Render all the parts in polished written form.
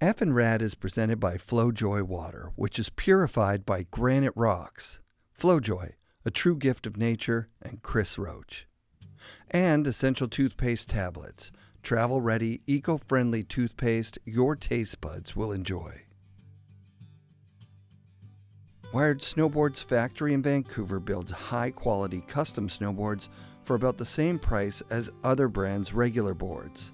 FNRad is presented by Flojoy water, which is purified by granite rocks. Flojoy, a true gift of nature, and Chris Roach. And Essential Toothpaste Tablets, travel-ready, eco-friendly toothpaste your taste buds will enjoy. Wired Snowboards factory in Vancouver builds high-quality custom snowboards for about the same price as other brands' regular boards.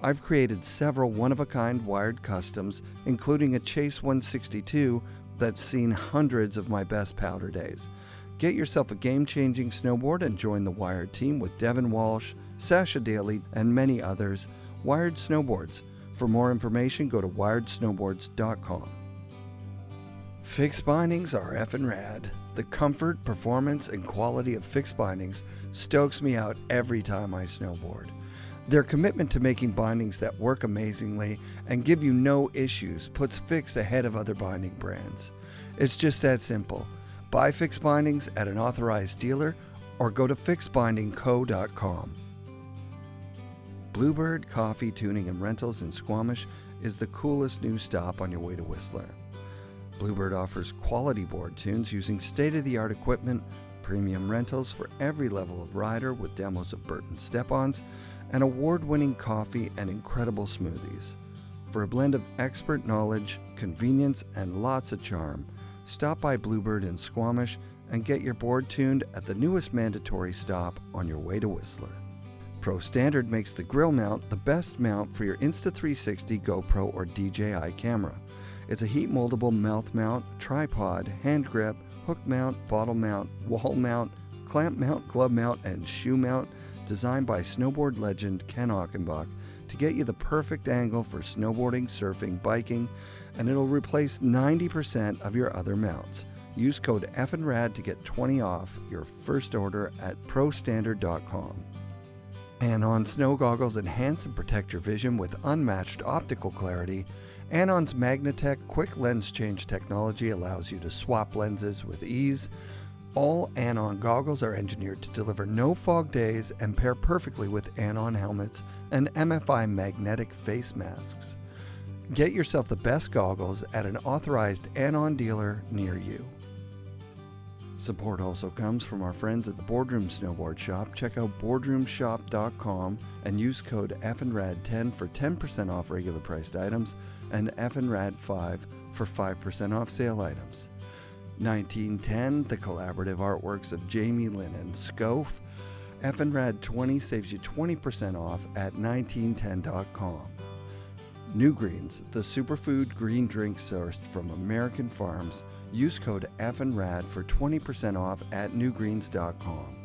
I've created several one-of-a-kind wired customs, including a Chase 162 that's seen hundreds of my best powder days. Get yourself a game-changing snowboard and join the Wired team with Devin Walsh, Sasha Daly, and many others. Wired Snowboards. For more information, go to wiredsnowboards.com. Fixed bindings are FNRad. The comfort, performance, and quality of fixed bindings stokes me out every time I snowboard. Their commitment to making bindings that work amazingly and give you no issues puts Fix ahead of other binding brands. It's just that simple. Buy Fix bindings at an authorized dealer or go to fixbindingco.com. Bluebird Coffee Tuning and Rentals in Squamish is the coolest new stop on your way to Whistler. Bluebird offers quality board tunes using state-of-the-art equipment, premium rentals for every level of rider with demos of Burton step-ons, and award-winning coffee and incredible smoothies. For a blend of expert knowledge, convenience, and lots of charm, stop by Bluebird in Squamish and get your board tuned at the newest mandatory stop on your way to Whistler. Pro Standard makes the grill mount the best mount for your Insta360 GoPro or DJI camera. It's a heat moldable mouth mount, tripod, hand grip, hook mount, bottle mount, wall mount, clamp mount, glove mount, and shoe mount, designed by snowboard legend Ken Ockenbach to get you the perfect angle for snowboarding, surfing, biking, and it'll replace 90% of your other mounts. Use code FNRAD to get 20 off your first order at prostandard.com. Anon snow goggles enhance and protect your vision with unmatched optical clarity. Anon's Magnatech quick lens change technology allows you to swap lenses with ease. All Anon goggles are engineered to deliver no fog days and pair perfectly with Anon helmets and MFI magnetic face masks. Get yourself the best goggles at an authorized Anon dealer near you. Support also comes from our friends at the Boardroom Snowboard Shop. Check out boardroomshop.com and use code FNRAD10 for 10% off regular priced items and FNRAD5 for 5% off sale items. 1910, the collaborative artworks of Jamie, Lynn, and Scof. FNRAD 20 saves you 20% off at 1910.com. New Greens, the superfood green drink sourced from American farms. Use code FNRAD for 20% off at newgreens.com.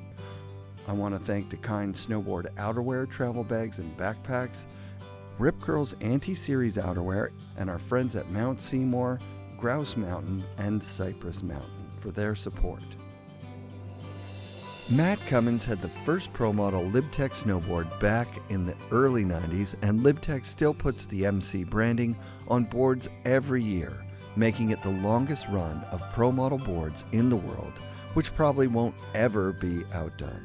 I want to thank the kind snowboard outerwear, travel bags, and backpacks, Rip Curl's Anti-Series outerwear, and our friends at Mount Seymour, Grouse Mountain, and Cypress Mountain for their support. Matt Cummins had the first pro model Lib Tech snowboard back in the early 90s, and Lib Tech still puts the MC branding on boards every year, making it the longest run of pro model boards in the world, which probably won't ever be outdone.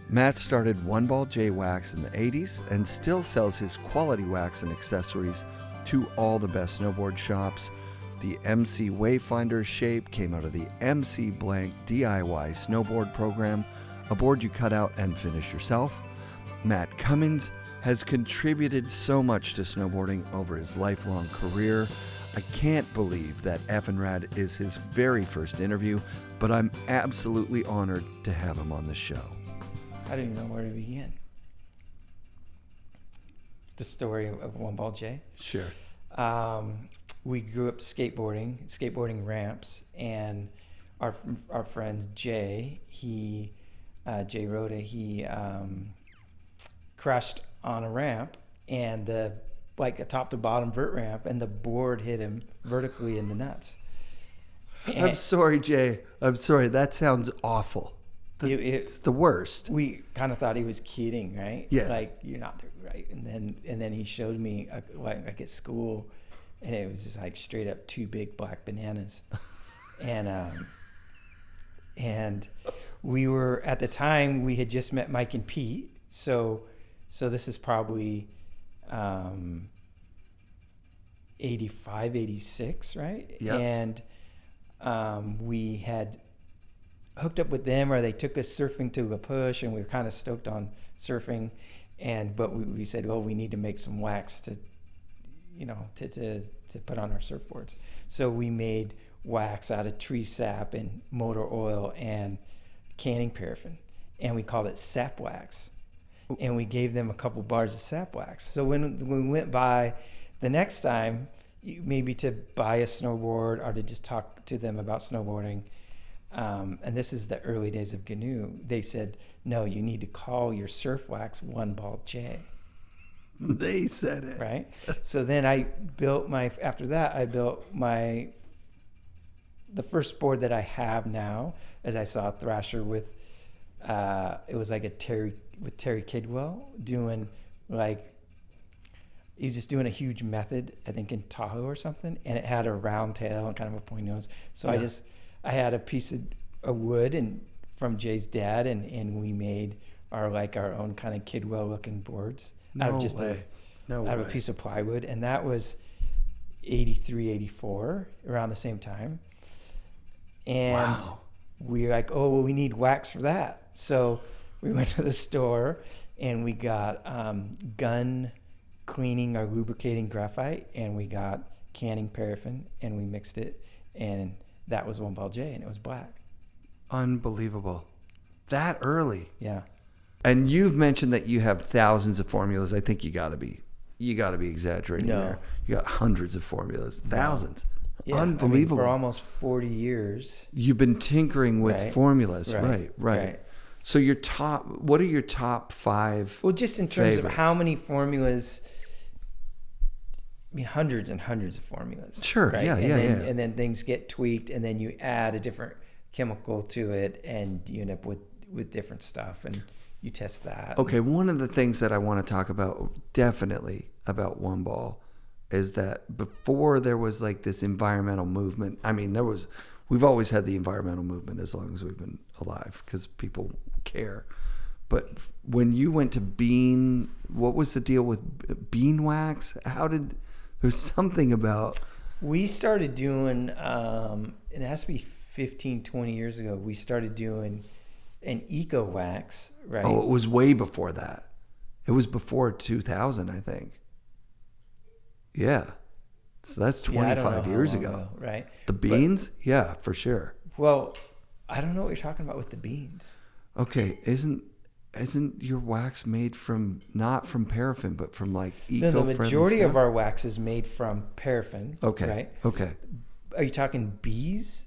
Matt started One Ball J Wax in the 80s and still sells his quality wax and accessories to all the best snowboard shops. The MC Wayfinder shape came out of the MC Blank DIY snowboard program, a board you cut out and finish yourself. Matt Cummins has contributed so much to snowboarding over his lifelong career. I can't believe that FNRad is his very first interview, but I'm absolutely honored to have him on the show. I don't even know where to begin. The story of One Ball J? Sure. We grew up skateboarding ramps, and our friend Jay, Jay Rhoda, he crashed on a ramp, and a top to bottom vert ramp, and the board hit him vertically in the nuts. And I'm sorry, Jay. I'm sorry. That sounds awful. It's the worst. We kind of thought he was kidding, right? Yeah. Like, you're not right. And then he showed me like at school, and it was just like straight up 2 big black bananas. And we were, at the time, we had just met Mike and Pete. So this is probably 85, 86, right? Yeah. And we had hooked up with them, or they took us surfing to La Push, and we were kind of stoked on surfing. But we said, well, we need to make some wax to put on our surfboards. So we made wax out of tree sap and motor oil and canning paraffin, and we called it sap wax. And we gave them a couple bars of sap wax. So when we went by the next time, maybe to buy a snowboard or to just talk to them about snowboarding, and this is the early days of GNU, they said, no, you need to call your surf wax One Ball J. They said it. Right? So then I built the first board that I have now, as I saw a Thrasher with, it was like Terry Kidwell doing he was just doing a huge method, I think in Tahoe or something, and it had a round tail and kind of a pointy nose. So yeah. I had a piece of wood and from Jay's dad, and we made our own kind of Kidwell looking boards out of just a piece of plywood, and that was 83, 84, around the same time. And we were like, oh, well, we need wax for that. So we went to the store and we got gun cleaning or lubricating graphite, and we got canning paraffin, and we mixed it, and that was One Ball J, and it was black. Unbelievable. That early. Yeah. And you've mentioned that you have thousands of formulas. I think you got to be exaggerating there. You got hundreds of formulas, thousands. Yeah, unbelievable. For almost 40 years. You've been tinkering with formulas. Right. So what are your top 5? Well, just in terms favorites? of how many formulas, hundreds and hundreds of formulas. Sure. Right? Yeah. And then things get tweaked, and then you add a different chemical to it, and you end up with different stuff, and you test that. Okay. One of the things that I want to talk about definitely about One Ball is that before there was this environmental movement. I mean, we've always had the environmental movement as long as we've been alive because people care. But when you went to bean, what was the deal with bean wax? There's something about... We started doing, it has to be 15, 20 years ago, we started doing an eco wax, right? Oh, it was way before that. It was before 2000, I think. Yeah. So that's 25 years ago. Right? The beans? Yeah, for sure. Well, I don't know what you're talking about with the beans. Okay, isn't your wax made not from paraffin, but from eco-friendly No, the majority stuff? of our wax is made from paraffin. Okay. Right? Okay. Are you talking bees?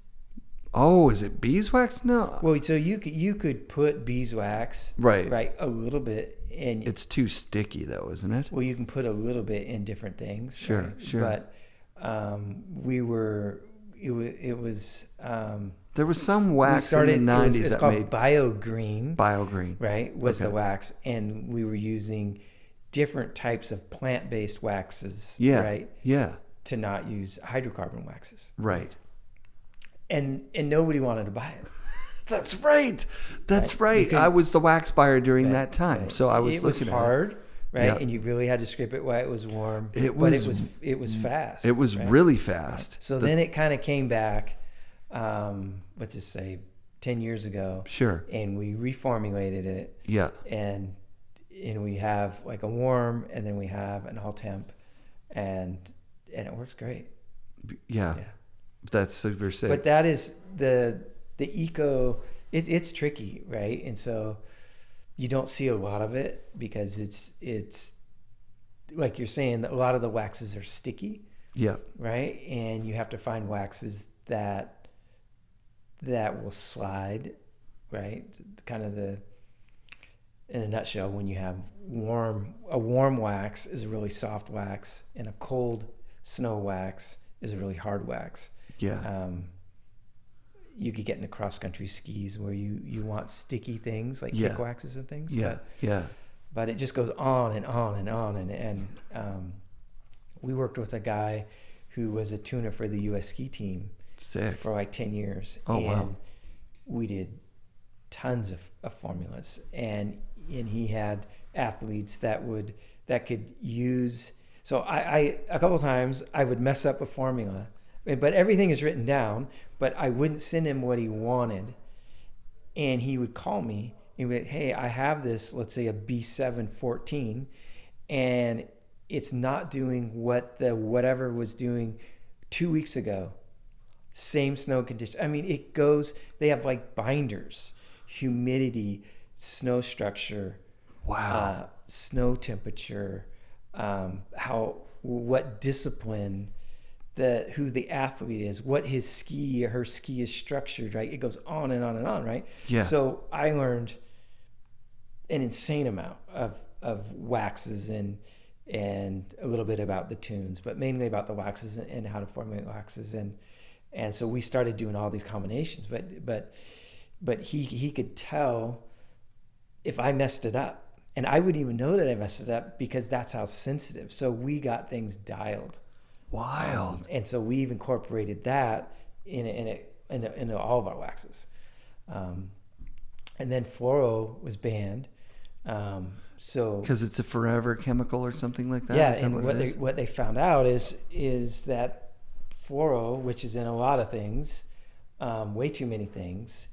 Oh, is it beeswax? No. Well, so you could put beeswax, right, a little bit, and it's too sticky though, isn't it? Well, you can put a little bit in different things. Sure, right? sure. But it was. There was some wax in the 90s it's that called made BioGreen. BioGreen, right? Was the wax, and we were using different types of plant-based waxes. Yeah. Right. Yeah. To not use hydrocarbon waxes. Right. And nobody wanted to buy it. That's right. That's right. I was the wax buyer during that time, right. so I was. It was hard, right? Yeah. And you really had to scrape it while it was warm. It was fast. It was really fast. Right. So then it kind of came back. Let's just say 10 years ago. Sure. And we reformulated it. Yeah. And we have a warm, and then we have an all temp, and it works great. Yeah. That's super sick. But that is the eco. It's tricky, right? And so you don't see a lot of it because it's like you're saying, a lot of the waxes are sticky. Yeah. Right. And you have to find waxes that will slide, right? Kind of in a nutshell, when you have a warm wax is a really soft wax, and a cold snow wax is a really hard wax. Yeah. You could get into cross-country skis where you want sticky things like kick waxes and things. Yeah. But it just goes on and on and on. And we worked with a guy who was a tuner for the U.S. ski team. Sick. For 10 years. Oh, and wow. we did tons of formulas. And he had athletes that could use... So I a couple times I would mess up a formula, but everything is written down. But I wouldn't send him what he wanted, and he would call me and be like, "Hey, I have this, let's say a B714, and it's not doing what the whatever was doing 2 weeks ago. Same snow condition. I mean, it goes. They have like binders, humidity, snow structure, Wow. snow temperature, what discipline, who the athlete is, what his ski or her ski is structured, right? It goes on and on and on, right? Yeah. So I learned an insane amount of waxes and a little bit about the tunes, but mainly about the waxes and how to formulate waxes. And so we started doing all these combinations, but he could tell if I messed it up. And I wouldn't even know that I messed it up because that's how sensitive. So we got things dialed. Wild. And so we've incorporated that into all of our waxes. And then fluoro was banned. So Because it's a forever chemical or something like that? yeah, Is that and what they found out is that fluoro, which is in a lot of things, way too many things,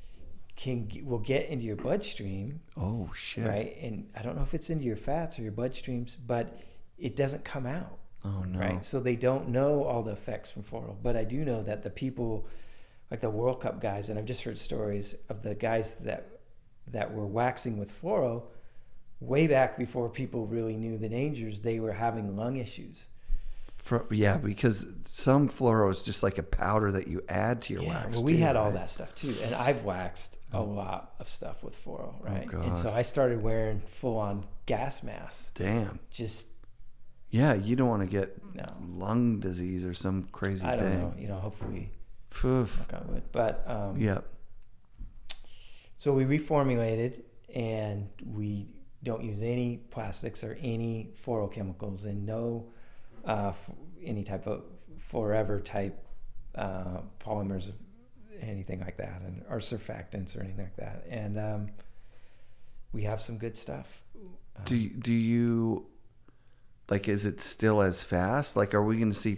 will get into your bloodstream. Oh, shit. Right? And I don't know if it's into your fats or your bloodstreams, but it doesn't come out. Oh, no. Right? So they don't know all the effects from fluoro. But I do know that the people, like the World Cup guys, and I've just heard stories of the guys that were waxing with fluoro way back before people really knew the dangers, they were having lung issues. Yeah, because some fluoro is just like a powder that you add to your wax. Well, we too, had all right? that stuff too, and I've waxed a lot of stuff with fluoro, right? God. And so I started wearing full-on gas masks. Damn. Just Yeah, you don't want to get no, lung disease or some crazy I don't thing. know. You know, hopefully, Oof. knock on wood. But Yeah. so we reformulated, and we don't use any plastics or any fluorochemicals, and no any type of forever type polymers, anything like that, or surfactants or anything like that. And we have some good stuff. Do you like? Is it still as fast? Like, are we going to see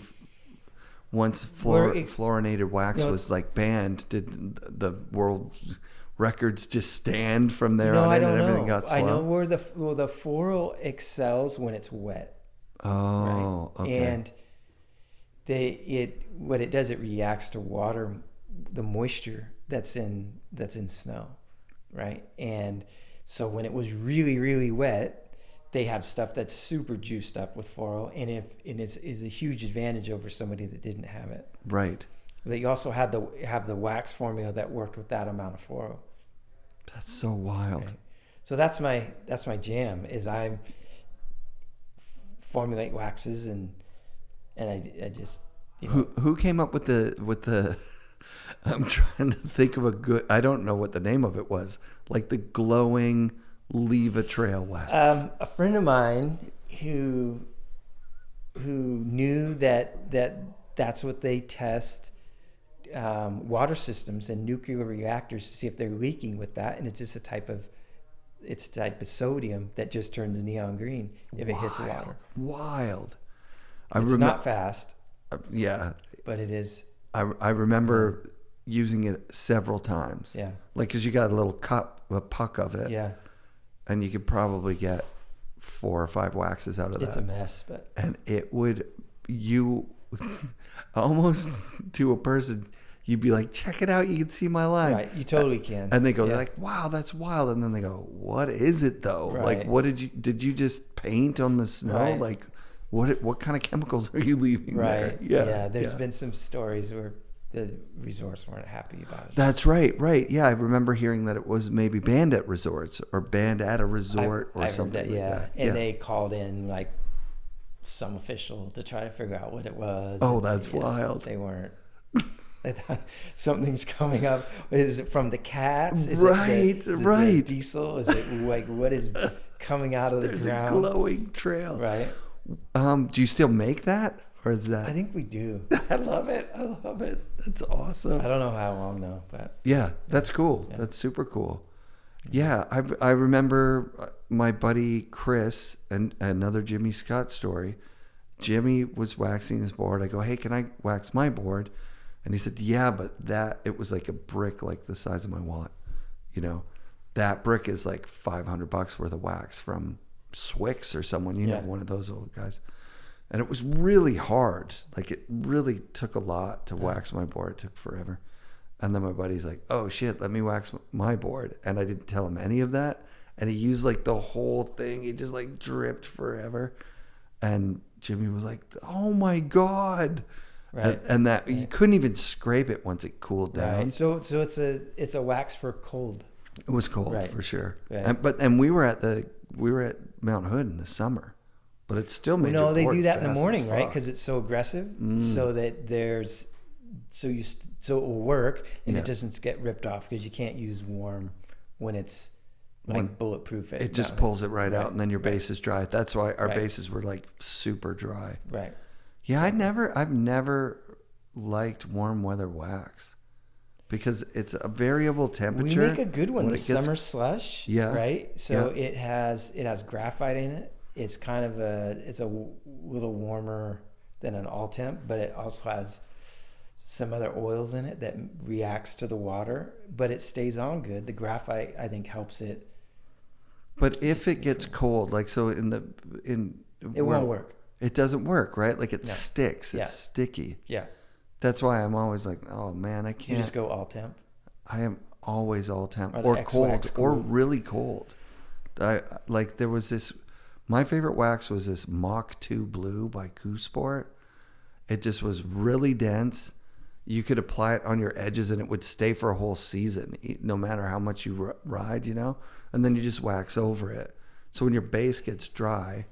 once fluorinated wax was like banned? Did the world records just stand from there on in and everything got slow? I know where the fluoro excels when it's wet. Oh, right? okay. And what it does, it reacts to water, the moisture that's in snow, right? And so when it was really, really wet, they have stuff that's super juiced up with fluoro, and is a huge advantage over somebody that didn't have it. Right. But you also have the wax formula that worked with that amount of fluoro. That's so wild. Okay. So that's my jam. Is I formulate waxes and I just who came up with the I'm trying to think of a good, I don't know what the name of it was, like the glowing leave a trail wax. A friend of mine who knew that's what they test water systems and nuclear reactors to see if they're leaking with that, and it's just a type of sodium that just turns neon green if it hits water. Wild. It's not fast. Yeah. But it is. I remember using it several times. Yeah. Like, because you got a little puck of it. Yeah. And you could probably get 4 or 5 waxes out of that. It's a mess, but. And it would, almost to a person, you'd be like, check it out, you can see my line. Right, you totally can. And they go, like, wow, that's wild. And then they go, what is it though? Right. Like, what did you just paint on the snow? Right. Like, what kind of chemicals are you leaving there? Yeah. There's been some stories where the resorts weren't happy about it. That's right. Yeah, I remember hearing that it was maybe banned at resorts or banned at a resort or something like that. And they called in like some official to try to figure out what it was. Oh, that's wild. They weren't. They thought something's coming up. Is it from the cats? Is right. Is it the diesel? Is it like what is coming out of the There's ground? A glowing trail. Right. Do you still make that, or is that? I think we do. I love it. That's awesome. I don't know how long though, but yeah, that's cool. Yeah. That's super cool. Yeah, I remember my buddy Chris, and another Jimmy Scott story. Jimmy was waxing his board. I go, hey, can I wax my board? And he said, yeah, but it was like a brick like the size of my wallet. You know, that brick is like $500 worth of wax from Swix or someone, you know, one of those old guys. And it was really hard. Like, it really took a lot to wax my board. It took forever. And then my buddy's like, oh shit, let me wax my board. And I didn't tell him any of that. And he used like the whole thing. He just like dripped forever. And Jimmy was like, oh my God. Right. And that you couldn't even scrape it once it cooled down. Right. So it's a wax for cold. It was cold for sure. Right. And we were at Mount Hood in the summer, but it still made your they board do that in the fast morning, as right? fuck. Because it's so aggressive, so that so it will work and it doesn't get ripped off, because you can't use warm when it's like bulletproof. It just pulls it right out, and then your base is dry. That's why our bases were like super dry. Right. Yeah, I've never liked warm weather wax because it's a variable temperature. We make a good one, the summer slush. Yeah. Right. So it has graphite in it. It's kind of it's a little warmer than an all temp, but it also has some other oils in it that reacts to the water, but it stays on good. The graphite, I think, helps it. But if it gets cold, like so it won't work. It doesn't work, right? Like it sticks. It's sticky. Yeah. That's why I'm always like, oh man, I can't. You just go all temp. I am always all temp or cold or really cold. There was this. My favorite wax was this Mach 2 Blue by Q-Sport. It just was really dense. You could apply it on your edges and it would stay for a whole season, no matter how much you ride, you know? And then you just wax over it. So when your base gets dry,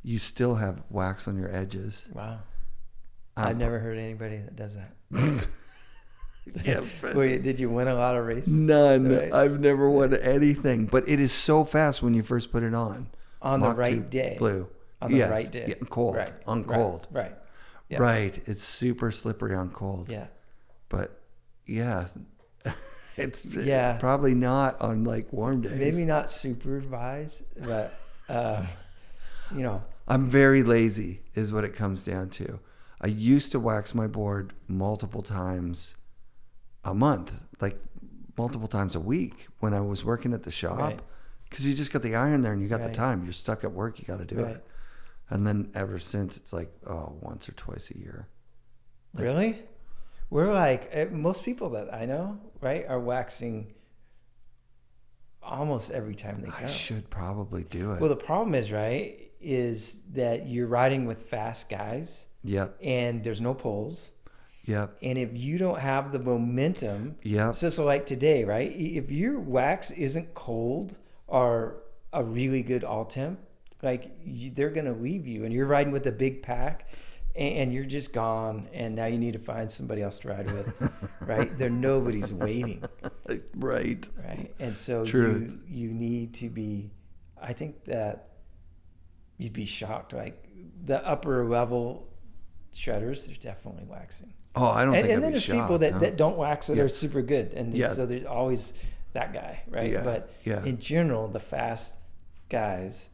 you still have wax on your edges. Wow. I've never heard anybody that does that. Yeah. Wait, did you win a lot of races? None. Right. I've never won anything. But it is so fast when you first put it on. On the right day. Blue. On the right day. Yeah, cold. Right. On cold. Right. Yeah. Right. It's super slippery on cold. Yeah. But yeah, it's Yeah. probably not on like warm days. Maybe not supervised, but you know. I'm very lazy is what it comes down to. I used to wax my board multiple times a month, like multiple times a week when I was working at the shop, because you just got the iron there and you got the time. You're stuck at work, you got to do it. And then ever since, it's like, once or twice a year. Like, really? We're like, most people that I know, right, are waxing almost every time they go. I should probably do it. Well, the problem is that you're riding with fast guys. Yep. And there's no poles. Yep. And if you don't have the momentum, yep. So like today, right? If your wax isn't cold or a really good all temp, like they're gonna leave you, and you're riding with a big pack, and you're just gone. And now you need to find somebody else to ride with, right? Nobody's waiting, right? Right. And so you need to be. I think that you'd be shocked. Like the upper level shredders, they're definitely waxing. Oh, I don't think and I'd then be there's shocked, people that don't wax that are super good, and Yeah. so there's always that guy, right? Yeah. But Yeah. in general, the fast guys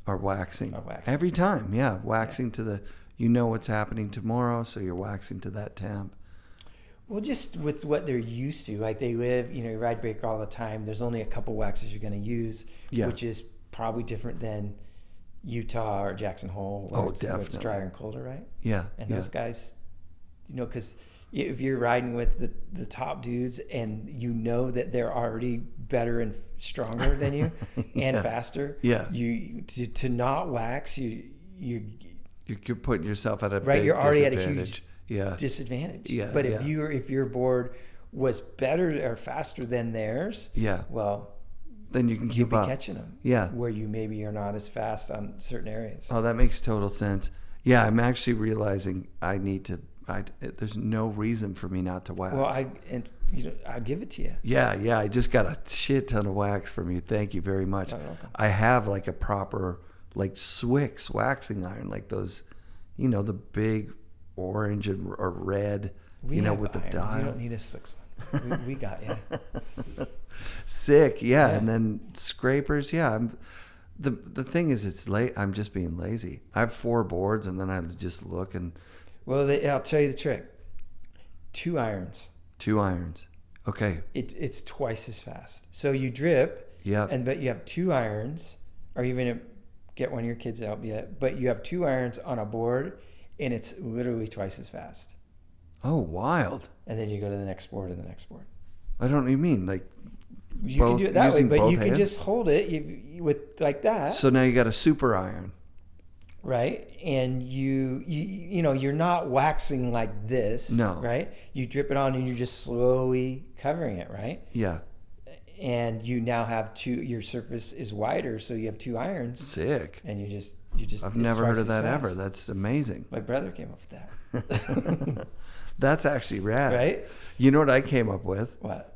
are waxing. Are waxing. Every time. Yeah, waxing to the. You know what's happening tomorrow, so you're waxing to that temp. Well, just with what they're used to, like they live, you ride break all the time. There's only a couple waxes you're going to use, which is probably different than Utah or Jackson Hole, where definitely. It's drier and colder, right? Yeah. And those guys, because if you're riding with the top dudes and you know that they're already better and stronger than you and faster, you to not wax, you're putting yourself at a right. big You're already at a disadvantage. huge disadvantage. Yeah. But if your board was better or faster than theirs, well, then you can keep you'll up. be catching them. Yeah. Where you maybe are not as fast on certain areas. Oh, that makes total sense. Yeah, I'm actually realizing I need to. There's no reason for me not to wax. Well, I'll give it to you. Yeah. I just got a shit ton of wax from you. Thank you very much. You're welcome. I have like a proper like Swix waxing iron, like those, the big orange or red, with the dial. You don't need a 6 one. We got you. Sick, yeah. And then scrapers, The thing is, it's late. I'm just being lazy. I have 4 boards, and then I just look and. Well, I'll tell you the trick. 2 irons. 2 irons. Okay. It's twice as fast. So you drip. Yeah. But you have 2 irons, or even get one of your kids out yet. But you have 2 irons on a board, and it's literally twice as fast. Oh, wild. And then you go to the next board and the next board. I don't even mean like. You can do it that way, but you can just hold it with like that. So now you got a super iron. Right, and you're not waxing like this. No. Right, you drip it on and you're just slowly covering it. Right. Yeah. And you now have 2. Your surface is wider, so you have 2 irons. Sick. And you just. I've never heard of that ever. That's amazing. My brother came up with that. That's actually rad. Right. You know what I came up with? What?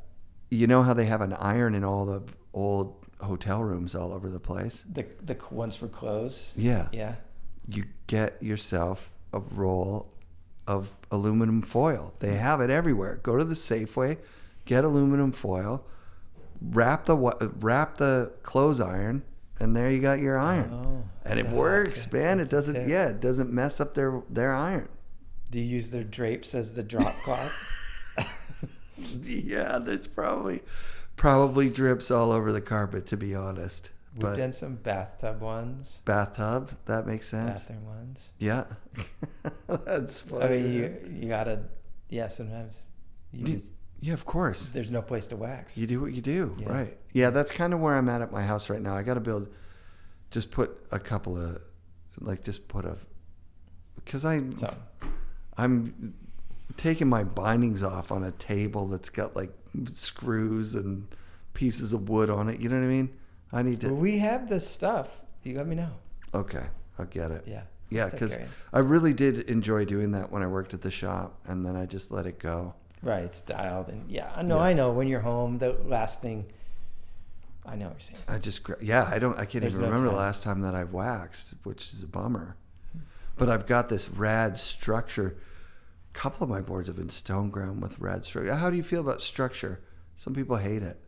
You know how they have an iron in all the old hotel rooms all over the place? The ones for clothes. Yeah. Yeah. You get yourself a roll of aluminum foil. They have it everywhere. Go to the Safeway, get aluminum foil, wrap the clothes iron, and there you got your iron. Oh, and it works, man. It doesn't. Yeah, it doesn't mess up their iron. Do you use their drapes as the drop cloth? Yeah, there's probably drips all over the carpet, to be honest. We've done some bathtub ones. Bathtub, that makes sense. Bathroom ones. Yeah. That's funny. I mean, you gotta, sometimes yeah, of course. There's no place to wax. You do what you do, Yeah. right? Yeah, that's kind of where I'm at my house right now. I got to because I'm taking my bindings off on a table that's got like screws and pieces of wood on it. You know what I mean? I need to. Well, we have the stuff. You let me know. Okay, I'll get it. Yeah. Yeah, because I really did enjoy doing that when I worked at the shop, and then I just let it go. Right, it's dialed, and I know. When you're home, the last thing. I know what you're saying. I can't even remember the last time that I waxed, which is a bummer. But I've got this rad structure. A couple of my boards have been stone ground with rad structure. How do you feel about structure? Some people hate it.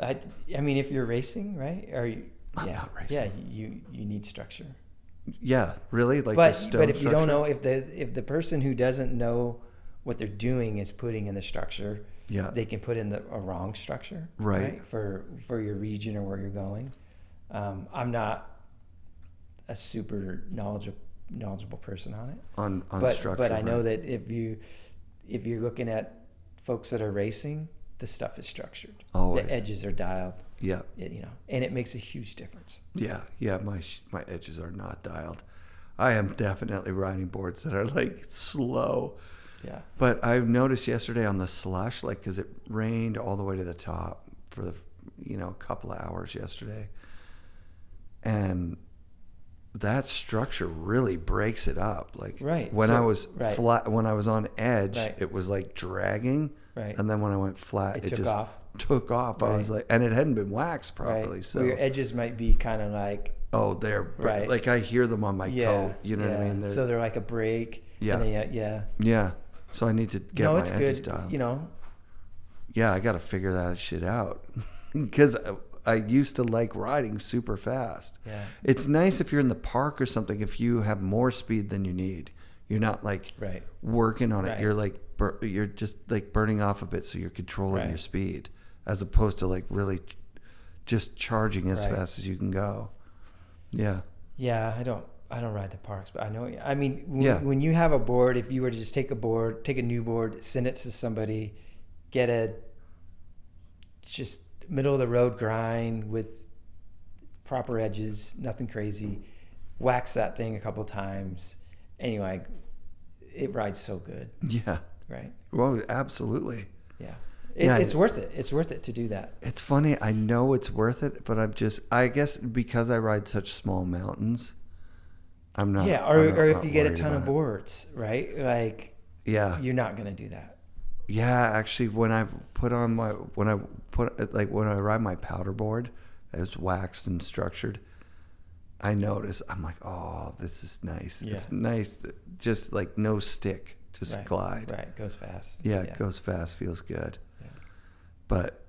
I mean, if you're racing, right? I'm not racing. Yeah, you need structure. Yeah, really? Like but the stone but if structure? you don't know, if the person who doesn't know what they're doing is putting in the structure, they can put in a wrong structure, right? For your region or where you're going. I'm not a super knowledgeable person on it. On structure. But I know that if you're looking at folks that are racing, the stuff is structured. Always. The edges are dialed. Yeah. And it makes a huge difference. Yeah. My edges are not dialed. I am definitely riding boards that are like slow. Yeah. But I've noticed yesterday on the slush, like, because it rained all the way to the top for a couple of hours yesterday, and that structure really breaks it up. Like when I was flat, when I was on edge, it was like dragging. Right. And then when I went flat, it just took off. Right. I was like, and it hadn't been waxed properly. Right. So your edges might be kind of like. Oh, they're like I hear them on my coat. You know what I mean? So they're like a break. Yeah. And then, Yeah. So I need to get my edges good, dialed. Yeah, I got to figure that shit out because I used to like riding super fast. Yeah. It's nice if you're in the park or something, if you have more speed than you need. You're not like working on it. You're like, you're just like burning off a bit, so you're controlling your speed as opposed to like really just charging as fast as you can go. Yeah. Yeah, I don't ride the parks, but I know. I mean, when you have a board, if you were to just take a new board, send it to somebody, get a just middle of the road grind with proper edges, nothing crazy, wax that thing a couple times. Anyway, it rides so good. Yeah. Right. Well, absolutely. Yeah. It's worth it. It's worth it to do that. It's funny. I know it's worth it, but I guess because I ride such small mountains, I'm not. Yeah. Or if you get a ton of boards, right? Like, you're not going to do that. Yeah. Actually, when I ride my powder board, it's waxed and structured, I notice, I'm like, oh, this is nice. Yeah. It's nice. Just like no stick, just glide. Right. Goes fast. Yeah. It goes fast. Feels good. Yeah. But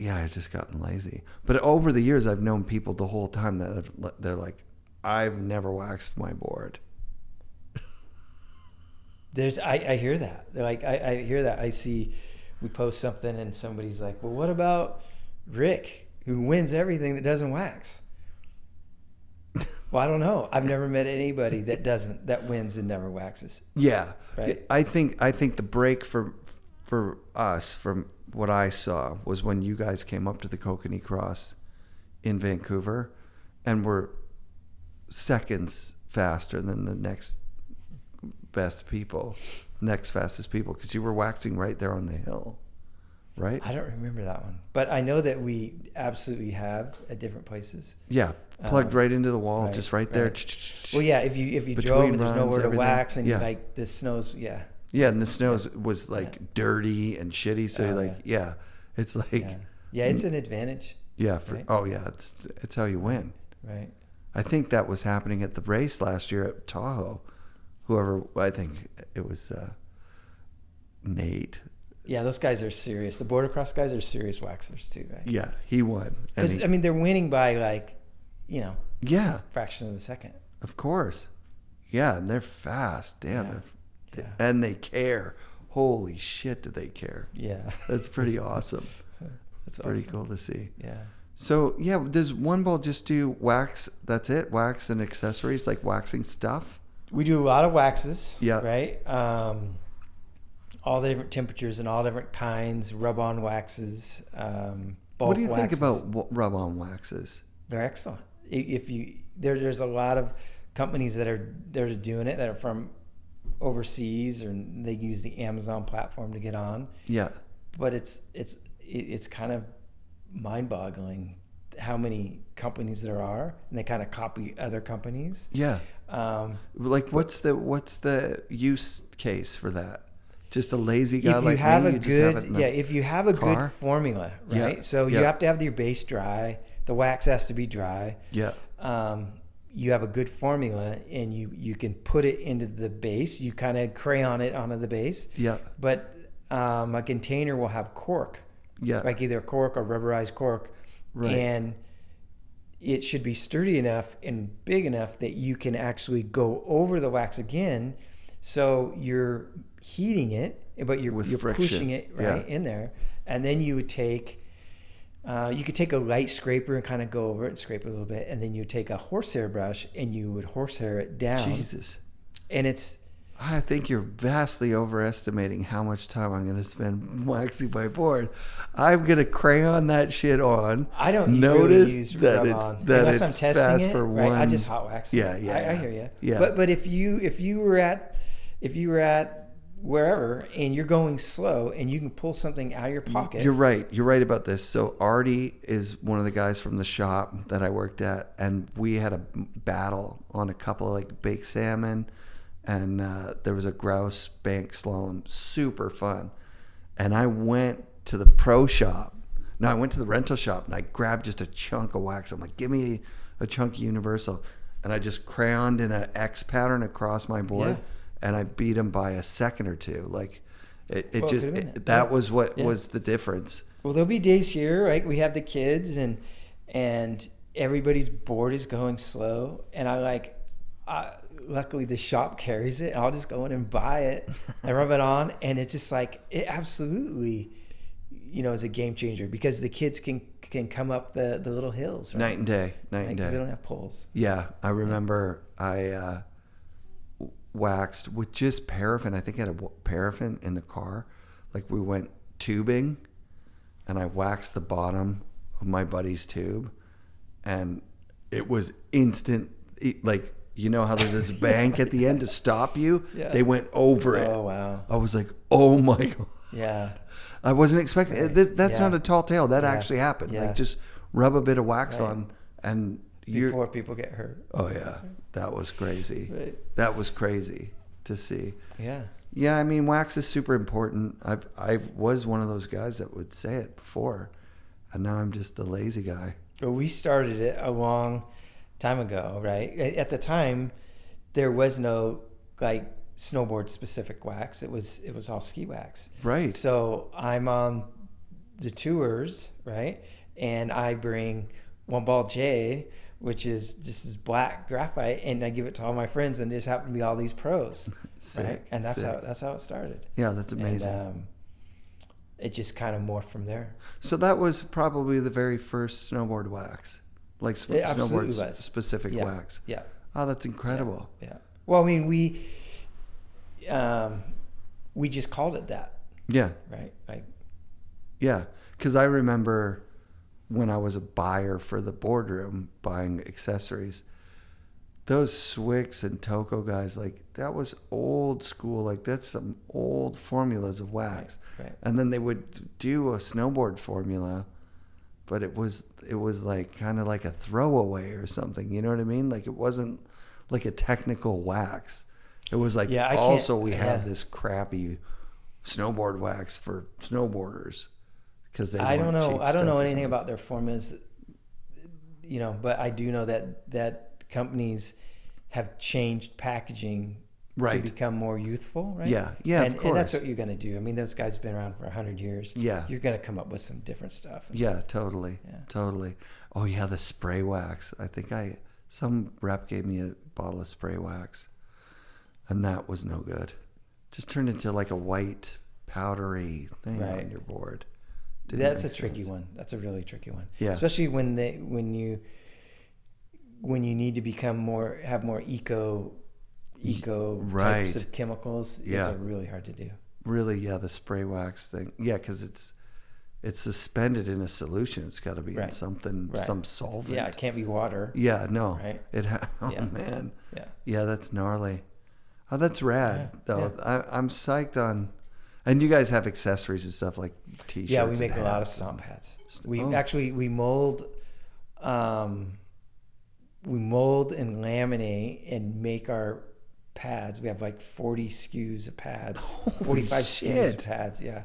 yeah, I've just gotten lazy. But over the years, I've known people the whole time they're like, I've never waxed my board. I hear that. Like, I hear that. I see, we post something and somebody's like, well, what about Rick, who wins everything that doesn't wax? Well, I don't know. I've never met anybody that wins and never waxes. Yeah. Right. I think the break for us, from what I saw, was when you guys came up to the Kokanee Cross in Vancouver and were seconds faster than the next fastest people, because you were waxing right there on the hill, right? I don't remember that one, but I know that we absolutely have at different places. Yeah, plugged right into the wall, right, just right there. Right. Well, yeah, if you Between drove and there's runs, nowhere to everything. wax, and Yeah. like the snow's, yeah. Yeah, and the snow was like dirty and shitty, so Oh, you're like, yeah, it's like, Yeah, it's an advantage. yeah, Right? oh yeah, it's how you win. Right. I think that was happening at the race last year at Tahoe. Whoever, I think it was Nate. Yeah, those guys are serious. The border cross guys are serious waxers too, right? Yeah, he won. Because I mean, they're winning by like, yeah, fraction of a second. of course. Yeah, and they're fast. Damn, Yeah. and they care. Holy shit, do they care? Yeah. That's pretty awesome. That's Pretty awesome. cool to see. Yeah. So yeah, does One Ball just do wax? That's it, wax and accessories, like waxing stuff. We do a lot of waxes. Yeah. Right. All the different temperatures and all different kinds, rub-on waxes. Bulk What do you think waxes. about rub-on waxes? They're excellent. There's a lot of companies that are doing it that are from overseas, or they use the Amazon platform to get on. Yeah. But it's kind of mind-boggling how many companies there are, and they kind of copy other companies. Yeah. Like what's the use case for that? Just a lazy guy If you like have me? a You just have it good, in the if you have a car? good formula, right? Yeah. So you Yeah. have to have your base dry. The wax has to be dry. Yeah. You have a good formula, and you can put it into the base. You kind of crayon it onto the base. Yeah. But a container will have cork, Yeah. like either cork or rubberized cork, Right. and it should be sturdy enough and big enough that you can actually go over the wax again. So you're heating it, but you're friction. pushing it right in there, and then you would take. You could take a light scraper and kind of go over it and scrape it a little bit, and then you would take a horsehair brush and you would horsehair it down. Jesus. And it's I think you're vastly overestimating how much time I'm going to spend waxing my board. I'm going to crayon that shit on. I don't notice really use that rub-on. it's that Unless it's I'm testing fast it, for right? one. I just hot wax. Yeah, I hear you. Yeah. But if you were at wherever and you're going slow and you can pull something out of your pocket. You're right. You're right about this. So Artie is one of the guys from the shop that I worked at, and we had a battle on a couple of like baked salmon, and there was a grouse bank slalom, super fun. And I went to the pro shop. No, I went to the rental shop and I grabbed just a chunk of wax. I'm like, give me a chunk of Universal, and I just crayoned in an X pattern across my board. Yeah. And I beat him by a second or two. Like that Yeah. was what Yeah. was the difference. Well, there'll be days here, right? We have the kids and everybody's board is going slow, and luckily the shop carries it. I'll just go in and buy it and rub it on, and it's just like it absolutely, is a game changer because the kids can come up the little hills, right? Night and day. Right, 'cause they don't have poles. Yeah, I remember I waxed with just paraffin. I think I had a paraffin in the car. Like we went tubing, and I waxed the bottom of my buddy's tube, and it was instant. Like, how there's this bank at the end to stop you? Yeah. They went over it. Oh, wow. I was like, oh my God. Yeah. I wasn't expecting Right. that's Yeah. not a tall tale. That Yeah. actually happened. Yeah. Like just rub a bit of wax Right. on, and Before people get hurt. oh yeah, that was crazy. Right. That was crazy to see. Yeah. Yeah, I mean, wax is super important. I was one of those guys that would say it before, and now I'm just a lazy guy. Well, we started it a long time ago, right? At the time, there was no like snowboard specific wax. It was all ski wax. Right. So I'm on the tours, right? And I bring One Ball J, which is just this black graphite, and I give it to all my friends, and there just happen to be all these pros. Sick, right? And that's sick. how it started. Yeah, that's amazing. And, it just kind of morphed from there. So that was probably the very first snowboard wax, like snowboard specific wax. Yeah. Oh, that's incredible. Yeah. Well, I mean, we just called it that. Yeah. Right. Like. Yeah, because I remember when I was a buyer for the boardroom, buying accessories, those Swix and Toco guys, like that was old school. Like that's some old formulas of wax. Right. And then they would do a snowboard formula, but it was like kind of like a throwaway or something. You know what I mean? Like it wasn't like a technical wax. It was like, we have this crappy snowboard wax for snowboarders because I don't know anything about their formulas, but I do know that companies have changed packaging to become more youthful, right? Yeah, of course. And that's what you're going to do. I mean, those guys have been around for 100 years. Yeah. You're going to come up with some different stuff. Yeah, totally. Yeah. Totally. Oh, yeah, the spray wax. I think some rep gave me a bottle of spray wax, and that was no good. Just turned into like a white, powdery thing on your board. That's a tricky one. That's a really tricky one. Yeah. Especially when you need to have more eco types of chemicals. It's really hard to do. Really, yeah, the spray wax thing. Yeah, because it's suspended in a solution. It's got to be in something, some solvent. Yeah, it can't be water. Yeah, no. Right. Man. Yeah. Yeah, that's gnarly. Oh, that's rad, though. Yeah. I'm psyched on. And you guys have accessories and stuff like T-shirts. Yeah, we make a lot of stomp hats. We mold and laminate and make our pads. We have like 40 SKUs of pads. Holy 45 shit. SKUs of pads, yeah.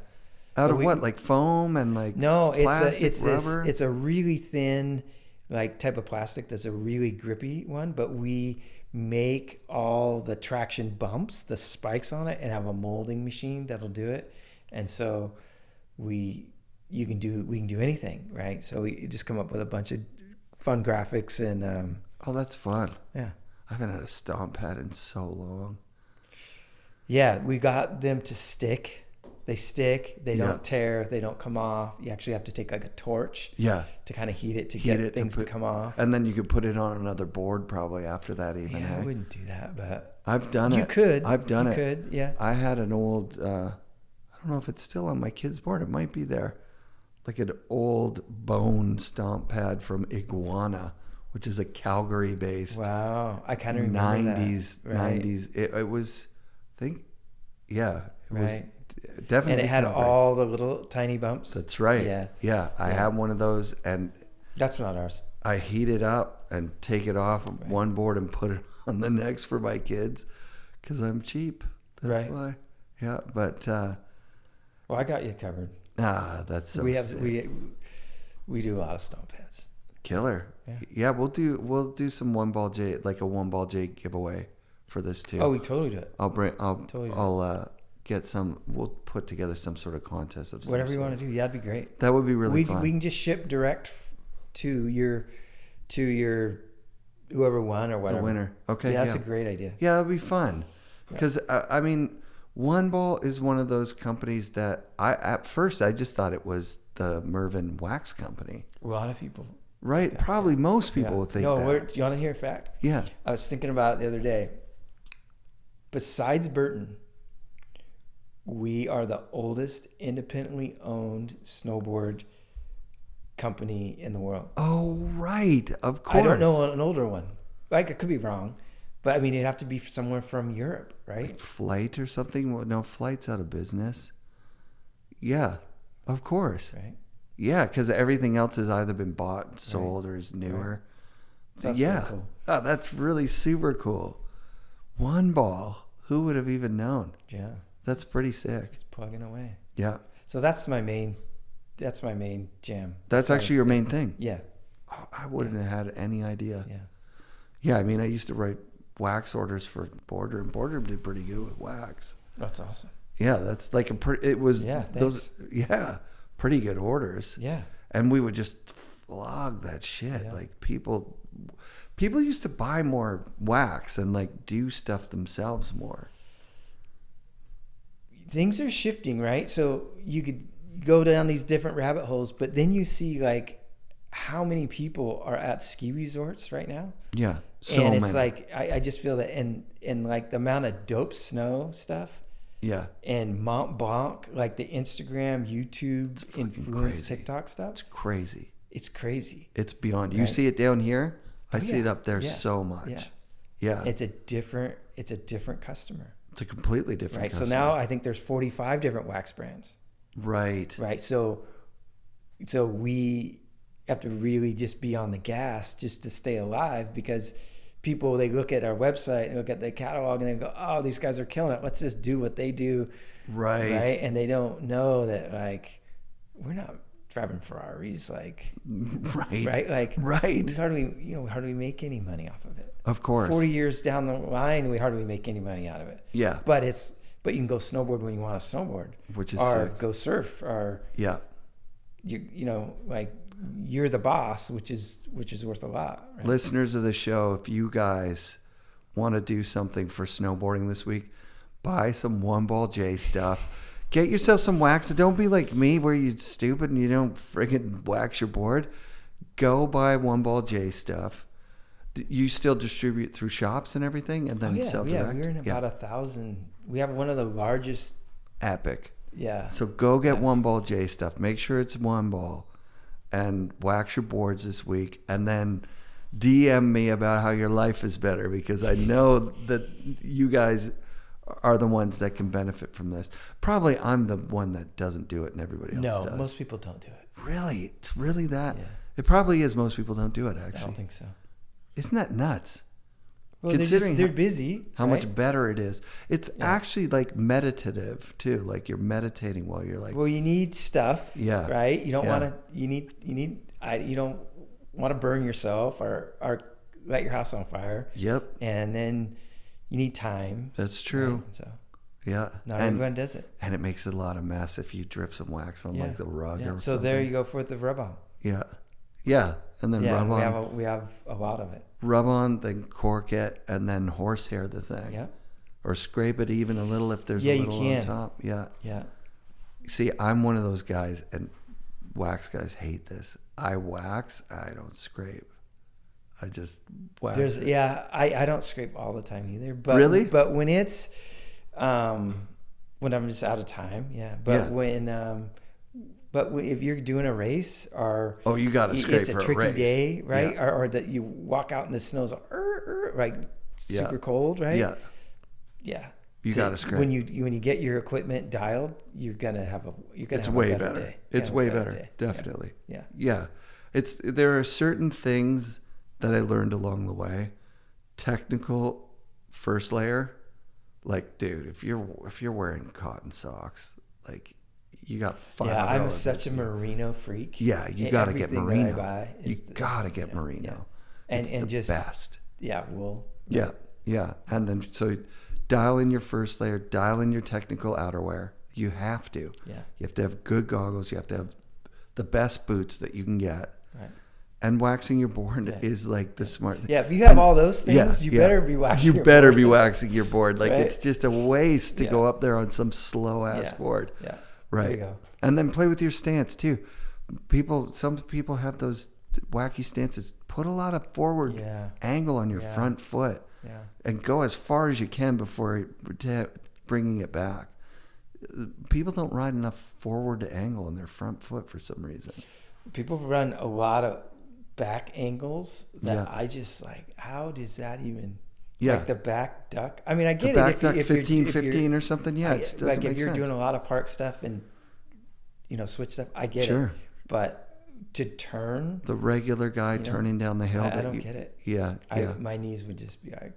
Out of what? Like foam and like plastic, rubber? It's a really thin like type of plastic that's a really grippy one, but we make all the traction bumps, the spikes on it, and have a molding machine that'll do it. And so we can do anything, right? So we just come up with a bunch of fun graphics and oh, that's fun. Yeah. I haven't had a stomp pad in so long. Yeah, we got them to stick. They stick, they don't tear, they don't come off. You actually have to take like a torch to kind of heat it to get things to come off. And then you could put it on another board probably after that even. Yeah, I wouldn't do that, but I've done it. You could. I've done it. You could, yeah. I had an old, I don't know if it's still on my kid's board. It might be there. Like an old bone stomp pad from Iguana, which is a Calgary-based. Wow, I kind of remember 90s, that. Right. 90s. It was, I think, it was definitely. And it had all the little tiny bumps. That's right. Yeah. I have one of those, and that's not ours. I heat it up and take it off one board and put it on the next for my kids because I'm cheap. That's why. Yeah, but. Well, I got you covered. That's so sick. We do a lot of stomp pads. Killer. Yeah, we'll do some One Ball J, like a One Ball J giveaway for this too. Oh, we totally do it. I'll get some. We'll put together some sort of contest of whatever you want to do. Yeah, that'd be great. That would be really fun. We can just ship direct to your whoever won or whatever. The winner. Okay. Yeah, that's a great idea. Yeah, that'd be fun. Because I mean, One Ball is one of those companies that at first I just thought it was the Mervyn Wax Company. A lot of people. Right. Yeah, probably most people would think that. Do you want to hear a fact? Yeah. I was thinking about it the other day. Besides Burton, we are the oldest independently owned snowboard company in the world. Oh, right. Of course. I don't know an older one. Like, I could be wrong. But, I mean, it'd have to be somewhere from Europe, right? Like Flight or something? Well, no, Flight's out of business. Yeah, of course. Right. Yeah, because everything else has either been bought, sold, or is newer. Right. That's cool. Oh, that's really super cool. One Ball. Who would have even known? Yeah. That's pretty sick. It's plugging away. Yeah. So that's my main jam. That's actually your main thing? Yeah. Oh, I wouldn't have had any idea. Yeah. Yeah, I mean, I used to write wax orders for Border, and Border did pretty good with wax. That's awesome. Yeah, that's like it was those. Yeah, pretty good orders. Yeah. And we would just flog that shit. Yeah. Like people used to buy more wax and like do stuff themselves more. Things are shifting, right? So you could go down these different rabbit holes, but then you see like how many people are at ski resorts right now. Yeah. So and it's many. like, I just feel that and like the amount of dope snow stuff. Yeah. And Mont Blanc, like the Instagram, YouTube, influence, crazy. TikTok stuff. It's crazy. It's crazy. It's beyond. You Right? see it down here. I Oh, see yeah. it up there Yeah. so much. Yeah. Yeah. It's a different customer. It's a completely different Right. customer. So now I think there's 45 different wax brands. Right. Right. So we have to really just be on the gas just to stay alive, because people, they look at our website and look at the catalog and they go, oh, these guys are killing it. Let's just do what they do. Right. Right. And they don't know that, like, we're not driving Ferraris, like, Right. right. Like, right. we hardly make any money off of it. Of course. 40 years down the line, we hardly make any money out of it. Yeah. But you can go snowboard when you want to snowboard, Which is or sick. go surf, or Yeah. like you're the boss, which is worth a lot. Right? Listeners of the show, if you guys want to do something for snowboarding this week, buy some One Ball J stuff. Get yourself some wax. Don't be like me where you're stupid and you don't friggin' wax your board. Go buy One Ball J stuff. You still distribute through shops and everything, and then sell direct? Yeah, we're in about 1,000. We have one of the largest. Epic. Yeah. So go get One Ball J stuff. Make sure it's One Ball, and wax your boards this week, and then DM me about how your life is better, because I know that you guys are the ones that can benefit from this. Probably I'm the one that doesn't do it and everybody else does. No, most people don't do it. Really? It's really that? Yeah. It probably is. Most people don't do it, actually. I don't think so. Isn't that nuts? Well, Considering they're busy. how right? much better it is. It's actually like meditative too. Like you're meditating while you're like. Well, you need stuff. Yeah. Right. You don't Yeah. want to. You don't want to burn yourself or light your house on fire. Yep. And then you need time. That's true. Right? So Yeah. not everyone does it. And it makes a lot of mess if you drip some wax on like the rug or So something. there you go for the rub on. Yeah. Yeah. And then rub on. We have a lot of it. Rub on, then cork it, and then horsehair the thing. Yeah. Or scrape it even a little if there's a little on top. Yeah. Yeah. See, I'm one of those guys, and wax guys hate this. I wax, I don't scrape. I just wax. I don't scrape all the time either. But Really? But when it's when I'm just out of time, But if you're doing a race, or you got to scrape it's for a tricky race. day, right? Yeah. Or that you walk out in the snow's like super cold, right? Yeah. Yeah. You got to scrape. When you get your equipment dialed, you're gonna have a way better better. day. It's way better. Day. Definitely. Yeah. Yeah. There are certain things that I learned along the way. Technical first layer, like, dude, if you're wearing cotton socks, like, you got $500. Yeah, I'm such a merino freak. Yeah, you got to get merino. You got to get yeah, merino. Yeah. It's the just best. Yeah, wool. Yeah, yeah. And then so dial in your first layer, dial in your technical outerwear. You have to. Yeah. You have to have good goggles. You have to have the best boots that you can get. Right. And waxing your board is like the smart thing. Yeah, if you have all those things, you better be waxing You your better board. be waxing your board. Like, Right? it's just a waste to go up there on some slow-ass board. Yeah. Right. There you go. And then play with your stance, too. Some people have those wacky stances. Put a lot of forward angle on your front foot. Yeah. And go as far as you can before bringing it back. People don't ride enough forward angle on their front foot for some reason. People run a lot of back angles that I just like, how does that even... Like the back duck. I mean, I get the back it. duck 15-15 or something. Yeah, it doesn't like make if you're sense. doing a lot of park stuff and switch stuff, I get it. But to turn the regular guy turning down the hill, I don't get it. Yeah, my knees would just be like.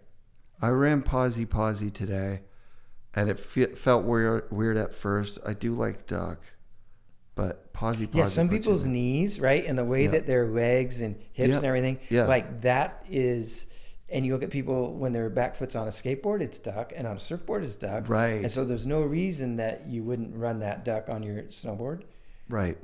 I ran posy today, and it felt weird at first. I do like duck, but posy. Yeah, some people's knees, right, and the way that their legs and hips and everything, like that is. And you look at people when their back foot's on a skateboard, it's duck, and on a surfboard, it's duck. Right. And so there's no reason that you wouldn't run that duck on your snowboard. Right.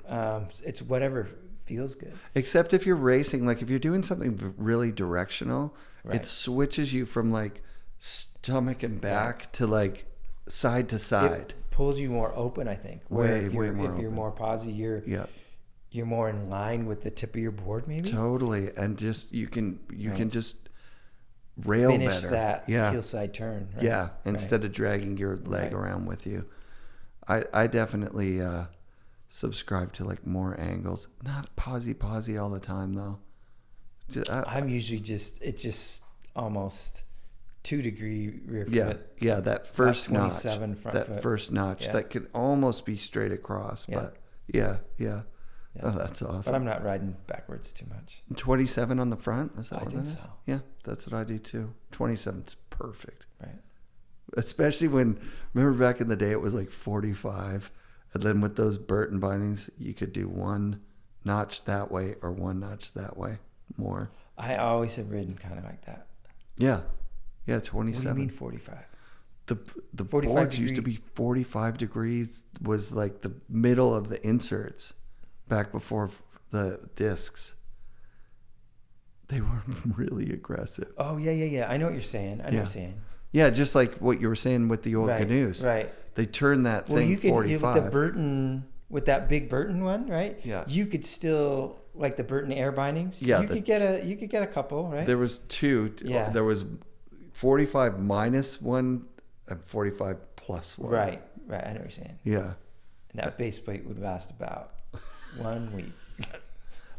It's whatever feels good. Except if you're racing, like if you're doing something really directional, Right. it switches you from like stomach and back to like side to side. It pulls you more open, I think. Way more if you're open. more posy, you're more in line with the tip of your board, maybe. Totally, and just you can just rail finish better. that Yeah. hillside turn. Right? Yeah, instead of dragging your leg around with you. I definitely subscribe to like more angles. Not posy all the time though. I'm usually just almost 2-degree rear foot. Yeah, that first about notch. 27 front That foot. first notch that could almost be straight across, but yeah. Oh, that's awesome. But I'm not riding backwards too much. 27 on the front? Is that I what think that is? so. Yeah, that's what I do too. 27's perfect. Right. Especially when, remember back in the day, it was like 45. And then with those Burton bindings, you could do one notch that way or one notch that way more. I always have ridden kind of like that. Yeah, 27. What do you mean 45? The 45 boards used to degree- be 45 degrees, was like the middle of the inserts back before the discs. They were really aggressive. Oh, yeah. I know what you're saying. I know what you're saying. Yeah, just like what you were saying with the old Right, canoes. right. They turned that Well, thing you could 45. with the Burton, with that big Burton one, right? Yeah. You could still like the Burton air bindings. Yeah, You could get a couple, right? There was two. Yeah. There was 45 minus one and 45 plus one. Right. I know what you're saying. Yeah. And that base plate would last about 1 week.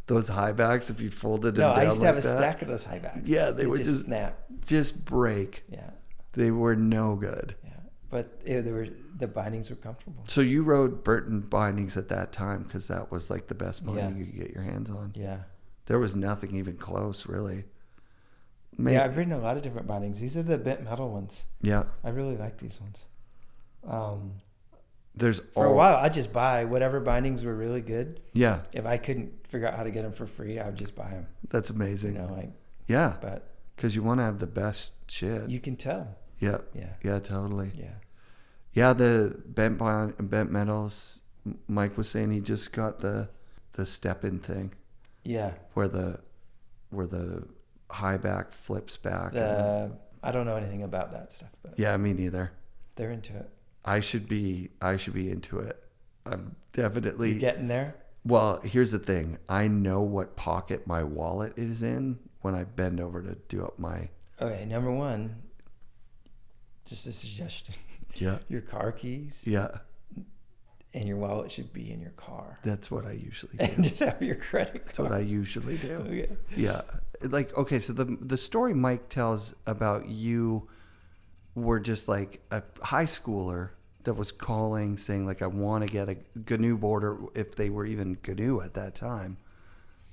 Those high backs, if you folded them No, down I used to like have a that, stack of those high backs. Yeah, they would just snap. just break. Yeah. They were no good. Yeah. But the bindings were comfortable. So you rode Burton bindings at that time because that was like the best binding you could get your hands on. Yeah. There was nothing even close, really. Yeah, I've ridden a lot of different bindings. These are the bent metal ones. Yeah. I really like these ones. For a while, I'd just buy whatever bindings were really good. Yeah. If I couldn't figure out how to get them for free, I would just buy them. That's amazing. Yeah. But because you want to have the best shit. you can tell. Yeah. Yeah. Yeah, totally. Yeah. Yeah, the bent metals. Mike was saying he just got the step-in thing. Yeah. Where the high back flips back. I don't know anything about that stuff, but Yeah, me neither. they're into it. I should be into it. I'm definitely You're getting there? Well, here's the thing. I know what pocket my wallet is in when I bend over to do up my... Okay, number one, just a suggestion. Yeah. Your car keys Yeah. and your wallet should be in your car. That's what I usually do. And just have your credit card. That's what I usually do. Okay. Yeah. Like, okay, so the story Mike tells about you were just like a high schooler that was calling saying like, I want to get a GNU boarder, if they were even GNU at that time.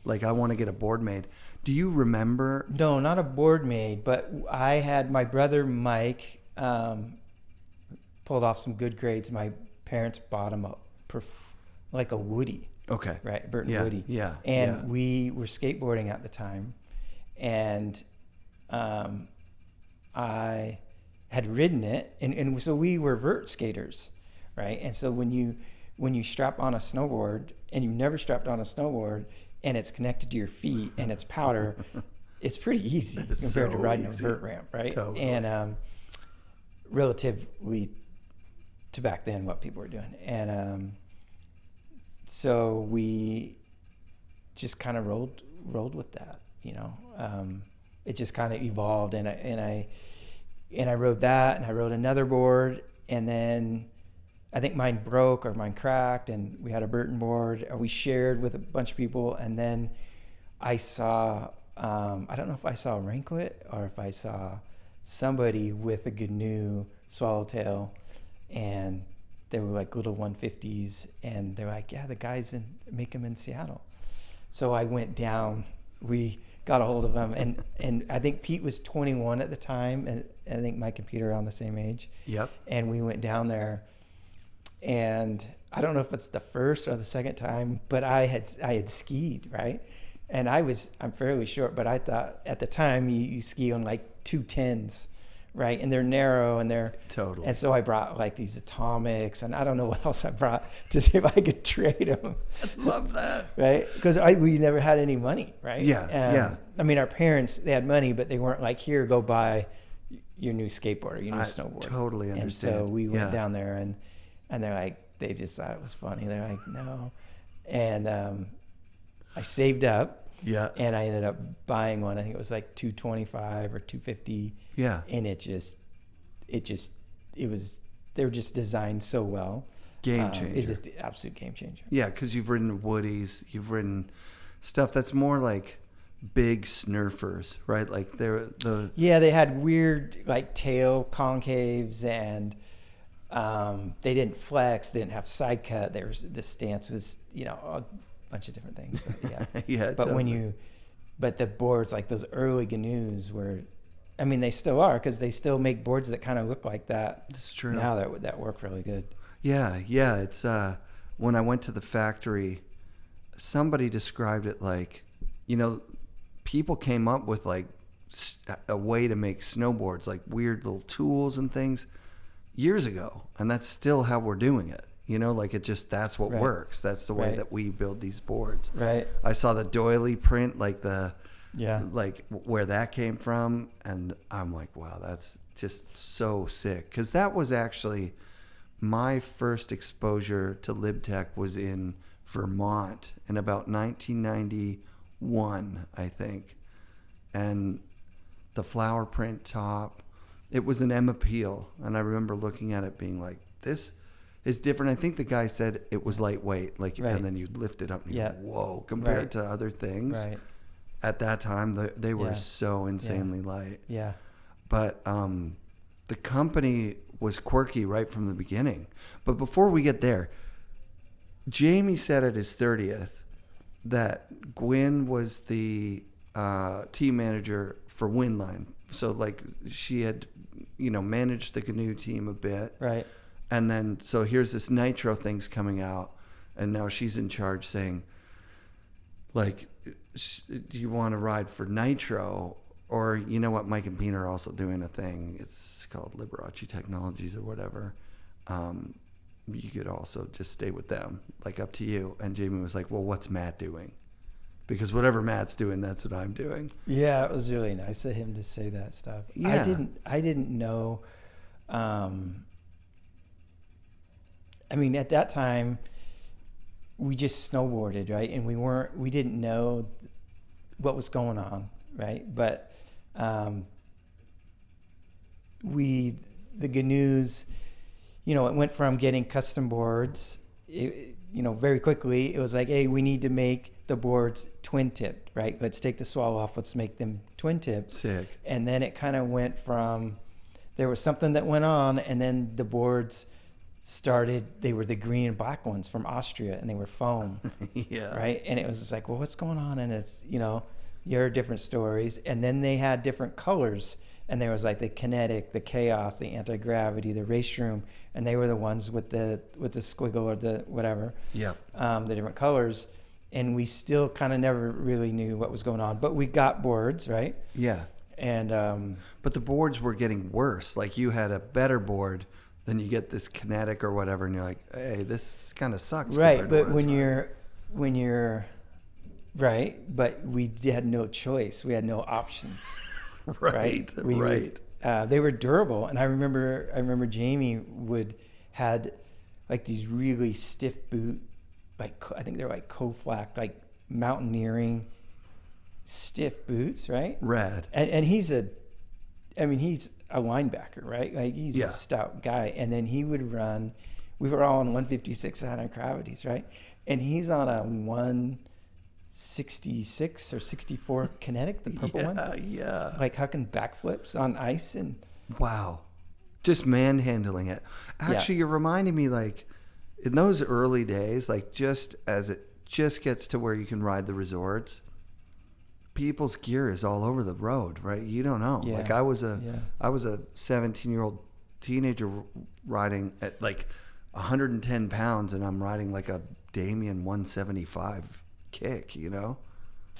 Like, I want to get a board made. Do you remember? No, not a board made, but I had my brother Mike pulled off some good grades. My parents bought him like a Woody. Okay. Right, Burton Yeah, Woody. yeah, And yeah. we were skateboarding at the time, and I had ridden it, and so we were vert skaters, right? And so when you strap on a snowboard, and you've never strapped on a snowboard, and it's connected to your feet, and it's powder, it's pretty easy compared to riding a vert ramp, right? Totally. And relatively to back then, what people were doing, and so we just kind of rolled with that, you know. It just kind of evolved, and I rode that, and I rode another board, and then I think mine broke or mine cracked, and we had a Burton board, or we shared with a bunch of people, and then I saw, I don't know if I saw Ranquit or if I saw somebody with a GNU Swallowtail, and they were like little 150s, and they were like, yeah, the guys make them in Seattle. So I went down, we got a hold of them, and I think Pete was 21 at the time, and I think Mike and Pete are around the same age. Yep. And we went down there, and I don't know if it's the first or the second time, but I had skied, right? And I'm fairly short, but I thought at the time you ski on like 210s, right? And they're narrow and they're Totally. And so I brought like these atomics, and I don't know what else I brought to see if I could trade them. I love that. Right? Because we never had any money, right? Yeah. I mean, our parents, they had money, but they weren't like, here, go buy your new skateboard, your new snowboard. Totally understand. And so we went down there, and they're like, they just thought it was funny. They're like, no. And I saved up. Yeah. And I ended up buying one. I think it was like $225 or $250. Yeah. And they were just designed so well. Game changer. It's just the absolute game changer. Yeah, because you've ridden Woodies, you've ridden stuff that's more like big snurfers, right? Like they had weird like tail concaves, and they didn't flex, they didn't have side cut. The stance was, a bunch of different things. But yeah. Yeah. But totally. but the boards, like those early GNUs were, I mean, they still are, because they still make boards that kind of look like that. It's true. Now that work really good. Yeah. It's when I went to the factory, somebody described it like, people came up with like a way to make snowboards, like weird little tools and things years ago, and that's still how we're doing it. Like that's what works. That's the way that we build these boards. Right. I saw the doily print, like like where that came from, and I'm like, wow, that's just so sick. Because that was actually my first exposure to Lib Tech was in Vermont in about 1991, I think. And the flower print top, it was an Emma Peel, and I remember looking at it being like, this is different. I think the guy said it was lightweight, and then you lift it up and you go, whoa, compared to other things. Right. At that time, they were so insanely light. Yeah. But the company was quirky right from the beginning. But before we get there, Jamie said at his 30th that Gwen was the team manager for Windline. So like she had, managed the GNU team a bit. Right. And then, so here's this Nitro thing's coming out, and now she's in charge saying, like, do you want to ride for Nitro? Or, you know what, Mike and Pina are also doing a thing. It's called Liberace Technologies or whatever. You could also just stay with them, like up to you. And Jamie was like, well, what's Matt doing? Because whatever Matt's doing, that's what I'm doing. Yeah, it was really nice of him to say that stuff. Yeah. I didn't know. I mean, at that time, we just snowboarded, right? And we didn't know what was going on, right? But the GNUs, it went from getting custom boards, very quickly. It was like, hey, we need to make the boards twin tipped, right? Let's take the swallow off. Let's make them twin tipped. Sick. And then it kind of went from, there was something that went on, and then the boards started, they were the green and black ones from Austria, and they were foam. Yeah. Right. And it was just like, well, what's going on? And it's, you heard different stories. And then they had different colors, and there was like the kinetic, the chaos, the anti-gravity, the race room, and they were the ones with the squiggle or the whatever. Yeah. The different colors. And we still kind of never really knew what was going on, but we got boards, right? Yeah. And but the boards were getting worse. Like you had a better board, then you get this kinetic or whatever, and you're like, hey, this kind of sucks. Right. But when you're right, but we had no choice. We had no options. Right. They were durable, and I remember Jamie had like these really stiff boot, like I think they're like Koflak, like mountaineering stiff boots, right? Rad. And he's a linebacker, right? Like he's a stout guy, and then he would run. We were all on 156 anti-gravities, right? And he's on a 166 or 64 kinetic, the purple one. Yeah. Like hucking backflips on ice and. Wow. Just manhandling it. Actually, you're reminding me, like, in those early days, like, just as it just gets to where you can ride the resorts, people's gear is all over the road, right? You don't know. Yeah. Like, I was a 17-year-old teenager riding at, like, 110 pounds, and I'm riding, like, a Damien 175 kick,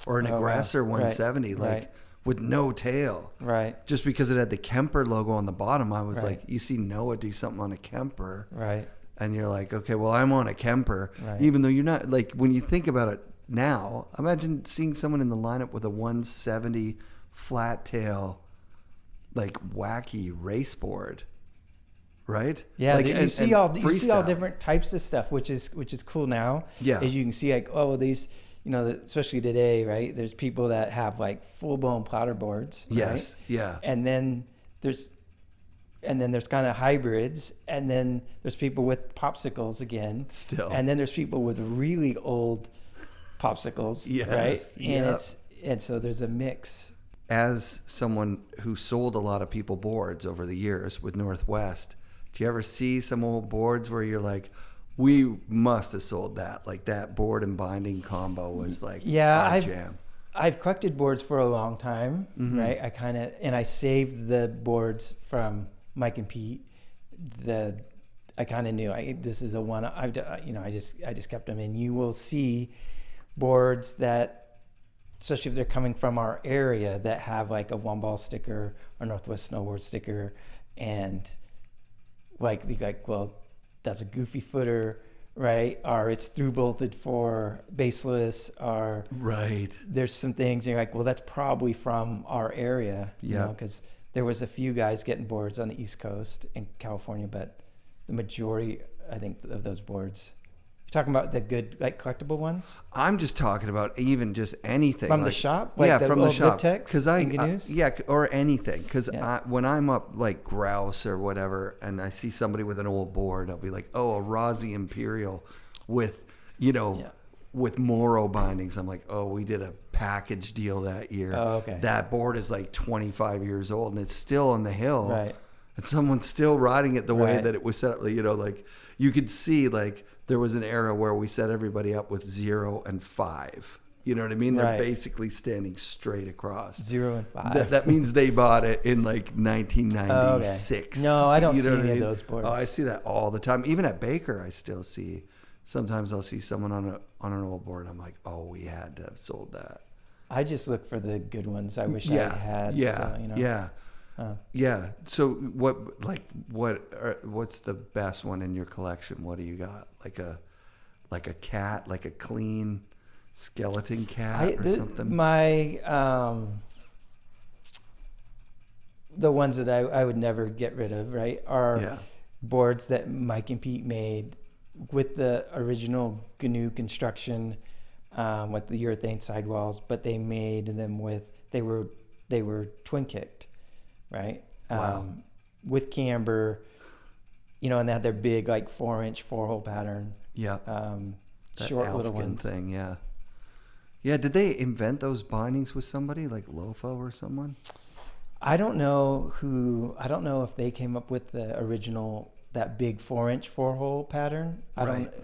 or an Aggressor 170. Like, with no tail. Right. Just because it had the Kemper logo on the bottom, I was Right. like, you see Noah do something on a Kemper. Right. And you're like, okay, well, I'm on a Kemper. Right. Even though you're not, like, when you think about it now, imagine seeing someone in the lineup with a 170 flat tail, like, wacky race board. Right? Yeah, like, you see all freestyle. different types of stuff, which is cool now. Yeah. As you can see, like, oh, these, you know, especially today, right? There's people that have like full blown platter boards. Yes. Right? Yeah. And then there's kind of hybrids, and then there's people with popsicles again. Still. And then there's people with really old popsicles. Yes. Right. And Yep. and so there's a mix. As someone who sold a lot of people boards over the years with Northwest, do you ever see some old boards where you're like, we must have sold that? Like that board and binding combo was like our jam. I've collected boards for a long time, Mm-hmm. right? I saved the boards from Mike and Pete. I kind of knew this is a one. I just kept them, and you will see boards that, especially if they're coming from our area, that have like a one ball sticker or Northwest Snowboard sticker, and well, that's a goofy footer, right? Or it's through bolted for baseless, or Right. there's some things you're like, well, that's probably from our area, you Yeah. know, because there was a few guys getting boards on the East Coast in California, but the majority, I think, of those boards. You're talking about the good, like, collectible ones I'm just talking about even just anything from the like, shop, yeah, the from the old shop. Lib Techs Because and Gnu's? or anything. Because Yeah. when I'm up like grouse or whatever, and I see somebody with an old board, I'll be like, oh, a Rossi Imperial with, Yeah. with Moro bindings. I'm like, oh, we did a package deal that year. Oh, okay. That board is like 25 years old and it's still on the hill. Right. And someone's still riding it the way Right. that it was set up. Like you could see like there was an era where we set everybody up with 0 and 5. You know what I mean? They're Right. basically standing straight across. 0 and 5. That means they bought it in like 1996. Okay. No, I don't see know what any of mean? those boards. Oh, I see that all the time. Even at Baker, I still see. Sometimes I'll see someone on an old board. I'm like, oh, we had to have sold that. I just look for the good ones. I wish Yeah. I had. Yeah. Still, you know? Yeah. Uh, Yeah. So what's the best one in your collection? What do you got? Like a cat, like a clean skeleton cat or something? My the ones that I would never get rid of, right, are Yeah. boards that Mike and Pete made with the original GNU construction, with the urethane sidewalls, but they made them with they were twin kicked, right? Wow. With camber, you know, and they had their big like 4-inch 4-hole pattern. Yeah. That Short little Elfkin ones. thing, yeah. Yeah, did they invent those bindings with somebody like Lofo or someone? I don't know if they came up with the original, that big 4-inch 4-hole pattern. I Right. don't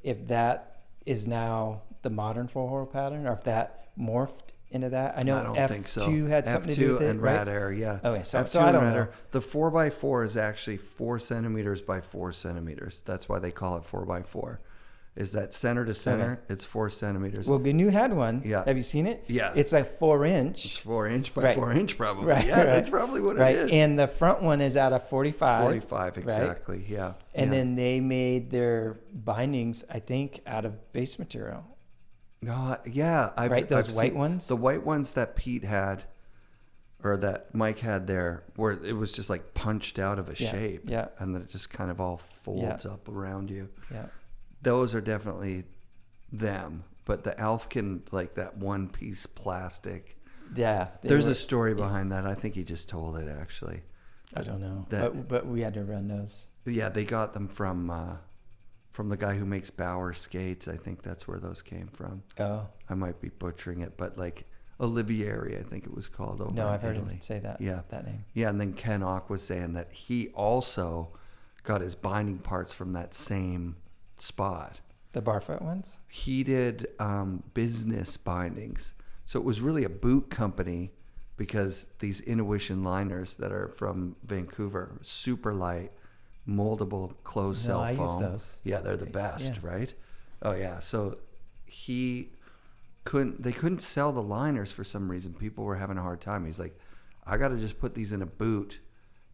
if that is now the modern 4-hole pattern, or if that morphed into that. I know I don't F2 think so. had something to do with F2 it, and right? Rad Air, yeah. Okay, so F2 I and don't Rad know. Air. The 4x4 is actually 4 centimeters by 4 centimeters. That's why they call it 4x4. Is that center to center? Okay. It's 4 centimeters. Well, GNU had one. Yeah. Have you seen it? Yeah. It's like 4-inch. It's 4-inch by Right. 4-inch, probably. Right, Yeah, right. that's probably what Right. it is. And the front one is out of 45. 45, exactly. Yeah. And yeah. then they made their bindings, I think, out of base material. No, yeah, Right, those I've white seen- ones? The white ones that Pete had, or that Mike had there, where it was just like punched out of a Yeah, shape, yeah. and then it just kind of all folds up around you. Yeah. Those are definitely them. But the Elfkin, like that one piece plastic. Yeah. There's a story behind that. I think he just told it actually. I don't know. That- But we had to run those. Yeah, they got them from the guy who makes Bauer skates. I think that's where those came from. Oh. I might be butchering it, but like Olivieri, I think it was called over No, in I've heard Italy. him say that. Yeah. That name. Yeah, and then Ken Ock was saying that he also got his binding parts from that same spot. The barfoot ones? He did business bindings. So it was really a boot company, because these Intuition liners that are from Vancouver, super light, moldable closed No, cell I use foam. those. Yeah, they're the best, Yeah. right? Oh yeah. So he couldn't sell the liners for some reason. People were having a hard time. He's like, I got to just put these in a boot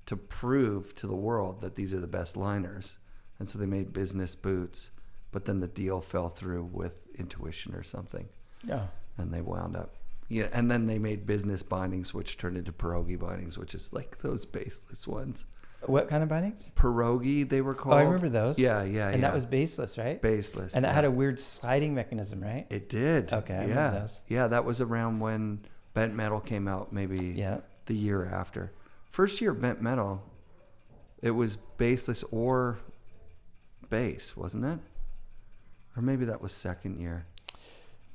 to prove to the world that these are the best liners. And so they made business boots, but then the deal fell through with Intuition or something. Yeah. And they wound up. Yeah, and then they made business bindings, which turned into pierogi bindings, which is like those baseless ones. What kind of bindings? Pierogi, they were called. Oh, I remember those. Yeah. And that was baseless, right? Baseless. And that had a weird sliding mechanism, right? It did. Okay, I remember those. Yeah, that was around when bent metal came out, maybe the year after. First year bent metal, it was baseless or base, wasn't it? Or maybe that was second year.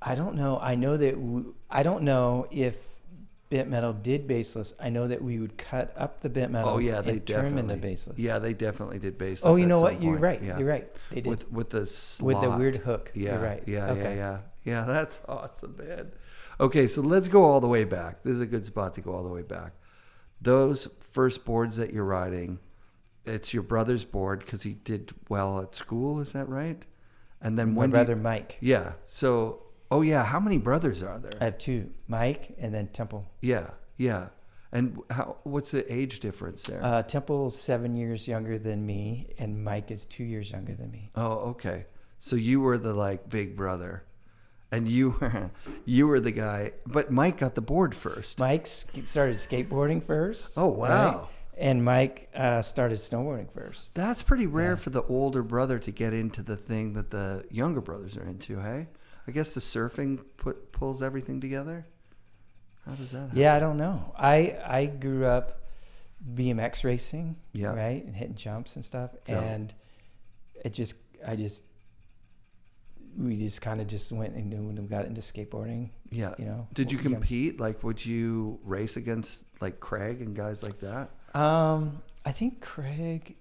I don't know. I know that I don't know if bent metal did baseless. I know that we would cut up the bent metals and turn them into baseless. Yeah, they definitely did baseless. Oh, you know what? You're right. Yeah. You're right. They did. With the slot. With the weird hook. Yeah. You're right. Yeah. That's awesome, man. Okay, so let's go all the way back. This is a good spot to go all the way back. Those first boards that you're riding, it's your brother's board because he did well at school. Is that right? And then my brother Mike. Yeah. So. Oh, yeah. How many brothers are there? I have two, Mike and then Temple. Yeah. And what's the age difference there? Temple's 7 years younger than me, and Mike is 2 years younger than me. Oh, okay. So you were the big brother, and you were the guy. But Mike got the board first. Mike started skateboarding first. Oh, wow. Right? And Mike started snowboarding first. That's pretty rare for the older brother to get into the thing that the younger brothers are into, hey? I guess the surfing pulls everything together. How does that happen? Yeah, I don't know. I grew up BMX racing, right, and hitting jumps and stuff, and we just kind of just went and got into skateboarding. Yeah, Did you compete? Like, would you race against like Craig and guys like that? I think Craig,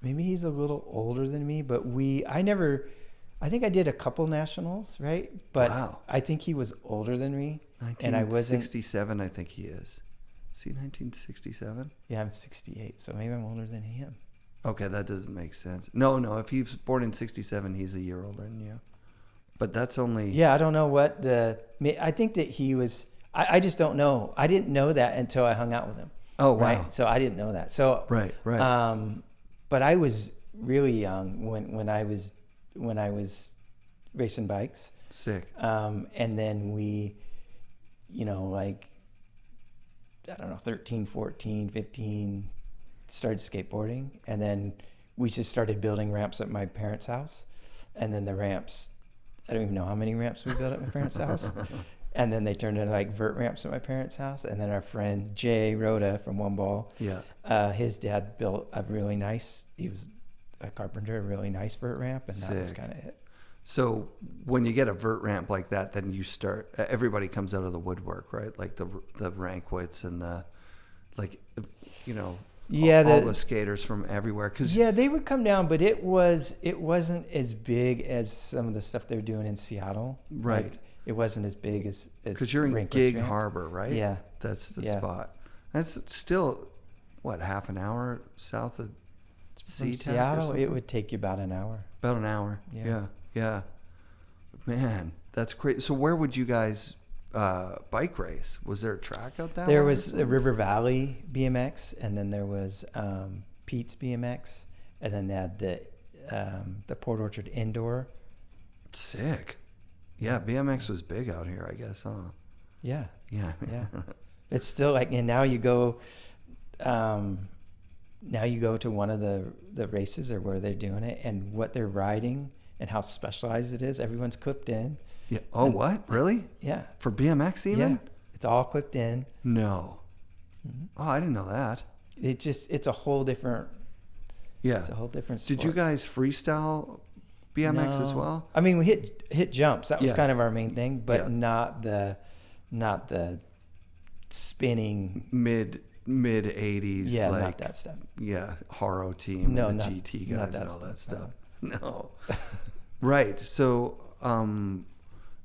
maybe he's a little older than me, but I think I did a couple nationals, right? But wow. I think he was older than me. 1967, I think he is. Is he 1967? Yeah, I'm 68, so maybe I'm older than him. Okay, that doesn't make sense. No, if he was born in 67, he's a year older than you. But that's only... Yeah, I don't know what I think that he was... I just don't know. I didn't know that until I hung out with him. Oh, wow. Right? So I didn't know that. So Right. But I was really young when I was racing bikes. Sick. And then we, I don't know, 13, 14, 15, started skateboarding. And then we just started building ramps at my parents' house. And then the ramps, I don't even know how many ramps we built at my parents' house. And then they turned into vert ramps at my parents' house. And then our friend Jay Rhoda from One Ball, his dad built a really nice, he was a carpenter, a really nice vert ramp. And that was kind of it. So when you get a vert ramp like that, then you start, everybody comes out of the woodwork, right? Like the Rankwits and all the skaters from everywhere. They would come down, but it wasn't as big as some of the stuff they're doing in Seattle. Right. It wasn't as big as because you're in Gig Harbor, right? Yeah. That's the spot. That's still, half an hour south of Seattle? It would take you about an hour. About an hour. Yeah. Man, that's great. So where would you guys bike race? Was there a track out there? There was the River Valley BMX, and then there was Pete's BMX, and then they had the Port Orchard Indoor. Sick. Yeah, BMX was big out here, I guess, huh? Yeah. Yeah. It's still and now you go to one of the races or where they're doing it, and what they're riding and how specialized it is. Everyone's clipped in. Yeah. Oh, what? Really? Yeah. For BMX even? Yeah. It's all clipped in. No. Mm-hmm. Oh, I didn't know that. It's a whole different. Yeah. It's a whole different sport. Did you guys freestyle BMX as well? I mean, we hit jumps. That was kind of our main thing, but not the spinning mid 80s. Yeah, not that stuff. Yeah, Haro team, and the GT guys and all that stuff. No. Right. So,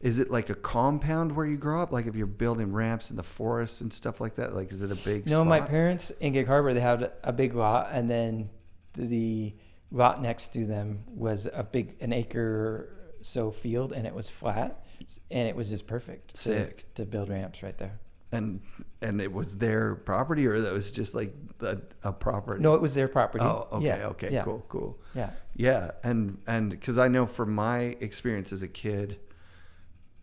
is it like a compound where you grow up? Like if you're building ramps in the forest and stuff like that? Like, is it a big spot? My parents in Gig Harbor, they had a big lot, and then the lot next to them was an acre so field, and it was flat, and it was just perfect. Sick. To build ramps right there. And it was their property, or that was just like a property? No, it was their property. Oh, okay, Yeah. okay, Yeah. cool. Yeah. Yeah, and because I know from my experience as a kid,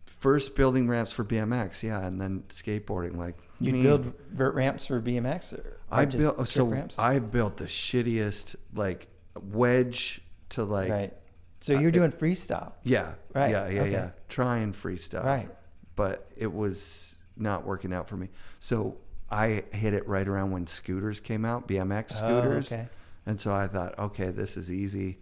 first building ramps for BMX, and then skateboarding. Like You build vert ramps for BMX, or I just built trick ramps? I built the shittiest like wedge to like. Right. So you're doing freestyle. Yeah. Right. Yeah. Okay. Trying freestyle. Right. But it was not working out for me. So I hit it right around when scooters came out, BMX scooters. Oh, okay. And so I thought, okay, this is easy,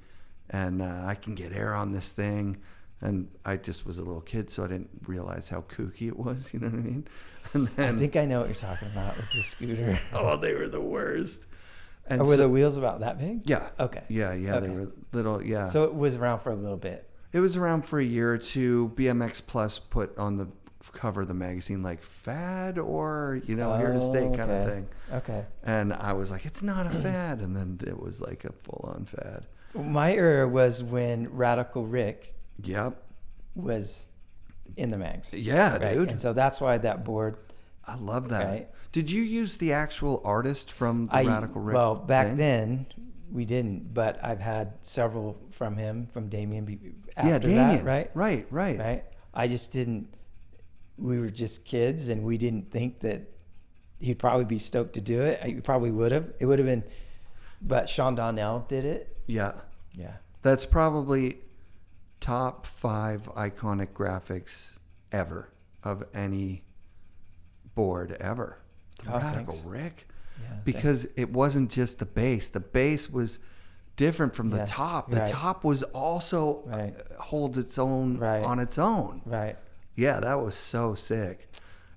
and I can get air on this thing. And I just was a little kid, so I didn't realize how kooky it was. You know what I mean? And then, I think I know what you're talking about with the scooter. oh, they were the worst. And Were the wheels about that big? Yeah. Okay. Yeah. Okay. They were little. Yeah. So it was around for a little bit. It was around for a year or two. BMX Plus put on the cover of the magazine like fad or here to stay kind of thing. Okay. And I was like, it's not a fad, and then it was like a full-on fad. My era was when Radical Rick Yep. was in the mags. Yeah, right? dude. And so that's why that board. I love that. Right. Did you use the actual artist from the Radical Rick? Well, back thing? then we didn't, but I've had several from him, from Damien. After Damien. that, right? Right. I just didn't. We were just kids, and we didn't think that he'd probably be stoked to do it. He probably would have. It would have been, but Sean Donnell did it. Yeah. Yeah. That's probably top 5 iconic graphics ever of any board ever. The Radical thanks. Rick. Yeah, because it wasn't just the base. The base was different from the top. The top was also holds its own on its own. Right. Yeah, that was so sick.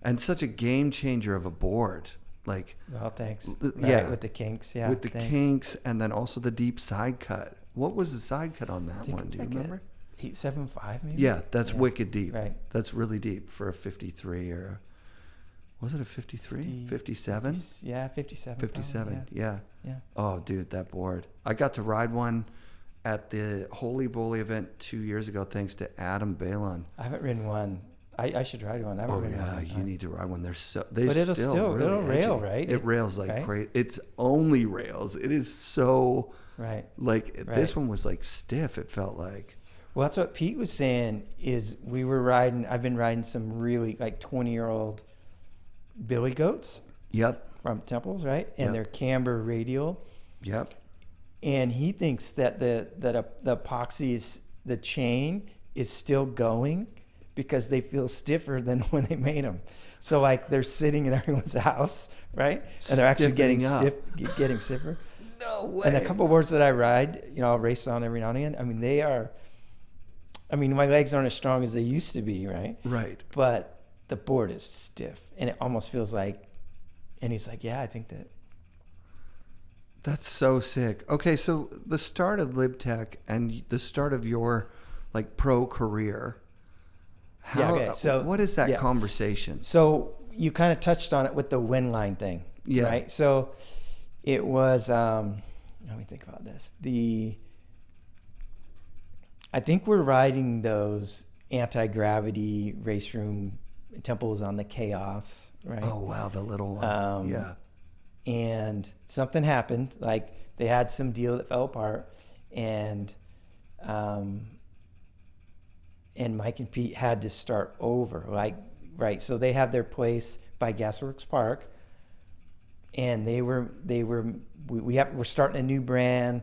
And such a game changer of a board. Like, well, thanks. Yeah. With the kinks. Yeah. With the kinks, and then also the deep side cut. What was the side cut on that one? Do you remember? 875 maybe? Yeah, that's wicked deep. Right. That's really deep for a 53 or a, was it a 53? 57? Yeah, 57. 57, probably, yeah. Yeah. Oh, dude, that board. I got to ride one at the Holy Bully event 2 years ago, thanks to Adam Balon. I haven't ridden one. I should ride one. I haven't ridden one. You need to ride one. They're so. But it'll really rail, edgy. right? It rails like crazy. It's only rails. It is so. Right. Like this one was like stiff. It felt like. Well, that's what Pete was saying. Is we were riding. I've been riding some really like 20-year-old billy goats. Yep. From Temples, right? And they're camber radial. Yep. And he thinks that the epoxy is, the chain is still going because they feel stiffer than when they made them. So like they're sitting in everyone's house, right? And they're actually getting stiffer. No way. And a couple boards that I ride, I'll race on every now and again. I mean, my legs aren't as strong as they used to be, right? Right. But the board is stiff, and it almost feels like. And he's like, "Yeah, I think that." That's so sick. Okay, so the start of Lib Tech and the start of your like pro career. So what is that conversation? So you kind of touched on it with the wind line thing, right? So it was. Let me think about this. I think we're riding those anti-gravity race room Temples on the Chaos, right? Oh wow, the little one. Yeah. And something happened, like they had some deal that fell apart, and Mike and Pete had to start over, so they have their place by Gasworks Park, and we're starting a new brand,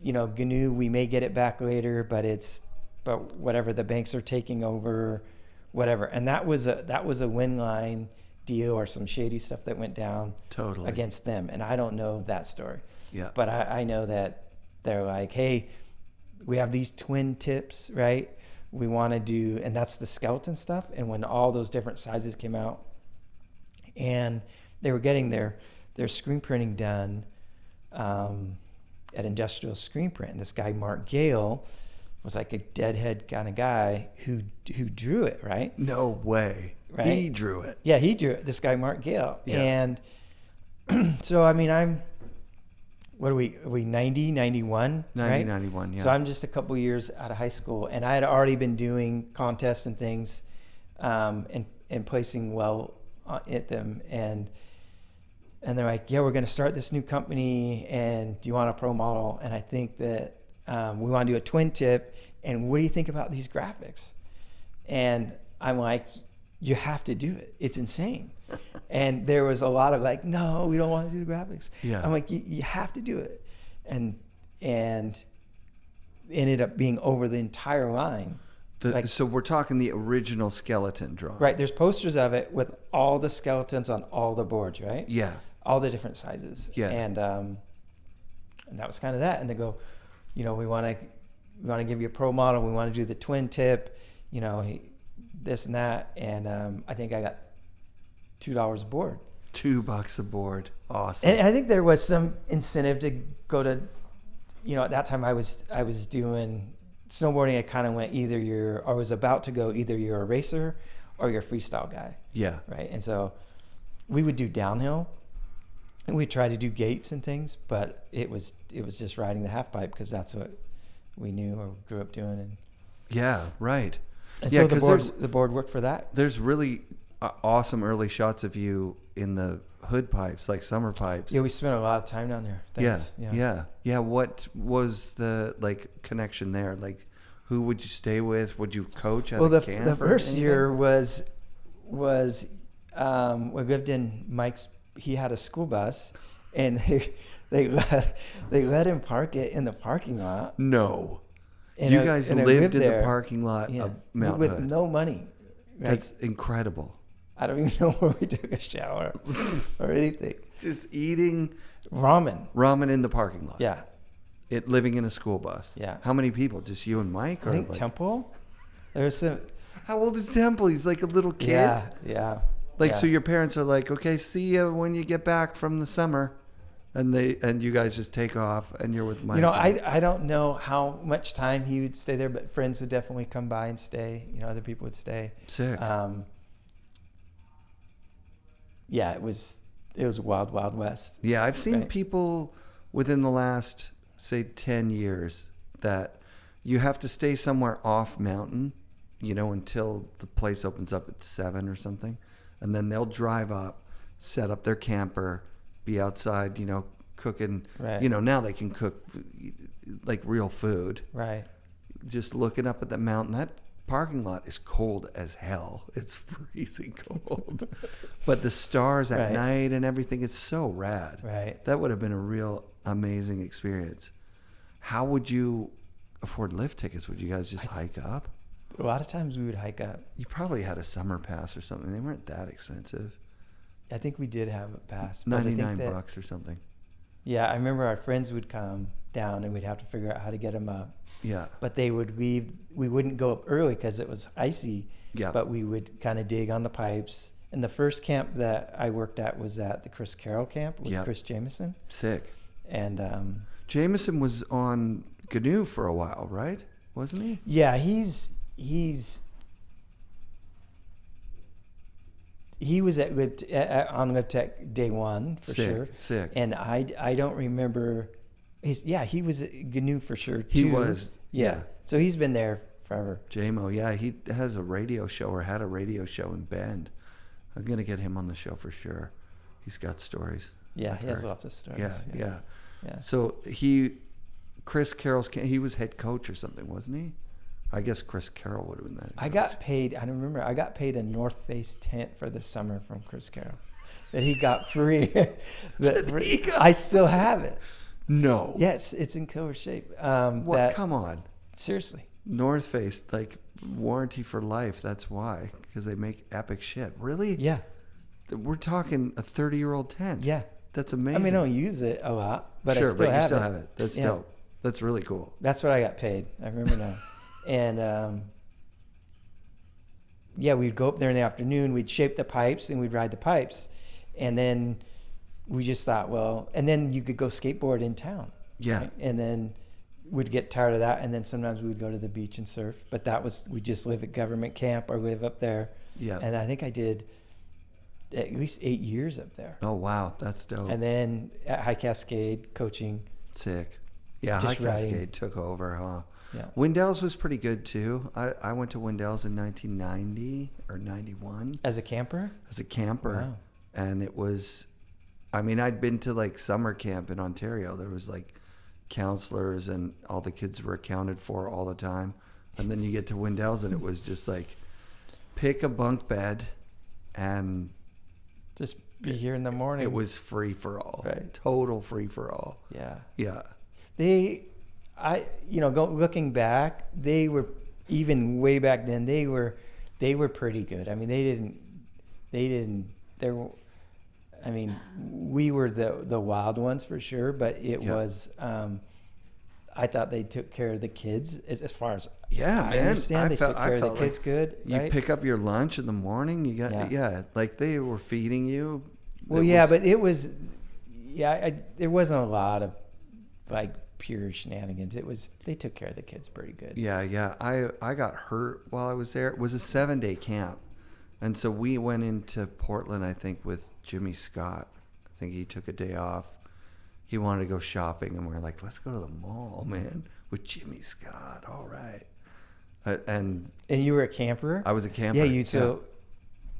GNU, we may get it back later, but whatever, the banks are taking over, whatever. And that was a win line deal or some shady stuff that went down against them. And I don't know that story. Yeah. But I know that they're like, hey, we have these twin tips, right? We want to do, and that's the skeleton stuff. And when all those different sizes came out, and they were getting their screen printing done at Industrial Screen Print. And this guy, Mark Gale, was like a deadhead kind of guy who drew it, right? No way. Right? He drew it. Yeah, he drew it. This guy, Mark Gale. Yeah. And so, what are we 90, 91? 90, right? 91, yeah. So I'm just a couple years out of high school, and I had already been doing contests and things, and placing well at them. And they're like, yeah, we're going to start this new company, and do you want a pro model? And I think that we want to do a twin tip, and what do you think about these graphics? And I'm like, you have to do it. It's insane. And there was a lot of like, no, we don't want to do the graphics. Yeah. I'm like, you have to do it. And ended up being over the entire line. So we're talking the original skeleton drawing. Right. There's posters of it with all the skeletons on all the boards, right? Yeah. All the different sizes. Yeah. And that was kind of that. And they go, we want to give you a pro model. We want to do the twin tip, this and that. And I think I got $2 a board. $2 a board. Awesome. And I think there was some incentive to go to, at that time I was doing snowboarding. I kind of went I was about to go either you're a racer or you're a freestyle guy. Yeah. Right. And so we would do downhill, and we try to do gates and things, but it was just riding the half pipe because that's what we knew or grew up doing. And yeah, right. And yeah, so the board worked for that. There's really awesome early shots of you in the hood pipes, like summer pipes. Yeah, we spent a lot of time down there. Thanks. Yeah. What was the connection there? Like, who would you stay with? Would you coach at a camp? The first year was we lived in Mike's. He had a school bus, and they let him park it in the parking lot. No. And you guys lived in the parking lot of Mount with Hood. no money. Right? That's incredible. I don't even know where we took a shower or anything. Just eating ramen in the parking lot. Yeah. Living in a school bus. Yeah. How many people? Just you and Mike? I think Temple. There's some. How old is Temple? He's like a little kid. Yeah. So your parents are like, okay, see you when you get back from the summer, and you guys just take off, and you're with Mike. I don't know how much time he would stay there, but friends would definitely come by and stay. Other people would stay. Sick. Yeah, it was wild, wild west. Yeah, I've seen people within the last, say, 10 years that you have to stay somewhere off mountain, until the place opens up at 7 or something. And then they'll drive up, set up their camper, be outside, cooking. Right. Now they can cook like real food. Right. Just looking up at the mountain. That parking lot is cold as hell. It's freezing cold. But the stars at night and everything is so rad. Right. That would have been a real amazing experience. How would you afford lift tickets? Would you guys just hike up? A lot of times we would hike up. You probably had a summer pass or something. They weren't that expensive. I think we did have a pass. $99 or something. Yeah, I remember our friends would come down and we'd have to figure out how to get them up. Yeah. But they would leave. We wouldn't go up early because it was icy. Yeah. But we would kind of dig on the pipes. And the first camp that I worked at was at the Chris Carroll camp with Chris Jameson. Sick. And Jameson was on Canoe for a while, right? Wasn't he? Yeah, he was on Lib Tech day one for sure. Sick. And I don't remember. He was at GNU for sure too. He was. Yeah. So he's been there forever. JMO, yeah, he has a radio show or had a radio show in Bend. I'm gonna get him on the show for sure. He's got stories. Yeah, he has lots of stories. Yeah. So Chris Carroll's, he was head coach or something, wasn't he? I guess Chris Carroll would have been that. I got paid a North Face tent for the summer from Chris Carroll that he got free. I still have it. No. Yes, it's in killer shape. What? Come on. Seriously. North Face, like warranty for life. That's why, because they make epic shit. Really? Yeah. We're talking a 30-year-old tent. Yeah. That's amazing. I mean, I don't use it a lot, but sure, I still have it. Have it. That's dope. That's really cool. That's what I got paid. I remember now. And we'd go up there in the afternoon. We'd shape the pipes and we'd ride the pipes, and then we just thought, well, and then you could go skateboard in town. Yeah. Right? And then we'd get tired of that, and then sometimes we'd go to the beach and surf. But we just live at government camp or live up there. Yeah. And I think I did at least 8 years up there. Oh, wow. That's dope. And then at High Cascade coaching. Sick. Yeah, High Just riding. Cascade took over, huh? Yeah. Windell's was pretty good too. I went to Windell's in 1990 or 91 As a camper? as a camper. Wow. And it was, I mean, I'd been to like summer camp in Ontario. There was like counselors and all the kids were accounted for all the time. And then you get to Windell's and it was just like, pick a bunk bed and Just be here in the morning. it was free for all. Right. Total free for all. Yeah. Yeah. Looking back, they were, even way back then, they were pretty good. I mean, we were the wild ones for sure, but it was, I thought they took care of the kids as far as Yeah, I man. understand. They took care of the kids good, You right? pick up your lunch in the morning. You got like they were feeding you. Well, but it was, there wasn't a lot of like pure shenanigans. They took care of the kids pretty good. Yeah. I got hurt while I was there. It was a 7-day camp, and so we went into Portland. I think with Jimmy Scott. I think he took a day off. He wanted to go shopping, and we were like, let's go to the mall, man, with Jimmy Scott. All right. And you were a camper? I was a camper. Yeah,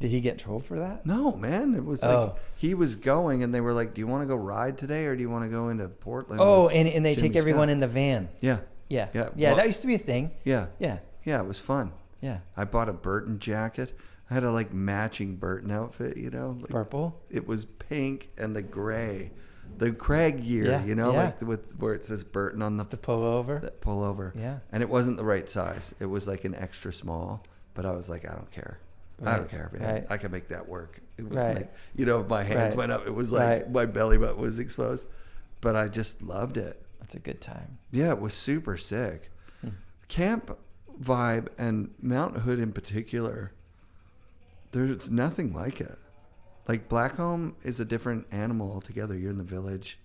did he get in trouble for that? No, man. It was like he was going, and they were like, do you want to go ride today, or do you want to go into Portland? Oh, and they Jimmy take everyone Scott? in the van. Yeah. Yeah. Yeah. Yeah, Well, that used to be a thing. Yeah. Yeah. Yeah, it was fun. Yeah. I bought a Burton jacket. I had a like matching Burton outfit, like, Purple? It was pink and the gray. The Craig gear, Yeah, like with where it says Burton on the pullover. that pullover. Yeah. And it wasn't the right size. It was like an extra small, but I was like, I don't care. I don't care, man. Right. I can make that work. It was Right. like, if my hands Right. went up, it was like Right. my belly button was exposed. But I just loved it. That's a good time. Yeah, it was super sick. Camp vibe and Mount Hood in particular, there's nothing like it. Like Blackcomb is a different animal altogether. You're in the village.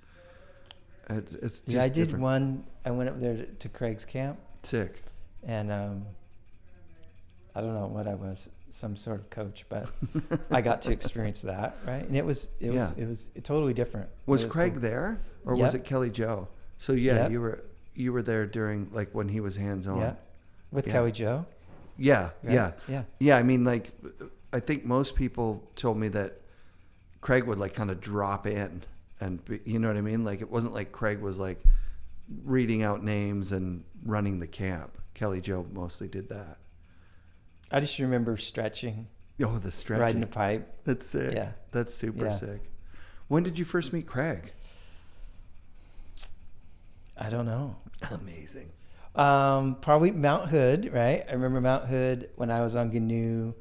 It's just Yeah, I did different. one. I went up there to Craig's camp, Sick. and I don't know what I was, some sort of coach, but I got to experience that, right? And it was totally different. Was It Craig cool. there, or was Yep. it Kelly Joe? So yeah, Yep. you were there during like when he was hands on. Yeah, with Yeah. Kelly Joe. Yeah, Right? yeah. Yeah. I mean, like, I think most people told me that Craig would like kind of drop in, and you know what I mean. Like, it wasn't like Craig was like reading out names and running the camp. Kelly Joe mostly did that. I just remember stretching, Oh, the stretching. riding the pipe. That's sick. Yeah. That's super Yeah. sick. When did you first meet Craig? I don't know. Amazing. Probably Mount Hood, right? I remember Mount Hood when I was on GNU.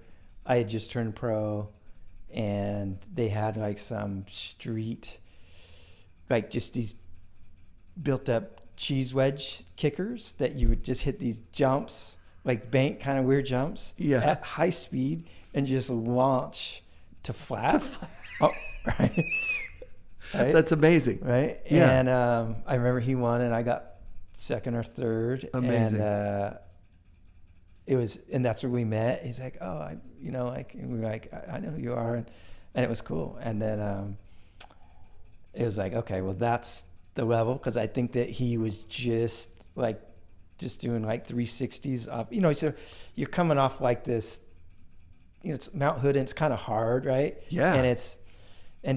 I had just turned pro, and they had like some street, like just these built up cheese wedge kickers that you would just hit these jumps, like bank kind of weird jumps, at high speed and just launch to flat. Oh, right. Right? That's amazing. Right. Yeah. And I remember he won, and I got second or third. Amazing. And and that's where we met. He's like, oh, and we were like, I know who you are. And it was cool. And then it was like, okay, well, that's the level. Cause I think that he was just doing like 360s up, so you're coming off like this, it's Mount Hood and it's kind of hard. Right. Yeah. And it's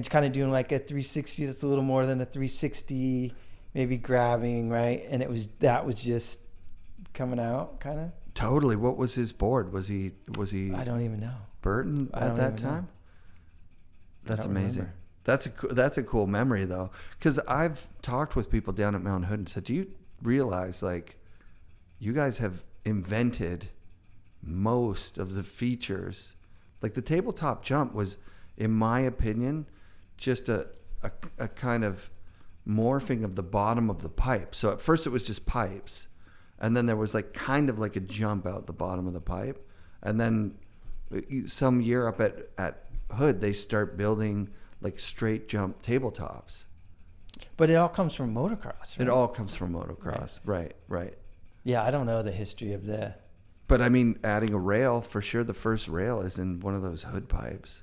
kind of doing like a 360 that's a little more than a 360, maybe grabbing, right? And that was just coming out, kind of. Totally. What was his board? Was he? I don't even know. Burton at that time? That's amazing. Remember. That's a cool memory though, because I've talked with people down at Mount Hood and said, do you realize like you guys have invented most of the features? Like the tabletop jump was, in my opinion, just a kind of morphing of the bottom of the pipe. So at first it was just pipes, and then there was like kind of like a jump out the bottom of the pipe, and then some year up at Hood they start building like straight jump tabletops. But it all comes from motocross, right? It all comes from motocross. Right. Yeah, I don't know the history of But I mean, adding a rail, for sure the first rail is in one of those Hood pipes.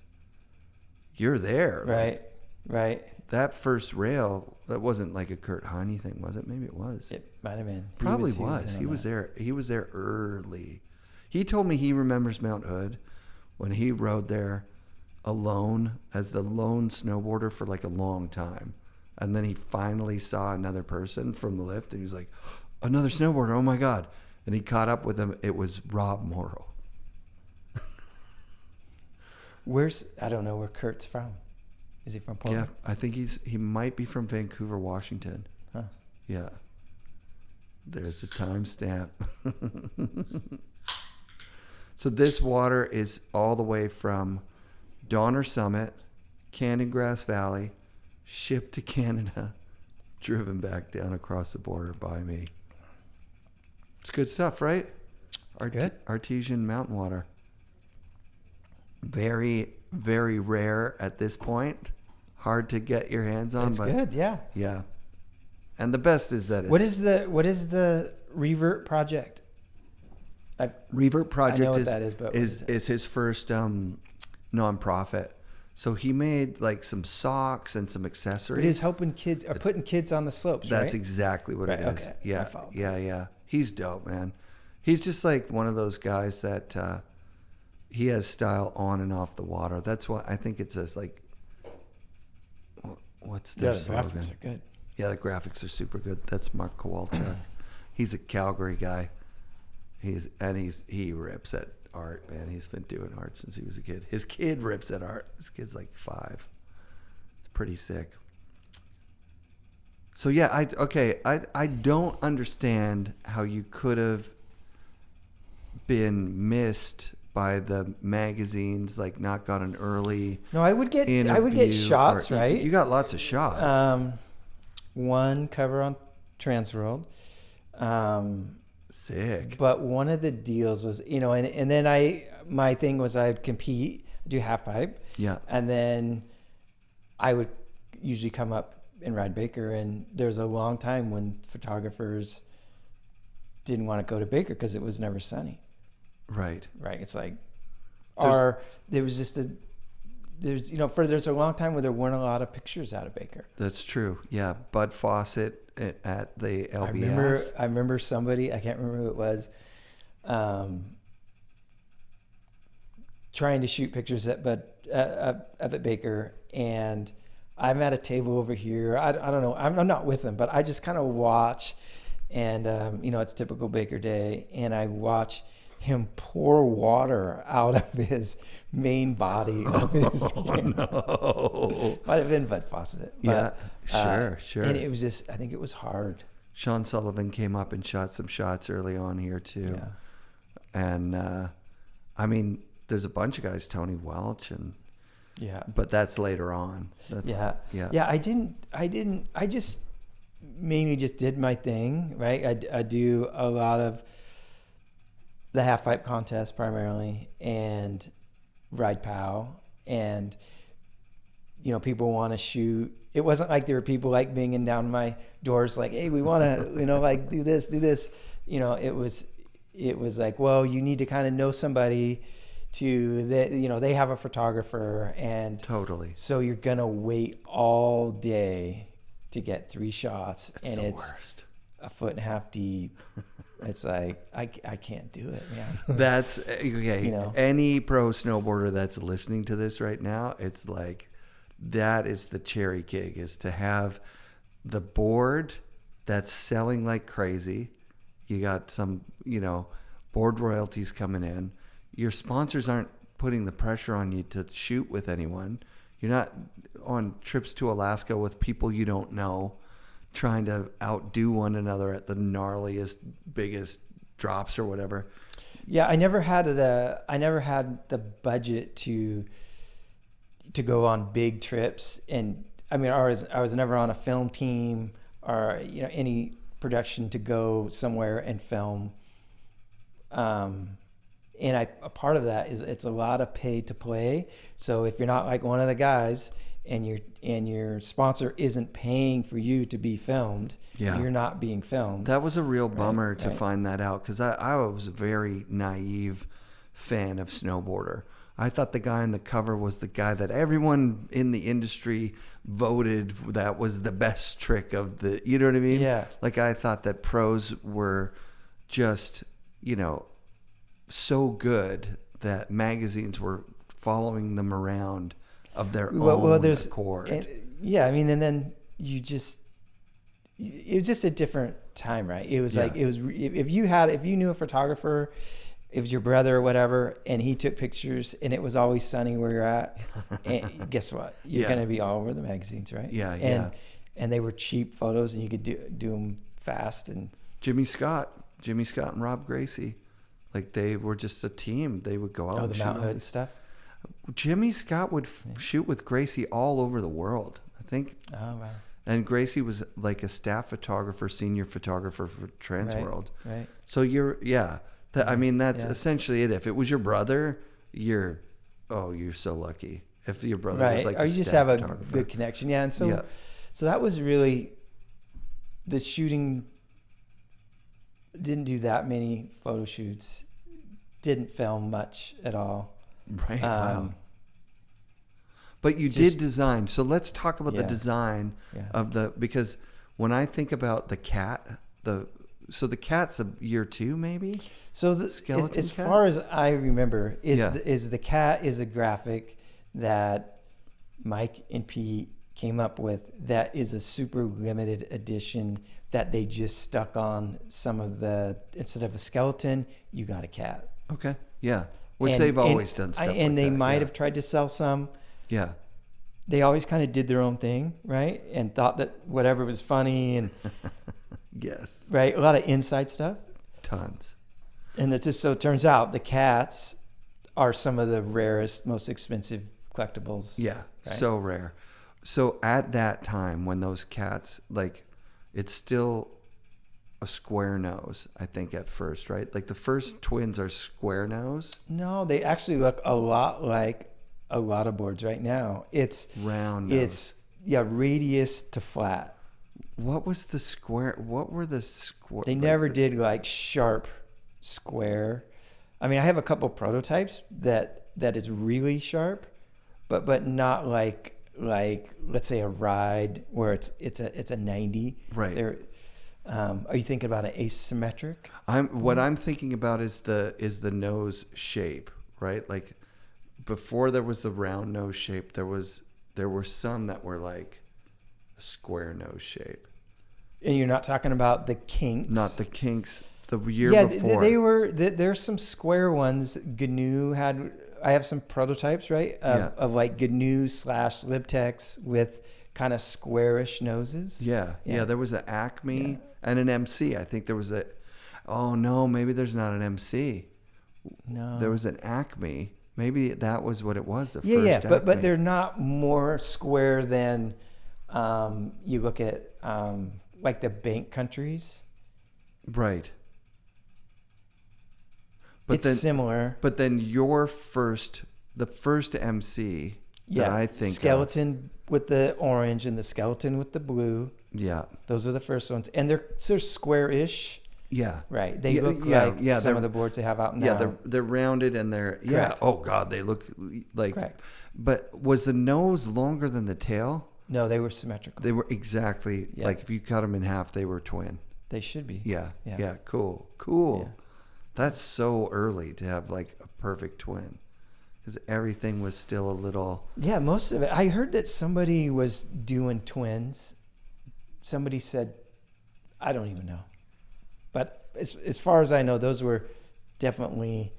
you're there. Right. Like, Right. that first rail, that wasn't like a Kurt Heine thing, was it? Maybe it was. It might have been. Probably was. He was there. He was there early. He told me he remembers Mount Hood when he rode there alone as the lone snowboarder for like a long time. And then he finally saw another person from the lift and he was like, another snowboarder, oh my God. And he caught up with him. It was Rob Morrow. I don't know where Kurt's from. Is he from Portland? Yeah, I think he might be from Vancouver, Washington. Huh. Yeah. There's the timestamp. So this water is all the way from Donner Summit, Canyon Grass Valley, shipped to Canada, driven back down across the border by me. It's good stuff, right? It's good. Artesian mountain water. Very, very rare at this point. Hard to get your hands on. It's but good, yeah. Yeah. And the best is that it's... What is the Revert project? Revert project I know what that is, but is his first nonprofit. So he made like some socks and some accessories. It is helping kids or putting kids on the slopes, right? That's exactly what it is. Okay. Yeah. Yeah. He's dope, man. He's just like one of those guys that he has style on and off the water. That's why I think it's as like, what's their slogan? The graphics are good. Yeah, the graphics are super good. That's Mark Kowalczyk. He's a Calgary guy. He rips at art, man. He's been doing art since he was a kid. His kid rips at art. His kid's like 5. It's pretty sick. So yeah, I don't understand how you could have been missed by the magazines, like not got an early. No, I would get shots, right? You got lots of shots. One cover on Transworld. Sick. But one of the deals was, and then my thing was I'd compete, do half pipe. Yeah. And then I would usually come up and ride Baker. And there was a long time when photographers didn't want to go to Baker because it was never sunny. Right. Right. It's like, there's a long time where there weren't a lot of pictures out of Baker. That's true. Yeah. Bud Fawcett at the LBS. I remember somebody, I can't remember who it was, trying to shoot pictures up at Baker, and I'm at a table over here. I don't know. I'm not with him, but I just kind of watch, and it's typical Baker day, and I watch him pour water out of his main body of his skin. No. Might have been Bud Fawcett. But, sure. And it was just, I think it was hard. Sean Sullivan came up and shot some shots early on here too. Yeah. And I mean, there's a bunch of guys, Tony Welch and but that's later on. I just mainly just did my thing, right? I do a lot of the half pipe contest primarily and ride POW, and people want to shoot. It wasn't like there were people like banging down my doors like, hey, we want to like do this. It was like, well, you need to kind of know somebody they have a photographer, and totally, so you're gonna wait all day to get 3 shots. That's and the it's worst. 1.5 feet deep. It's like, I can't do it, man. That's any pro snowboarder that's listening to this right now, it's like, that is the cherry cake, is to have the board that's selling like crazy. You got some, board royalties coming in. Your sponsors aren't putting the pressure on you to shoot with anyone. You're not on trips to Alaska with people you don't know, trying to outdo one another at the gnarliest, biggest drops or whatever. Yeah, I never had the budget to go on big trips, and I mean, I was never on a film team or any production to go somewhere and film. And a part of that is it's a lot of pay to play. So if you're not like one of the guys, and your sponsor isn't paying for you to be filmed, you're not being filmed. That was a real bummer to find that out, because I was a very naive fan of Snowboarder. I thought the guy on the cover was the guy that everyone in the industry voted that was the best trick of the, you know what I mean? Yeah. Like I thought that pros were just, you know, so good that magazines were following them around of their own accord. Yeah, I mean, and then it was just a different time, right? It was like, if you knew a photographer, it was your brother or whatever, and he took pictures and it was always sunny where you're at, and guess what? You're going to be all over the magazines, right? Yeah. And they were cheap photos and you could do them fast. And Jimmy Scott and Rob Gracie, like they were just a team. They would go out and the shoot Mount Hood stuff. Jimmy Scott would shoot with Gracie all over the world, I think. Oh, wow. And Gracie was like a staff photographer, senior photographer for Transworld. Right. So I mean, that's essentially it. If it was your brother, you're so lucky. If your brother was like or a you just staff have a photographer. good connection. Yeah. And so that was really, the shooting, didn't do that many photo shoots, didn't film much at all. Right. Wow. But you did design. So let's talk about the design of because when I think about the cat, the cat's a year 2 maybe. So the skeleton as cat? far as I remember, the cat is a graphic that Mike and Pete came up with that is a super limited edition that they just stuck on some of the, instead of a skeleton, you got a cat. Okay. Yeah. Which they've always done stuff like that. And they might have tried to sell some. Yeah. They always kind of did their own thing, right? And thought that whatever was funny and yes. Right. A lot of inside stuff. Tons. And it turns out the cats are some of the rarest, most expensive collectibles. Yeah. Right? So rare. So at that time when those cats, like, it's still a square nose, I think, at first, right? Like the first twins are square nose. No, they actually look a lot like a lot of boards right now. It's round nose. It's radius to flat. What was the square? What were the square? They never did like sharp square. I mean, I have a couple prototypes that is really sharp, but not like let's say a ride where it's a 90. Right. Are you thinking about an asymmetric? What I'm thinking about is the nose shape, right? Like before there was the round nose shape, there were some that were like a square nose shape. And you're not talking about the kinks? Not the kinks. The year before. There's some square ones. GNU had. I have some prototypes, right? Of like GNU / Lib Techs with kind of squarish noses. Yeah. There was an Acme and an MC. I think there was oh no, maybe there's not an MC. No. There was an Acme. Maybe that was what it was. First Acme. But they're not more square than you look at like the bank countries. Right. It's similar. But then the first MC that I think skeleton with the orange and the skeleton with the blue. Yeah. Those are the first ones. And they're square-ish. Yeah. Right. They look like some of the boards they have out now. Yeah, they're rounded and they're oh God, they look like correct. But was the nose longer than the tail? No, they were symmetrical. They were exactly like if you cut them in half, they were twin. They should be. Yeah. Cool. Yeah. That's so early to have like a perfect twin, because everything was still a little. Yeah, most of it. I heard that somebody was doing twins. Somebody said, I don't even know, but as far as I know, those were definitely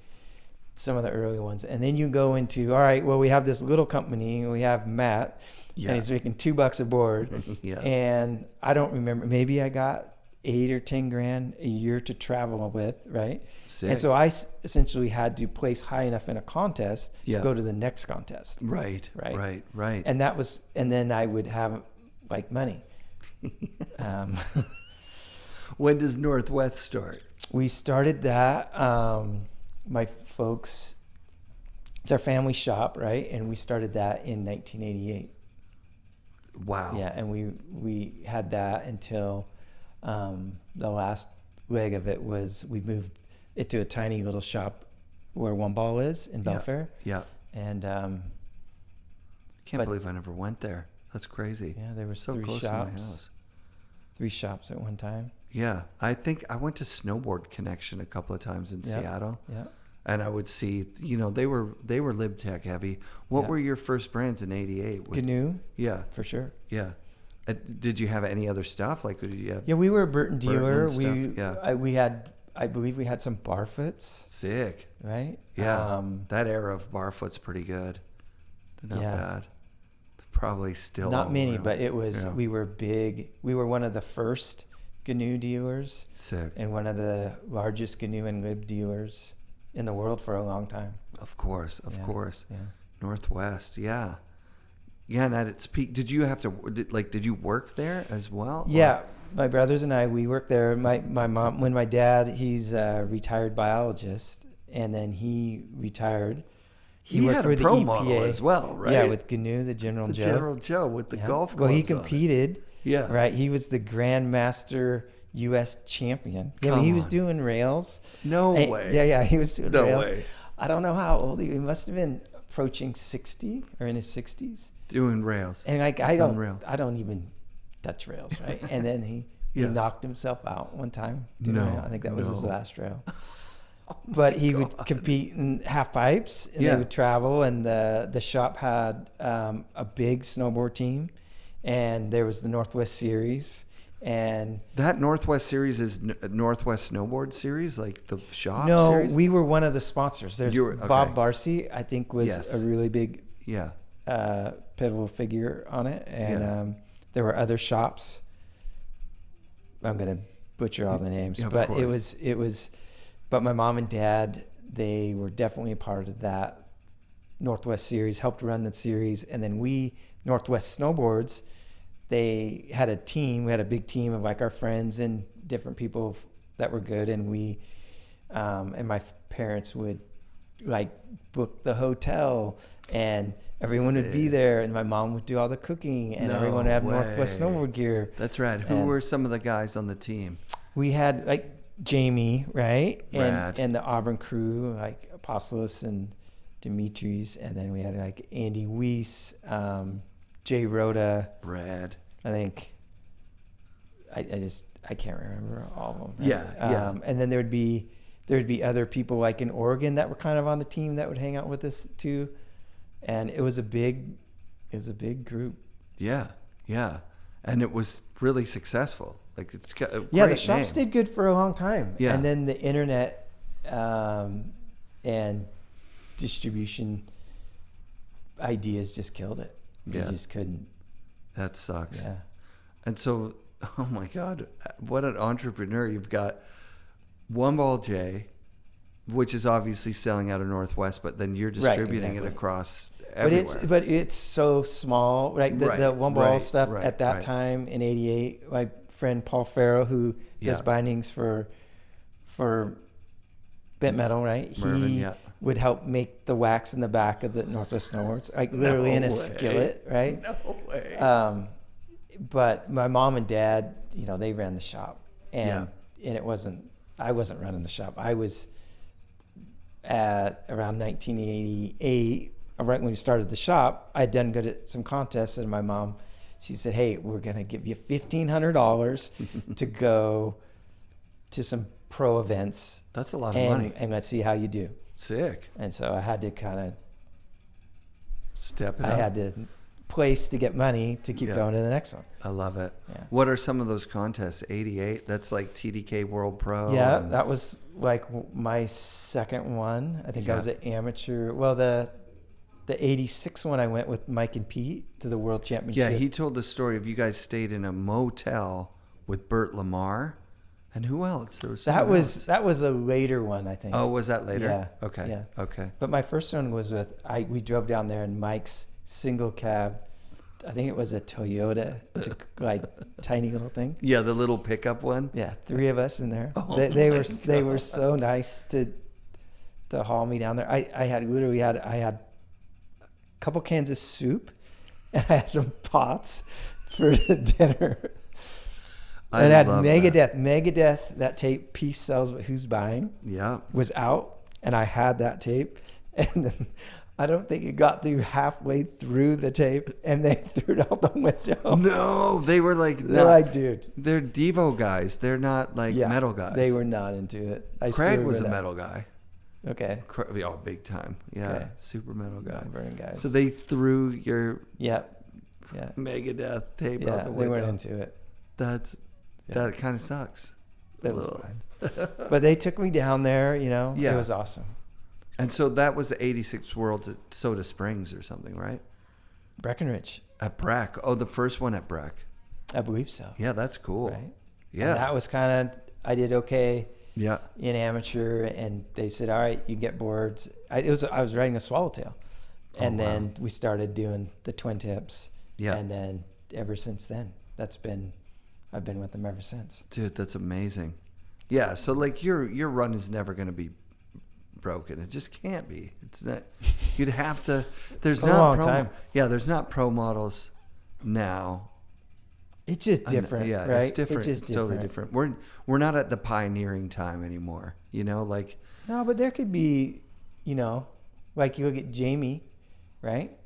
some of the early ones. And then you go into, all right, well, we have this little company, and we have Matt, and he's making $2 a board. And I don't remember, maybe I got $8 or $10,000 a year to travel with, right? Sick. And so I essentially had to place high enough in a contest to go to the next contest. Right. And then I would have like money. When does Northwest start? We started that. My folks, it's our family shop, right? And we started that in 1988. Wow. Yeah, and we had that until the last leg of it was we moved it to a tiny little shop where One Ball is in Belfair. Yeah. And Can't believe I never went there. That's crazy. yeah, there were So 3 close to my shops. house. 3 shops at one time. Yeah, I think I went to Snowboard Connection a couple of times in Yep. Seattle, Yeah. and I would see, they were Lib Tech heavy. What Yeah. were your first brands in '88? Canoe, Yeah, for sure. yeah. Did you have any other stuff? Like, did you have Yeah, we were a Burton dealer. Burton stuff, yeah. I believe we had some Barfoots, sick? right? Yeah, that era of Barfoot's pretty good. They're not Yeah. bad. Probably still Not all many, around. but it was. Yeah. We were big. We were one of the first Canoe dealers Sick. and one of the largest Canoe and Lib dealers in the world for a long time. Of course, of Yeah. course. Yeah. Northwest, yeah. Yeah, and at its peak, did you work there as well? Yeah, my brothers and I, we worked there. My mom, when my dad, he's a retired biologist, and then he retired. He worked had for a the pro EPA. model as well, right? Yeah, with Canoe, the General the Joe. General Joe with the Yeah. golf Well, he clubs on it. competed. Yeah. Right. He was the Grandmaster U.S. champion. Yeah, Come he was on. doing rails. No And- way. Yeah, he was doing No rails. way. I don't know how old he must have been approaching 60 or in his 60s. Doing rails. And like It's unreal. I don't even touch rails, right? And then he Yeah. knocked himself out one time. doing No, rail. I think that was his no. last rail. But he would compete in half pipes, and Yeah. they would travel. And the shop had a big snowboard team, and there was the Northwest Series. And That Northwest Series is Northwest Snowboard Series, like the shop no, series? we were one of the sponsors. There's You were- okay. Bob Barcy, I think, was Yes. a really big Yeah. pivotal figure on it, and Yeah. there were other shops. I'm gonna butcher all the names, Yeah, of but course. it was. But my mom and dad, they were definitely a part of that Northwest Series. Helped run the series, and then we Northwest Snowboards. They had a team. We had a big team of like our friends and different people that were good, and we and my parents would like book the hotel, and everyone would be Sick. there, and my mom would do all the cooking, and No everyone would have Northwest way. Snowboard gear. That's right. Who And- were some of the guys on the team? We had like Jamie, right? Rad. And the Auburn crew, like Apostolos and Dimitri's, and then we had like Andy Weiss, Jay Rhoda. Brad. I think I can't remember all of them. right? Yeah. And then there'd be other people like in Oregon that were kind of on the team that would hang out with us too, and it was a big group. Yeah. Yeah. And it was really successful. Like, it's got a Yeah, the great shop name. stayed good for a long time. Yeah. And then the internet and distribution ideas just killed it. You Yeah. just couldn't. That sucks. Yeah. And so, oh my God, what an entrepreneur. You've got One Ball J, which is obviously selling out of Northwest, but then you're distributing it exactly. across everywhere. But it's so small. Like the Right, one ball right, stuff right, at that right. time in '88. My friend Paul Farrow, who does Yeah. bindings for Bent Metal, right? Mervyn, He yeah. would help make the wax in the back of the Northwest Snowboards, like literally in a way. skillet, right? No way. But my mom and dad, they ran the shop, and I wasn't running the shop. I was at around 1988, right when we started the shop. I had done good at some contests, and my mom, she said, "Hey, we're gonna give you $1,500 to go to some pro events. That's a lot of money. and let's see how you do." Sick. And so I had to kind of, Step it I up. had to place to get money to keep Yeah. going to the next one. I love it. Yeah. What are some of those contests? 88? That's like TDK World Pro. Yeah, and- that was like my second one. I think I Yeah. was an amateur. Well, the 86 one I went with Mike and Pete to the World Championship. Yeah, he told the story of you guys stayed in a motel with Bert Lamar. And who else? There was someone else. that was a later one, I think. Oh, was that later? Yeah. Okay. Yeah. Okay. But my first one was we drove down there in Mike's single cab. I think it was a Toyota, like tiny little thing. Yeah, the little pickup one. Yeah, 3 of us in there. Oh they my were so nice to haul me down there. I had a couple cans of soup, and I had some pots for the dinner. And I had love Megadeth. Megadeth, that tape, Peace Sells But Who's Buying, Yeah. was out, and I had that tape. And then I don't think it got through halfway through the tape, and they threw it out the window. No, they were like, They're like, dude, they're Devo guys. They're not like metal guys. They were not into it. Craig was a metal guy. Okay. Oh, big time. Yeah, okay. Super metal guy. Burning guys. So they threw your Megadeth tape out the window. They weren't into it. That kind of sucks. That was fine. But they took me down there, you know. Yeah. It was awesome. And so that was the 86 Worlds at Soda Springs or something, right? Breckenridge. At Breck. Oh, the first one at Breck. I believe so. Yeah, that's cool. Right? Yeah. And that was kind of, I did okay in amateur, and they said, all right, you get boards. I was riding a swallowtail. And then we started doing the twin tips. Yeah. And then ever since then, I've been with them ever since. Dude, that's amazing. Yeah, so like your run is never going to be broken. It just can't be. It's not. You'd have to. There's not a long time. Yeah, there's not pro models now. It's just different. Yeah, right? It's different. It's totally different. We're not at the pioneering time anymore. You know, like. No, but there could be, you know, like you look at Jamie, right?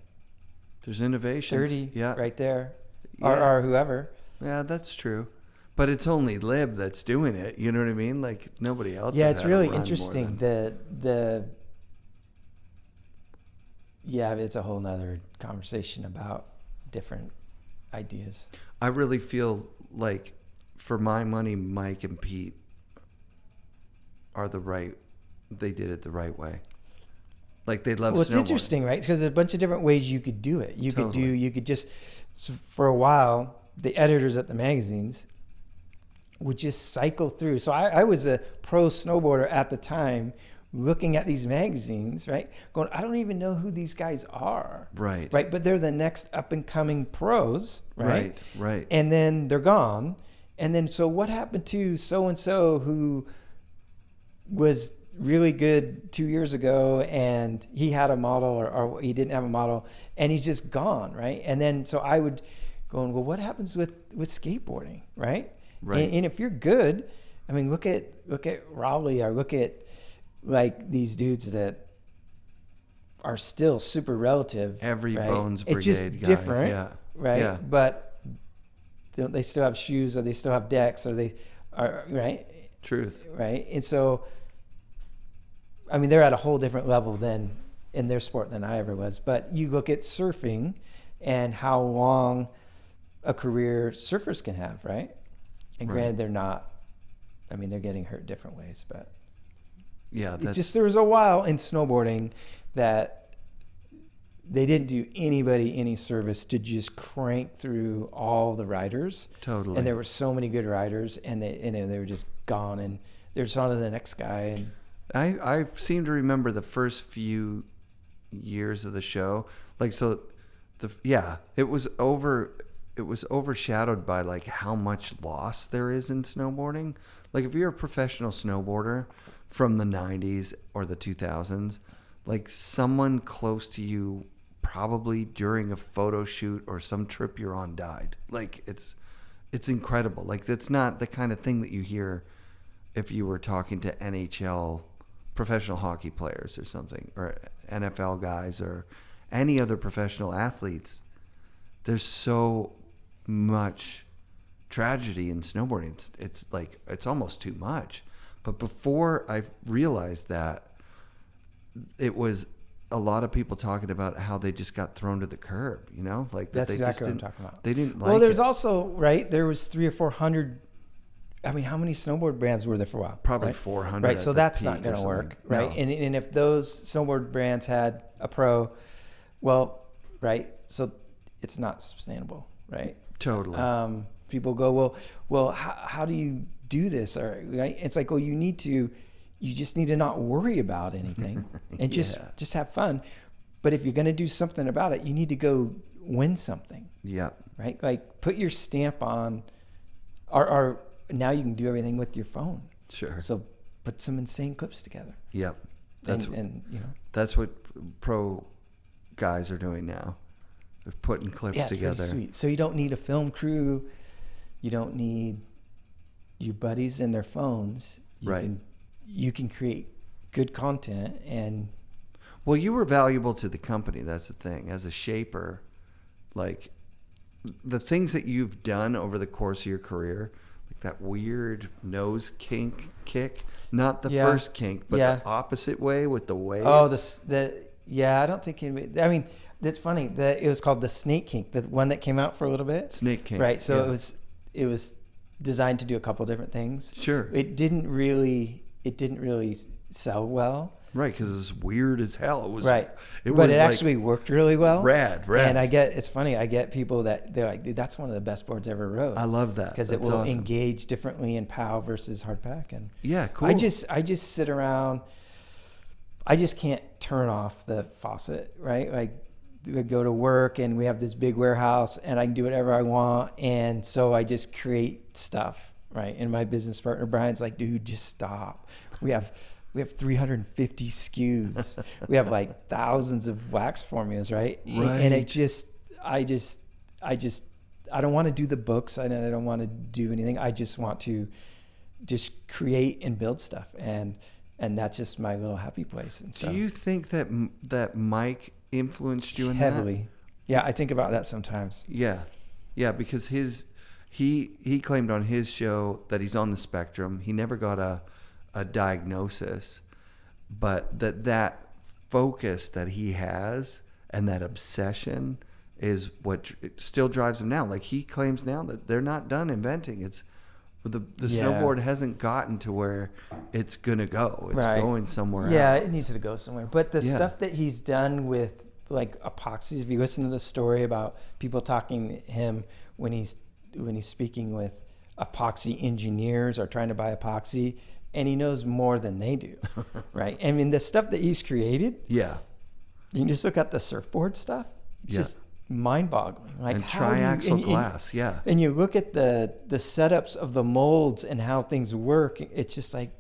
There's innovations. 30, right there, or whoever. Yeah, that's true. But it's only Lib that's doing it. You know what I mean? Like nobody else. Yeah, it's really interesting. It's a whole nother conversation about different ideas. I really feel like, for my money, Mike and Pete they did it the right way. Like they love snowboarding. Well, it's interesting, right? Because there's a bunch of different ways you could do it. You could just, for a while, the editors at the magazines would just cycle through. So I was a pro snowboarder at the time, looking at these magazines, right? Going, I don't even know who these guys are. Right. Right. But they're the next up and coming pros, right? Right. And then they're gone. And then, so what happened to so-and-so who was really good 2 years ago, and he had a model or he didn't have a model, and he's just gone, right? And then, so I would go, well, what happens with skateboarding, right? Right. And if you're good, I mean, look at Raleigh, or look at like these dudes that are still super relative. Every right? Bones Brigade it's just guy. Different, right? Yeah. But they still have shoes, or they still have decks, or they are, right? Truth. Right. And so, I mean, they're at a whole different level than in their sport than I ever was. But you look at surfing and how long a career surfers can have, right? And granted, they're not. I mean, they're getting hurt different ways, but yeah, there was a while in snowboarding that they didn't do anybody any service to just crank through all the riders. Totally. And there were so many good riders, and they were just gone, and they're just on to the next guy. And I seem to remember the first few years of the show, like it was overshadowed by like how much loss there is in snowboarding. Like if you're a professional snowboarder from the 90s or the 2000s, like someone close to you probably during a photo shoot or some trip you're on died. Like it's incredible. Like that's not the kind of thing that you hear if you were talking to NHL professional hockey players or something, or NFL guys or any other professional athletes. There's so much tragedy in snowboarding. It's like, it's almost too much. But before I realized that, it was a lot of people talking about how they just got thrown to the curb, you know, like that's they exactly just what I'm didn't, talking about. They didn't like well, there's it. Also, right, there was 300 or 400. I mean, how many snowboard brands were there for a while? Probably right? 400. Right, so that's not going to work, right? No. And if those snowboard brands had a pro, well, right, so it's not sustainable, right? Totally. People go, well, how do you do this? Or right? It's like, well, you just need to not worry about anything and just have fun. But if you're going to do something about it, you need to go win something. Yeah. Right? Like put your stamp on, or now you can do everything with your phone. Sure. So put some insane clips together. Yep. And you know, that's what pro guys are doing now. They're putting clips together. Pretty sweet. So you don't need a film crew. You don't need your buddies and their phones. You can create good content. And Well, you were valuable to the company. That's the thing. As a shaper, like the things that you've done over the course of your career, like that weird nose kick, not the first kink, but the opposite way with the wave. Oh, I don't think I mean, that's funny. It was called the snake kink, the one that came out for a little bit. Snake kink. Right. So it was designed to do a couple different things. Sure. It didn't really sell well. Right, because it was weird as hell. It was right, but it actually worked really well. Rad. And it's funny. I get people that they're like, that's one of the best boards I ever rode. I love that because it will engage differently in POW versus hardpack. And yeah, cool. I just sit around. I just can't turn off the faucet. Right, like we go to work and we have this big warehouse and I can do whatever I want, and so I just create stuff. Right, and my business partner Brian's like, dude, just stop. We have 350 SKUs. We have like thousands of wax formulas, right? And I don't want to do the books. I don't want to do anything. I just want to just create and build stuff. And that's just my little happy place. And so, do you think that Mike influenced you in heavily? That? Yeah, I think about that sometimes. Yeah, because he claimed on his show that he's on the spectrum. He never got a diagnosis, but that focus that he has and that obsession is what still drives him now. Like he claims now that they're not done inventing. It's the snowboard hasn't gotten to where it's gonna go. It's going somewhere else. Yeah, it needs to go somewhere. But the stuff that he's done with like epoxies, if you listen to the story about people talking to him when he's speaking with epoxy engineers or trying to buy epoxy, and he knows more than they do, right? I mean, the stuff that he's created. Yeah. You can just look at the surfboard stuff. It's just mind-boggling. Like and triaxial glass, And you look at the setups of the molds and how things work. It's just like.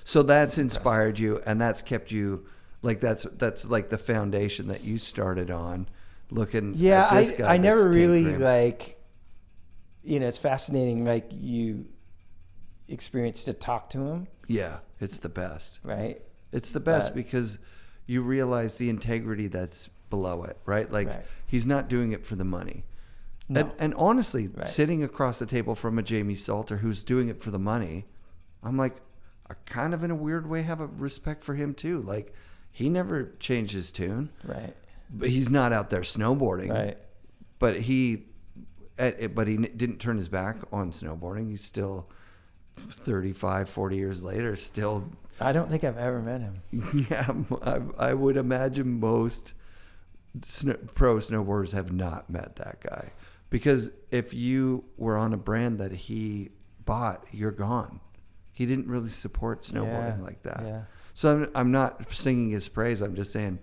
So that's inspired you, and that's kept you, like that's like the foundation that you started on, looking at this guy. I never really like, it's fascinating. Like you experience to talk to him. Yeah, it's the best. Right. It's the best because you realize the integrity that's below it, right? Like he's not doing it for the money. No. And honestly, sitting across the table from a Jamie Salter who's doing it for the money, I'm like, I kind of in a weird way have a respect for him too. Like he never changed his tune. Right. But he's not out there snowboarding. Right. But he didn't turn his back on snowboarding. He's still 35, 40 years later, still. I don't think I've ever met him. Yeah, I would imagine most pro snowboarders have not met that guy, because if you were on a brand that he bought, you're gone. He didn't really support snowboarding like that. Yeah. So I'm not singing his praise. I'm just saying,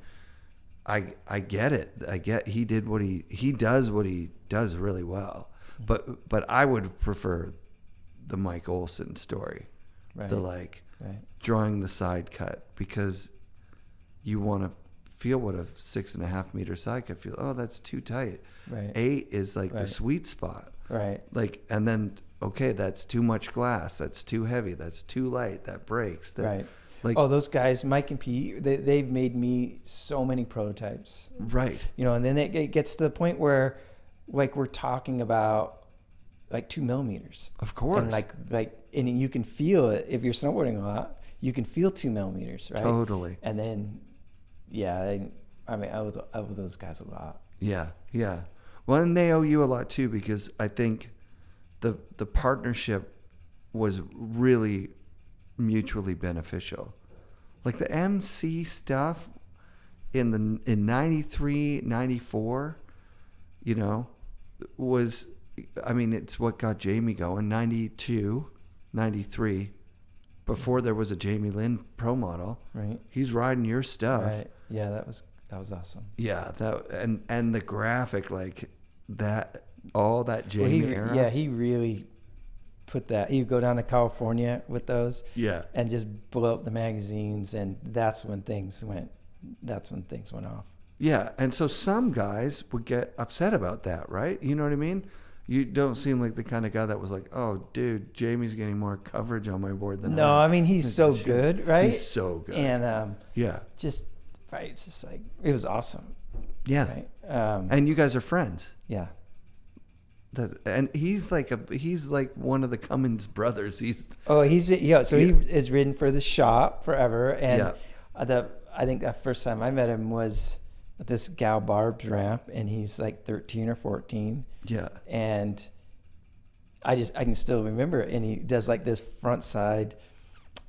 I get it. He does what he does really well. But I would prefer the Mike Olson story, the drawing the side cut, because you want to feel what a 6.5 meter side cut feel. Oh, that's too tight. Right. 8 is like the sweet spot. Right. Like, and then that's too much glass. That's too heavy. That's too light. That breaks. Right. Like, those guys, Mike and Pete, they've made me so many prototypes. Right. And then it gets to the point where, like, we're talking about like 2 millimeters. Of course. And and you can feel it if you're snowboarding a lot. You can feel 2 millimeters, right? Totally. And then, I owe those guys a lot. Yeah. Well, and they owe you a lot too, because I think the partnership was really mutually beneficial. Like the MC stuff in 93, 94, was, it's what got Jamie going. 92, 93, before there was a Jamie Lynn pro model. Right. He's riding your stuff. Right. Yeah, that was awesome. Yeah, and the graphic, like that, all that Jamie era. Yeah, he really put that. You go down to California with those. Yeah. And just blow up the magazines, and that's when things went off. Yeah, and so some guys would get upset about that, right? You know what I mean? You don't seem like the kind of guy that was like, oh, dude, Jamie's getting more coverage on my board than No, I I mean, he's so good, right? He's so good. And yeah. just, right, it's just like, it was awesome. Yeah. Right? And you guys are friends. Yeah. And he's like one of the Cummins brothers. He has ridden for the shop forever. And I think that first time I met him was at this gal Barb's ramp, and he's like 13 or 14. Yeah. And I can still remember it. And he does like this front side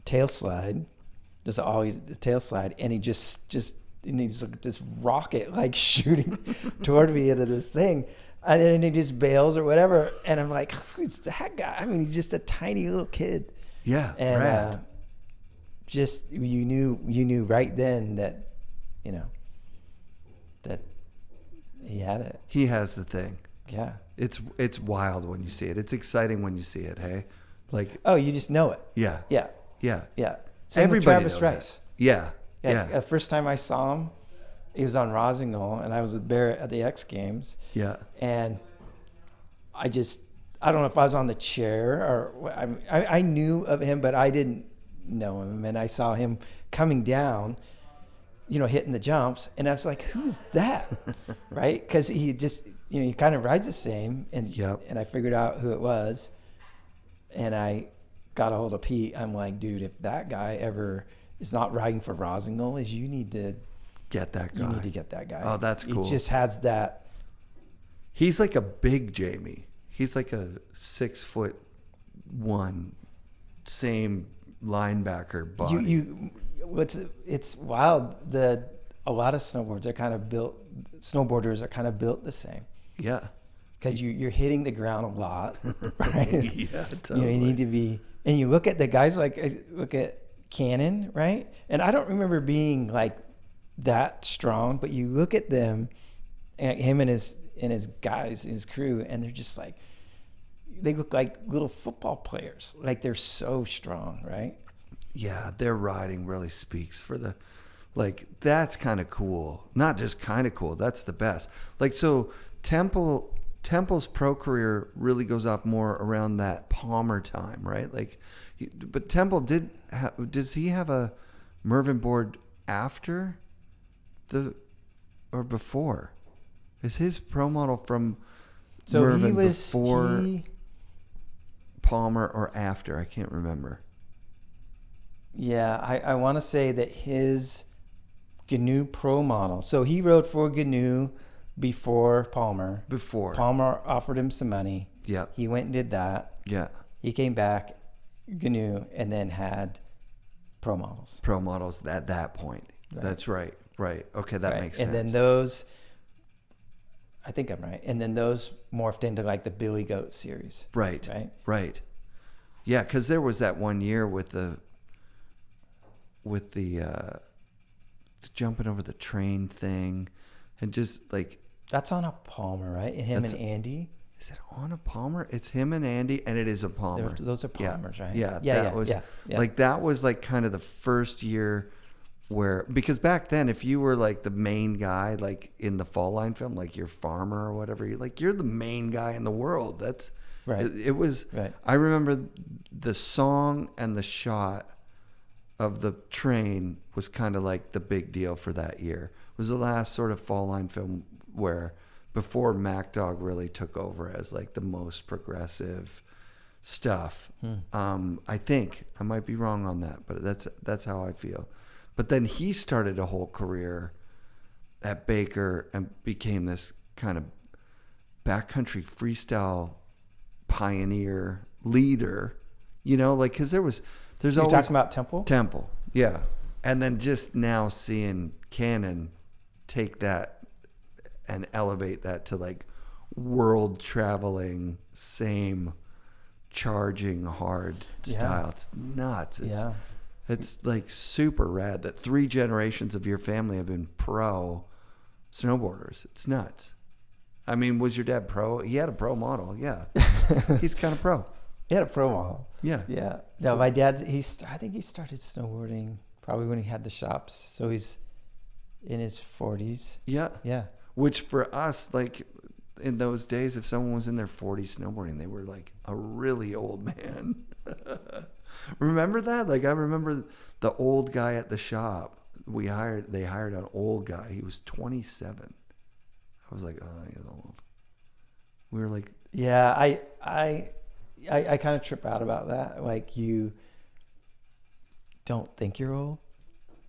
tail slide, just the tail slide, and he just and he's like this rocket like shooting toward me into this thing, and then he just bails or whatever, and I'm like, who's that guy? I mean, he's just a tiny little kid. Yeah. And just you knew right then that, you know, that he had it. He has the thing. Yeah. It's wild when you see it. It's exciting when you see it. Hey, like, oh, you just know it. Yeah. Yeah. Yeah. Yeah. Same Everybody with Travis knows Rice. It. Yeah. Yeah. The first time I saw him, he was on Rosignol, and I was with Barrett at the X Games. Yeah. And I don't know if I was on the chair or I knew of him, but I didn't know him. And I saw him coming down, you know, hitting the jumps, and I was like, who's that? Right? Because he just, you know, he kind of rides the same. And and I figured out who it was, and I got a hold of Pete. I'm like, dude, if that guy ever is not riding for Rosignol, you need to get that guy. You need to get that guy. Oh, that's cool. He just has that. He's like a big Jamie. He's like a 6'1", same linebacker body. It's wild. A lot of snowboarders are kind of built the same. Yeah. Because you're hitting the ground a lot, right? Yeah, totally. You need to be, and you look at the guys look at Cannon, right? And I don't remember being like that strong, but you look at them, and him and his guys, his crew, and they're just like, they look like little football players. Like they're so strong, right? Yeah, their riding really speaks for the, like, that's kind of cool. Not just kind of cool, that's the best. Like, so Temple's pro career really goes off more around that Palmer time, right? Like, but Temple does he have a Mervyn board after or before? Is his pro model from Mervyn before Palmer or after? I can't remember. Yeah, I want to say that his GNU pro model. So he rode for GNU before Palmer. Palmer offered him some money. Yeah. He went and did that. Yeah. He came back, GNU, and then had pro models. Pro models at that point. Right. That's right. Right. Okay, that makes sense. And then those, I think I'm right. And then those morphed into like the Billy Goat series. Right. Right. Right. Yeah, because there was that one year with the jumping over the train thing, and just like, that's on a Palmer, right? And him and Andy. Is it on a Palmer? It's him and Andy, and it is a Palmer. Those are Palmers, right? Yeah. Like, that was like kind of the first year where, because back then, if you were like the main guy, like in the fall line film, like your farmer or whatever, you're the main guy in the world. That's right. It was. Right. I remember the song and the shot of the train was kind of like the big deal for that year. It was the last sort of fall line film where, before Mack Dawg really took over as like the most progressive stuff. I think I might be wrong on that, but that's how I feel. But then he started a whole career at Baker and became this kind of backcountry freestyle pioneer leader, you know, like, because there's You're always talking about Temple, yeah. And then just now seeing Cannon take that and elevate that to like world traveling, same charging hard style. It's nuts. It's like super rad that 3 generations of your family have been pro snowboarders. It's nuts. I mean, was your dad pro? He had a pro model. Yeah. He's kind of pro. He had a pro model. Yeah. Yeah. No, my dad, I think he started snowboarding probably when he had the shops. So he's in his 40s. Yeah. Yeah. Which for us, like, in those days, if someone was in their 40s snowboarding, they were like a really old man. Remember that? Like I remember the old guy at the shop. They hired an old guy. He was 27. I was like, oh, he's old. We were like, yeah, I kind of trip out about that. Like you don't think you're old.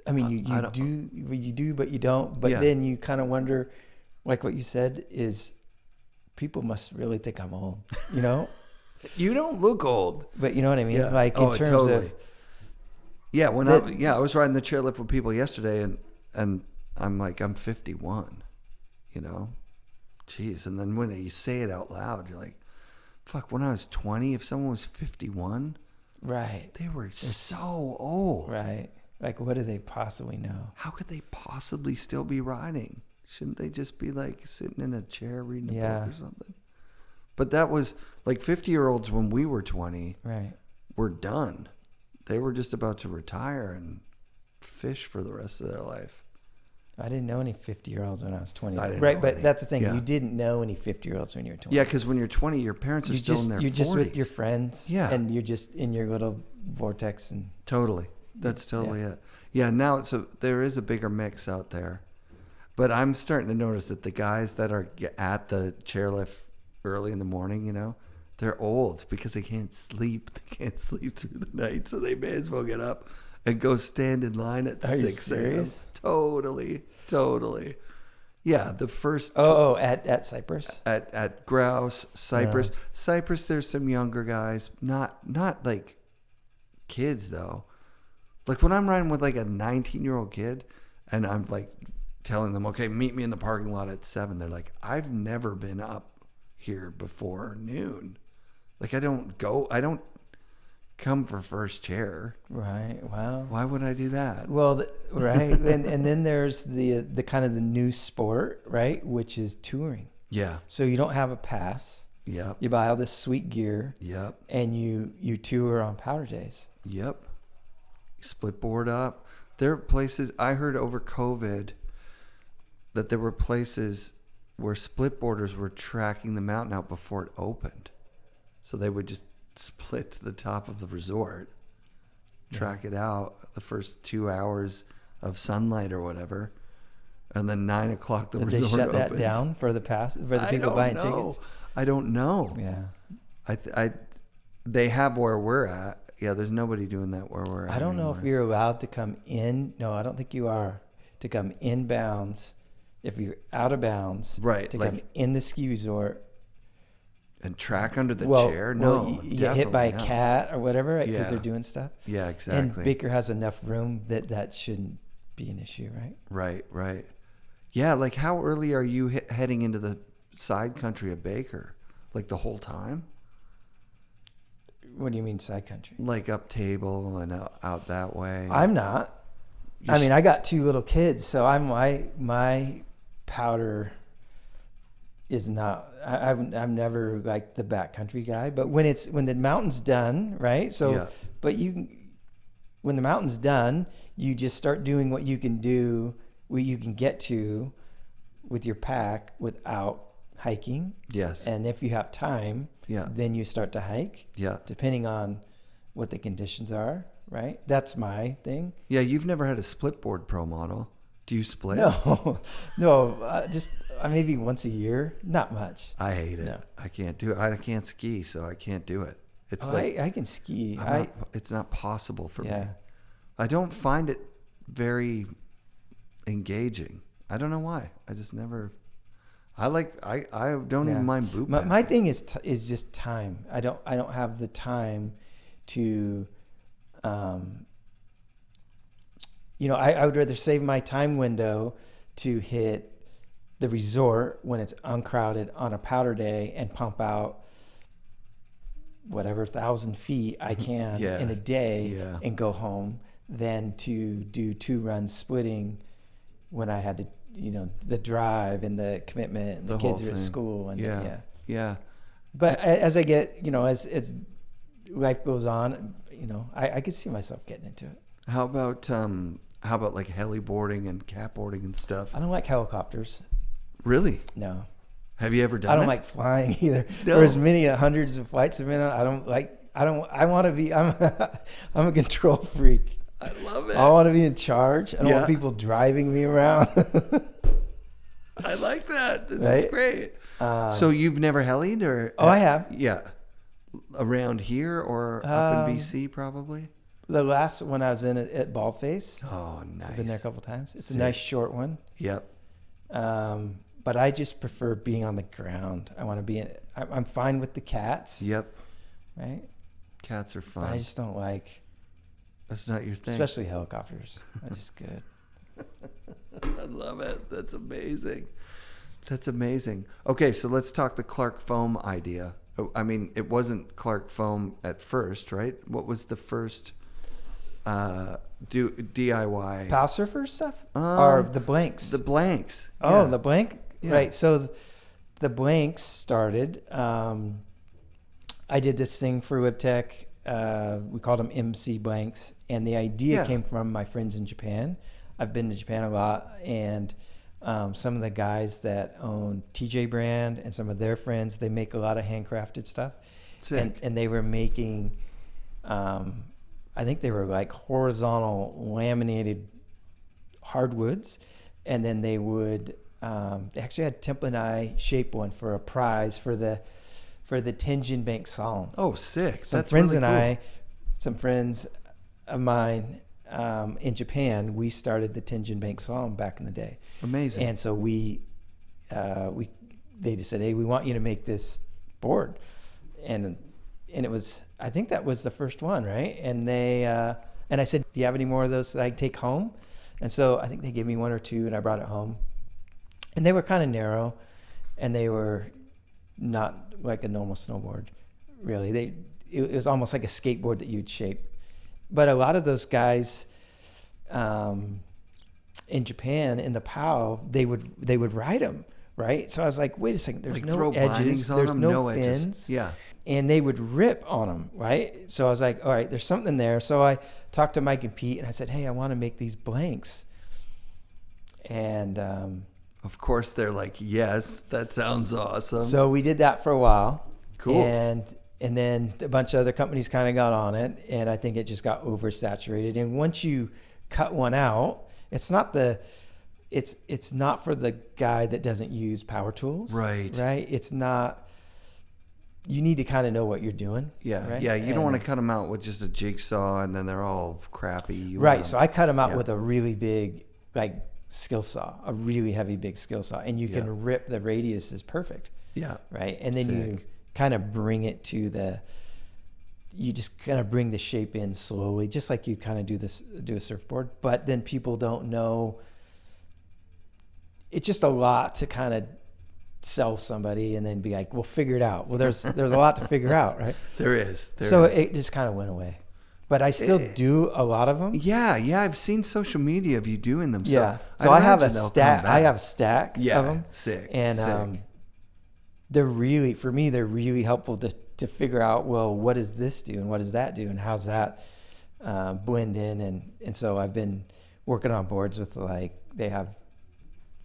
I mean, you do, but you don't. But then you kind of wonder, like what you said is, people must really think I'm old, you know? You don't look old. But you know what I mean? Yeah. Like in terms of... Yeah, I was riding the chairlift with people yesterday, and I'm like, I'm 51, you know? Jeez, and then when you say it out loud, you're like, fuck, when I was 20, if someone was 51... Right. They were so old. Right. Like, what do they possibly know? How could they possibly still be riding? Shouldn't they just be like sitting in a chair reading a book or something? But that was like 50-year-olds when we were 20. Right. Were done. They were just about to retire and fish for the rest of their life. I didn't know any 50-year-olds when I was 20. I didn't right, know but any. that's the thing. Yeah. You didn't know any 50-year-olds when you were 20. Yeah, because when you're 20, your parents are still in their 40s. You're just with your friends. Yeah. And you're just in your little vortex. And Totally. That's totally it. Yeah, now there is a bigger mix out there. But I'm starting to notice that the guys that are at the chairlift early in the morning, you know, they're old because they can't sleep. They can't sleep through the night, so they may as well get up and go stand in line at 6 a.m. Totally. Yeah, the first... at Cypress? At Grouse, Cypress. Cypress, there's some younger guys. Not like kids, though. Like when I'm riding with like a 19-year-old kid and I'm like telling them, okay, meet me in the parking lot at 7. They're like, I've never been up here before noon. Like I don't come for first chair. Right. Wow. Why would I do that? Well, right. and then there's the kind of the new sport, right, which is touring. Yeah. So you don't have a pass. Yep. You buy all this sweet gear. Yep. And you tour on powder days. Yep. Split board up. There are places I heard over COVID that there were places where split boarders were tracking the mountain out before it opened. So they would just split to the top of the resort, track it out the first 2 hours of sunlight or whatever, and then 9 o'clock the resort opens. Did they shut that down for the people buying tickets? I don't know. Yeah. They have where we're at. Yeah, there's nobody doing that where we're at. I don't know if you're allowed to come in. No, I don't think you are. To come inbounds, if you're out of bounds, right? To come in the ski resort and track under the chair. No, you get hit by a cat or whatever, right? Because they're doing stuff. Yeah, exactly. And Baker has enough room that shouldn't be an issue, right? Right. Yeah, like how early are you heading into the side country of Baker? Like the whole time? What do you mean side country? Like up table and out that way? I'm not. I got 2 little kids, so my powder is not. I'm never like the backcountry guy. But when the mountain's done, right? So, when the mountain's done, you just start doing what you can do, what you can get to, with your pack without hiking. Yes. And if you have time, then you start to hike. Yeah. Depending on what the conditions are, right? That's my thing. Yeah, you've never had a split board pro model. Do you split? No, just maybe once a year. Not much. I hate it. No. I can't do it. I can't ski, so I can't do it. It's I can ski. It's not possible for me. I don't find it very engaging. I don't know why. I just never. I don't even mind boot packing. My thing is just time. I don't have the time to. I would rather save my time window to hit the resort when it's uncrowded on a powder day and pump out whatever 1,000 feet I can in a day and go home than to do 2 runs splitting when I had to, the drive and the commitment and the kids are at school and But as I get, as life goes on, I could see myself getting into it. How about like heliboarding and catboarding and stuff? I don't like helicopters. Really? No. Have you ever done I don't it? like flying either. No. For as many hundreds of flights a minute, I want to be, I'm a control freak. I love it. I want to be in charge. I don't Yeah. want people driving me around. I like that. This Right? is great. So you've never helied or? Oh, I have. Yeah. Around here or up in BC probably? The last one I was in at Baldface. Oh, nice. I've been there a couple times. It's Sick. a nice short one. Yep. But I just prefer being on the ground. I want to be in, I'm fine with the cats, Yep. right? Cats are But fun. I just don't like, That's not your thing. especially helicopters. That's just good. I love it. That's amazing. That's amazing. Okay, so let's talk the Clark foam idea. I mean, it wasn't Clark foam at first, right? What was the first DIY? Pow surfer stuff? Or the blanks? The blanks. Oh, Yeah. the blank? Yeah. Right. So the blanks started. I did this thing for Lib Tech. We called them MC blanks. And the idea Yeah. came from my friends in Japan. I've been to Japan a lot. And some of the guys that own TJ brand and some of their friends, they make a lot of handcrafted stuff. Sick. And they were making, I think they were like horizontal laminated hardwoods. And then they would, they actually had Temple and I shape one for a prize for the Tenjin Bank slalom. Oh, sick. Some That's friends really and cool. some friends of mine in Japan, we started the Tenjin Bank slalom back in the day. Amazing. And so they just said, hey, we want you to make this board. And it was, I think that was the first one, right? And and I said, do you have any more of those that I can take home? And so I think they gave me one or two and I brought it home. And they were kind of narrow and they were not like a normal snowboard, really. It was almost like a skateboard that you'd shape. But a lot of those guys in Japan, in the POW, they would ride them, right? So I was like, wait a second, there's Like no throw edges, bindings on there's them? no No edges. fins. Yeah. And they would rip on them, right? So I was like, all right, there's something there. So I talked to Mike and Pete and I said, hey, I want to make these blanks. And Of course, they're like, yes, that sounds awesome. so we did that for a while. Cool. And then a bunch of other companies kind of got on it. And I think it just got oversaturated. And once you cut one out, it's not for the guy that doesn't use power tools. Right. Right. It's not, you need to kind of know what you're doing. Yeah, right? yeah. You don't And- want to cut them out with just a jigsaw and then they're all crappy. You Right. want So I cut them out yeah. with a really big, like, skill saw, a really heavy, big skill saw. And you Yeah. can rip the radius is perfect. Yeah. Right. And then you Sick. kind of bring it to you just kind of bring the shape in slowly, just like you kind of do a surfboard. But then people don't know. It's just a lot to kind of sell somebody and then be like, well, figure it out. Well, there's a lot to figure out, right? There is. So it just kind of went away. But I still do a lot of them. Yeah, yeah. I've seen social media of you doing them. Yeah. So So I have a imagine they'll stack. come I back. have a stack Yeah. of them. Sick. And sick. they're really, for me, they're really helpful to figure out, well, what does this do and what does that do and how's that blend in? And so I've been working on boards with they have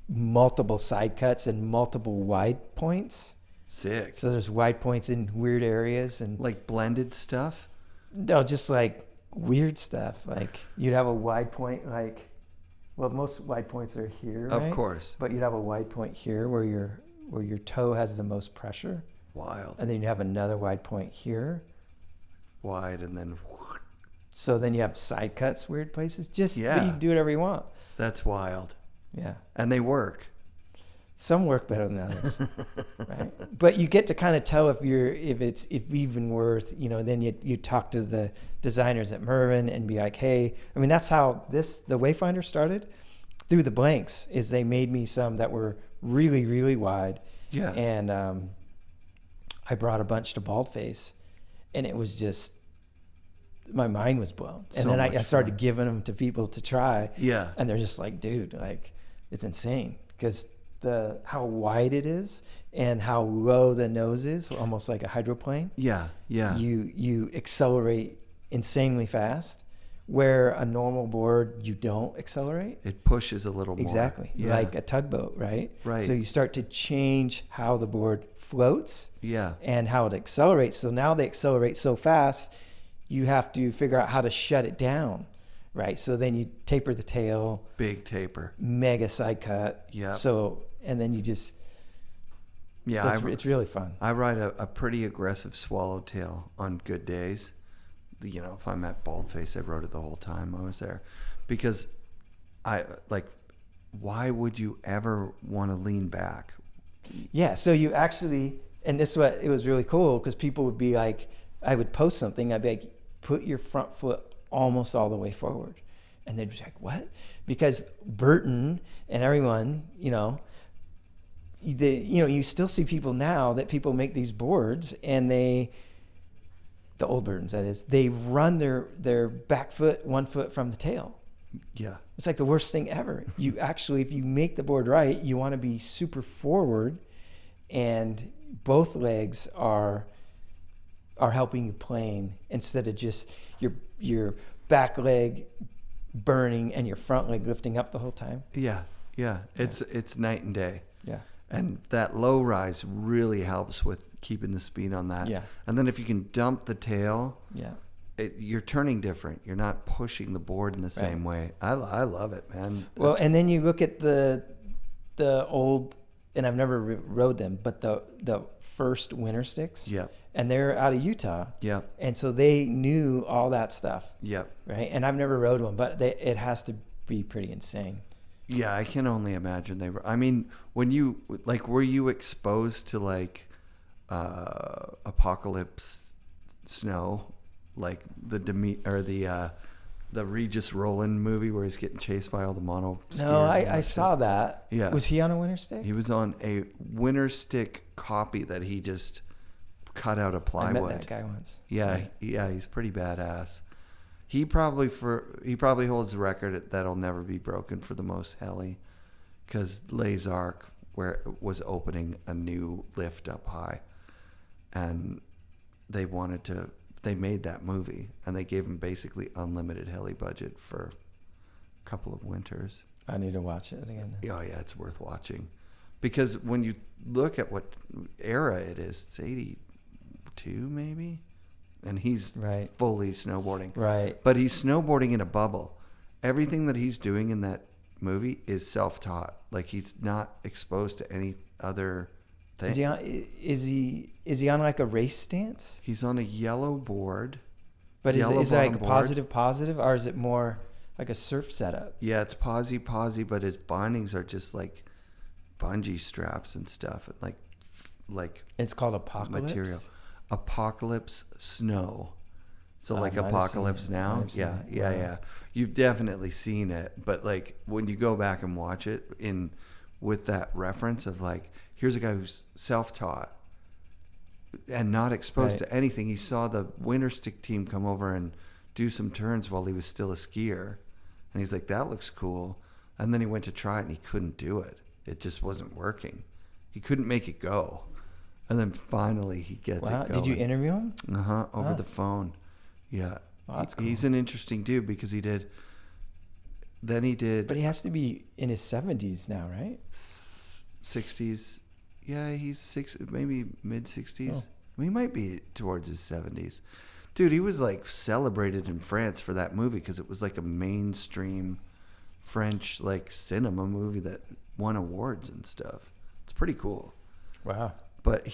multiple side cuts and multiple wide points. Sick. So there's wide points in weird areas and Like blended stuff. no, just like weird stuff. Like you'd have a wide point, most wide points are here, right? Of course. But you'd have a wide point here where your toe has the most pressure. Wild. And then you have another wide point here. Wide and then So then you have side cuts, weird places. Just Yeah. but you can do whatever you want. that's wild. Yeah. And they work. Some work better than others. Right. But you get to kind of tell if it's even worth, then you talk to the designers at Mervin and be like, hey, I mean, that's how the Wayfinder started through the blanks is they made me some that were really, really wide. Yeah. And I brought a bunch to Baldface and it was just, my mind was blown. And So then I much started fun. giving them to people to try. Yeah. And they're just like, dude, like it's insane because how wide it is and how low the nose is, almost like a hydroplane. Yeah. Yeah. You accelerate insanely fast where a normal board, you don't accelerate. It pushes a little more. Exactly. Yeah. Like a tugboat, right? Right. So you start to change how the board floats Yeah. and how it accelerates. So now they accelerate so fast, you have to figure out how to shut it down, right? So then you taper the tail. Big taper. Mega side cut. Yeah. So, and then you just, Yeah. so it's really fun. I ride a pretty aggressive swallowtail on good days. You know, if I'm at Baldface, I rode it the whole time I was there, because why would you ever want to lean back? Yeah. So you actually, and this is what, it was really cool, because people would be like, I would post something, I'd be like, put your front foot almost all the way forward. And they'd be like, what? Because Burton and everyone, you know, you still see people now that people make these boards, and the old Burtons, that is, they run their back foot 1 foot from the tail. Yeah. It's like the worst thing ever. You actually, if you make the board right, you want to be super forward, and both legs are helping you plane, instead of just your back leg burning and your front leg lifting up the whole time. Yeah. Yeah. It's night and day. Yeah. And that low rise really helps with keeping the speed on that. Yeah. And then if you can dump the tail, Yeah. you're turning different. You're not pushing the board in the same way. I love it, man. Well, and then you look at the old, and I've never rode them, but the first winter sticks. Yep. And they're out of Utah. Yep. And so they knew all that stuff. Yep. Right. And I've never rode one, but it has to be pretty insane. Yeah, I can only imagine they were. I mean, when you were you exposed to apocalypse snow, like the Regis Roland movie where he's getting chased by all the mono skiers? No, I saw that. Yeah. Was he on a winter stick? He was on a winter stick copy that he just cut out of plywood. I met that guy once. Yeah, he's pretty badass. He probably holds the record that'll never be broken for the most heli, because Les Arcs was opening a new lift up high, and they made that movie, and they gave him basically unlimited heli budget for a couple of winters. I need to watch it again. Oh yeah, it's worth watching, because when you look at what era it is, it's 82 maybe. And he's fully snowboarding. Right. But he's snowboarding in a bubble. Everything that he's doing in that movie is self-taught. Like, he's not exposed to any other thing. Is he on like a race stance? He's on a yellow board. But is it like positive, or is it more like a surf setup? Yeah, it's posy, but his bindings are just like bungee straps and stuff, and like it's called Apocalypse material. Apocalypse Snow. So like Apocalypse Now? Yeah. You've definitely seen it. But like when you go back and watch it with that reference of like, here's a guy who's self-taught and not exposed to anything. He saw the winter stick team come over and do some turns while he was still a skier. And he's like, that looks cool. And then he went to try it and he couldn't do it. It just wasn't working. He couldn't make it go. And then finally he gets it going. Did you interview him? Over the phone. Yeah. Oh, that's cool. He's an interesting dude, because he did. But he has to be in his 70s now, right? 60s. Yeah, he's maybe mid 60s. He might be towards his 70s. Dude, he was like celebrated in France for that movie, because it was like a mainstream French like cinema movie that won awards and stuff. It's pretty cool. Wow. But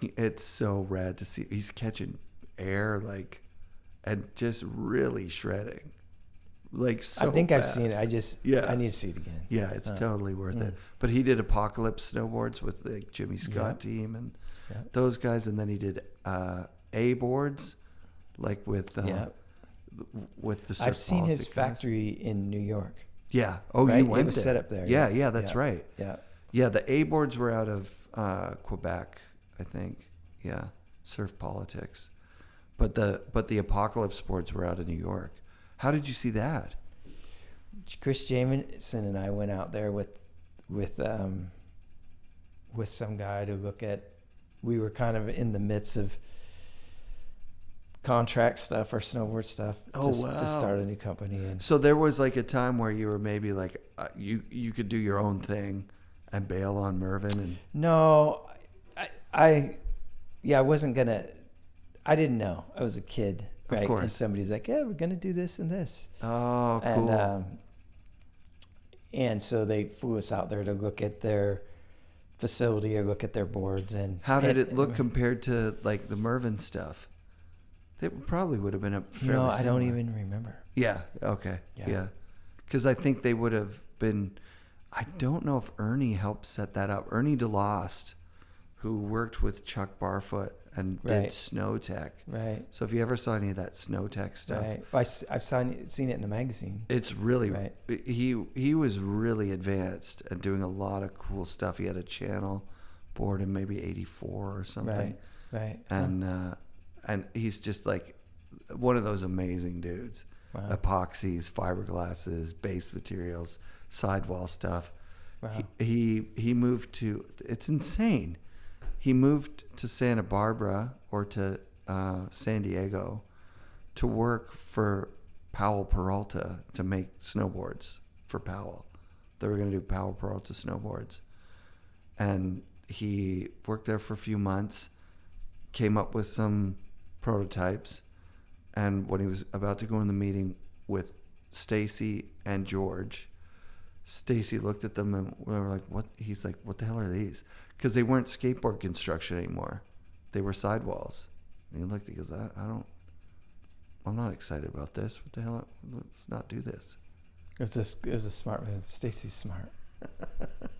it's so rad to see. He's catching air and just really shredding. Like, so I think fast. I've seen it. I need to see it again. Yeah, it's totally worth it. But he did Apocalypse Snowboards with the Jimmy Scott team and those guys, and then he did A boards, like with the Surf I've seen his guys. Factory in New York. Yeah. Oh, right? you went there. It was set up there. Yeah, that's right. Yeah. Yeah, the A boards were out of Quebec, I think. Yeah, Surf Politics. But the Apocalypse boards were out of New York. How did you see that? Chris Jamison and I went out there with some guy to look at. We were kind of in the midst of contract stuff or snowboard stuff Oh, to wow. start a new company. And So there was like a time where you were maybe like you could do your own thing and bail on Mervyn and no, I wasn't gonna. I didn't know. I was a kid, right? Of course. And somebody's like, "Yeah, we're gonna do this and this." oh, cool. And so they flew us out there to look at their facility or look at their boards. And How did it look compared to like the Mervyn stuff? It probably would have been a fairly I don't similar. even remember. Yeah. Okay. Yeah. Yeah. Because I think they would have been. I don't know if Ernie helped set that up. Ernie DeLost, who worked with Chuck Barfoot and did Right. Snow Tech. Right. So if you ever saw any of that Snow Tech stuff, Right. I've seen it in the magazine. it's really Right. he was really advanced and doing a lot of cool stuff. He had a channel board in maybe '84 or something. Right. And he's just like one of those amazing dudes. Wow. Epoxies, fiberglasses, base materials, sidewall stuff. Wow. He moved to, it's insane. He moved to Santa Barbara or to San Diego to work for Powell Peralta to make snowboards for Powell. They were going to do Powell Peralta snowboards. And he worked there for a few months, came up with some prototypes, and when he was about to go in the meeting with Stacy and George, Stacy looked at them and we were like, "What?" He's like, "What the hell are these?" Because they weren't skateboard construction anymore; they were sidewalls. And he looked. He goes, "I'm not excited about this. What the hell? Let's not do this." It was a smart move. Stacy's smart,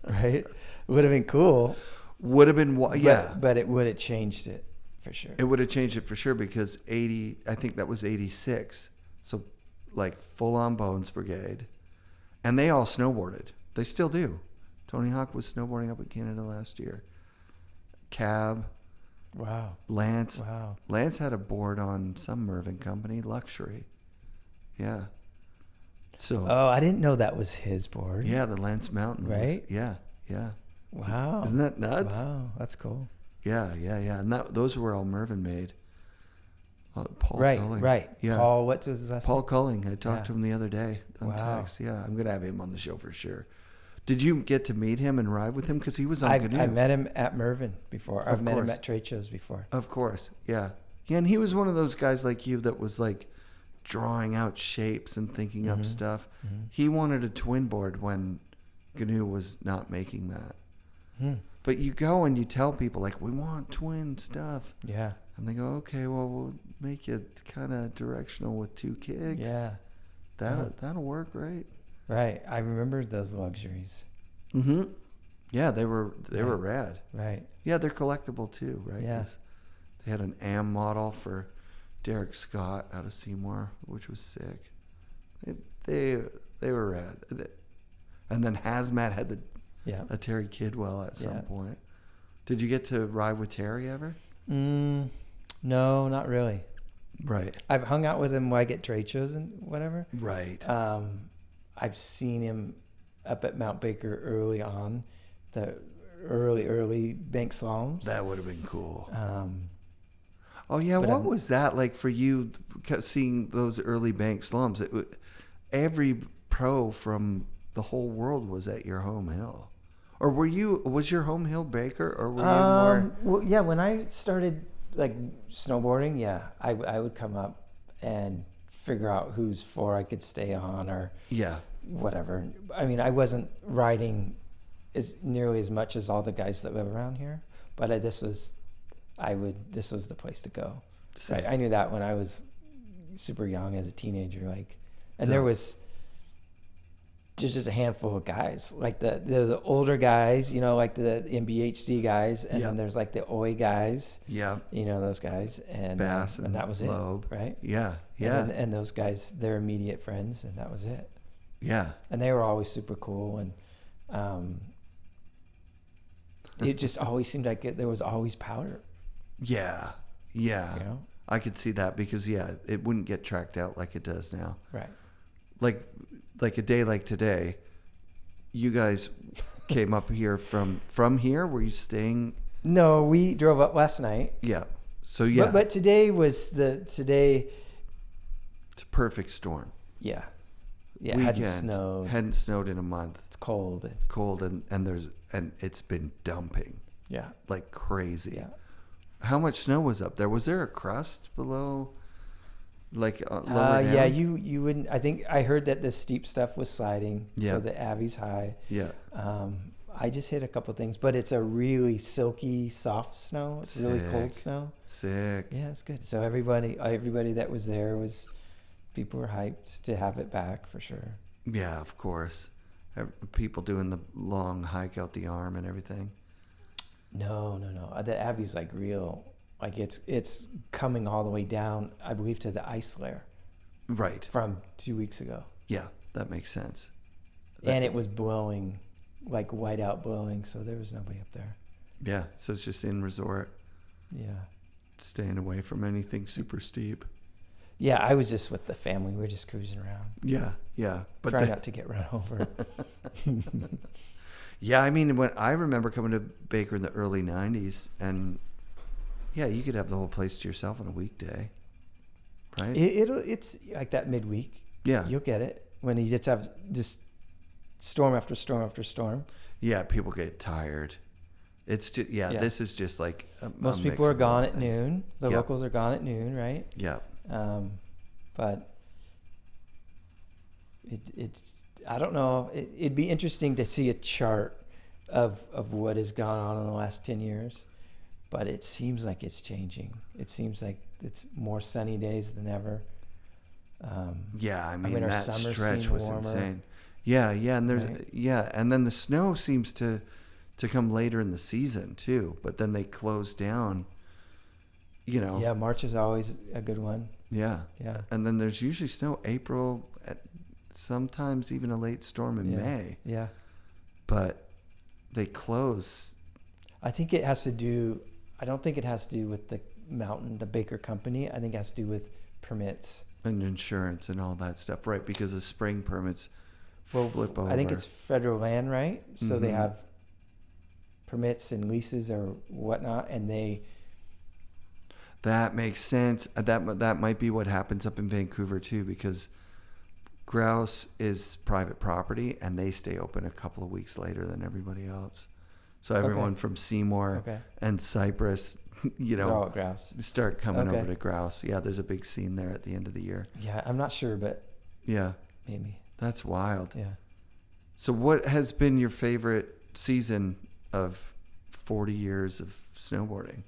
right? Would have been cool. Would have been, yeah. But it would have changed it for sure. It would have changed it for sure because I think that was 86. So like full on Bones Brigade. And they all snowboarded. They still do. Tony Hawk was snowboarding up in Canada last year. Cab. Wow. Lance. Wow. Lance had a board on some Mervyn company, Luxury. Yeah. So. Oh, I didn't know that was his board. Yeah, the Lance Mountain. Right? Yeah. Wow. Isn't that nuts? Wow, that's cool. Yeah. And those were all Mervyn made. Paul Culling. Right. Yeah. Paul, what was his last Paul name? Culling. I talked to him the other day on Wow. text. Yeah, I'm going to have him on the show for sure. Did you get to meet him and ride with him? Because he was on Canoe. I met him at Mervyn before. I've met him course. at trade shows before. Of course. Yeah. And he was one of those guys like you that was like drawing out shapes and thinking up stuff. Mm-hmm. He wanted a twin board when Canoe was not making that. But you go and you tell people like, we want twin stuff. Yeah. And they go, okay, well, we'll make it kind of directional with two kicks. Yeah. That'll work, right? Right. I remember those luxuries. Mm-hmm. Yeah, they were rad. Right. Yeah, they're collectible too, right? Yeah. 'Cause they had an AM model for Derek Scott out of Seymour, which was sick. They were rad. And then Hazmat had a Terry Kidwell at some point. Did you get to ride with Terry ever? No, not really. Right. I've hung out with him when I get trade shows and whatever. Right. I've seen him up at Mount Baker early on, the early bank slaloms. That would have been cool. But what was that like for you, seeing those early bank slums? Every pro from the whole world was at your home hill. Or was your home hill Baker, or were you more? Well, yeah, when I started like snowboarding, I would come up and figure out whose floor I could stay on or whatever. I mean, I wasn't riding nearly as much as all the guys that live around here, but this was the place to go. Right? I knew that when I was super young as a teenager, there was just a handful of guys, like the older guys, like the MBHC guys, and then there's like the OI guys, those guys, and Bass and that was Loeb. it, right? Yeah. And those guys, their immediate friends, and that was it. Yeah. And they were always super cool, and it just always seemed like there was always powder. Yeah. I could see that because it wouldn't get tracked out like it does now. Right. Like a day like today, you guys came up here from here. Were you staying? No, we drove up last night. Yeah. So yeah, But today was today. It's a perfect storm. Yeah. Weekend, hadn't snowed in a month. It's cold. It's cold and it's been dumping. Yeah. Like crazy. Yeah. How much snow was up there? Was there a crust below? Like lower down? Yeah, you wouldn't. I think I heard that the steep stuff was sliding. Yeah. So the Abbey's high. Yeah. I just hit a couple things, but it's a really silky, soft snow. It's really cold snow. Sick. Yeah, it's good. So everybody that was there people were hyped to have it back for sure. Yeah, of course. People doing the long hike out the arm and everything. No. The Abbey's like real. Like it's coming all the way down, I believe, to the ice layer. Right. From 2 weeks ago. Yeah, that makes sense. And it was blowing, like whiteout blowing, so there was nobody up there. Yeah, so it's just in resort. Yeah. Staying away from anything super steep. Yeah, I was just with the family. We were just cruising around. Yeah. But try not to get run over. Yeah, I mean, when I remember coming to Baker in the early 90s, and yeah, you could have the whole place to yourself on a weekday, right? It's like that midweek. Yeah. You'll get it. When you just have just storm after storm after storm. Yeah, people get tired. It's just, this is just like most people are gone at noon. The locals are gone at noon, right? Yeah. But it's I don't know. It'd be interesting to see a chart of what has gone on in the last 10 years. But it seems like it's changing. It seems like it's more sunny days than ever. I mean that stretch was warmer. insane. Yeah, and there's right? And then the snow seems to come later in the season too. But then they close down. Yeah, March is always a good one. Yeah. And then there's usually snow April, sometimes even a late storm in May. Yeah. But they close. I think it has to do. I don't think it has to do with the mountain, the Baker Company. I think it has to do with permits and insurance and all that stuff, right? Because the spring permits flip over. I think it's federal land, right? So they have permits and leases or whatnot, and That makes sense. That might be what happens up in Vancouver too, because grouse is private property and they stay open a couple of weeks later than everybody else. So everyone from Seymour and Cypress, all at grouse. start coming over to grouse. Yeah, there's a big scene there at the end of the year. Yeah, I'm not sure, but maybe. That's wild. Yeah. So what has been your favorite season of 40 years of snowboarding?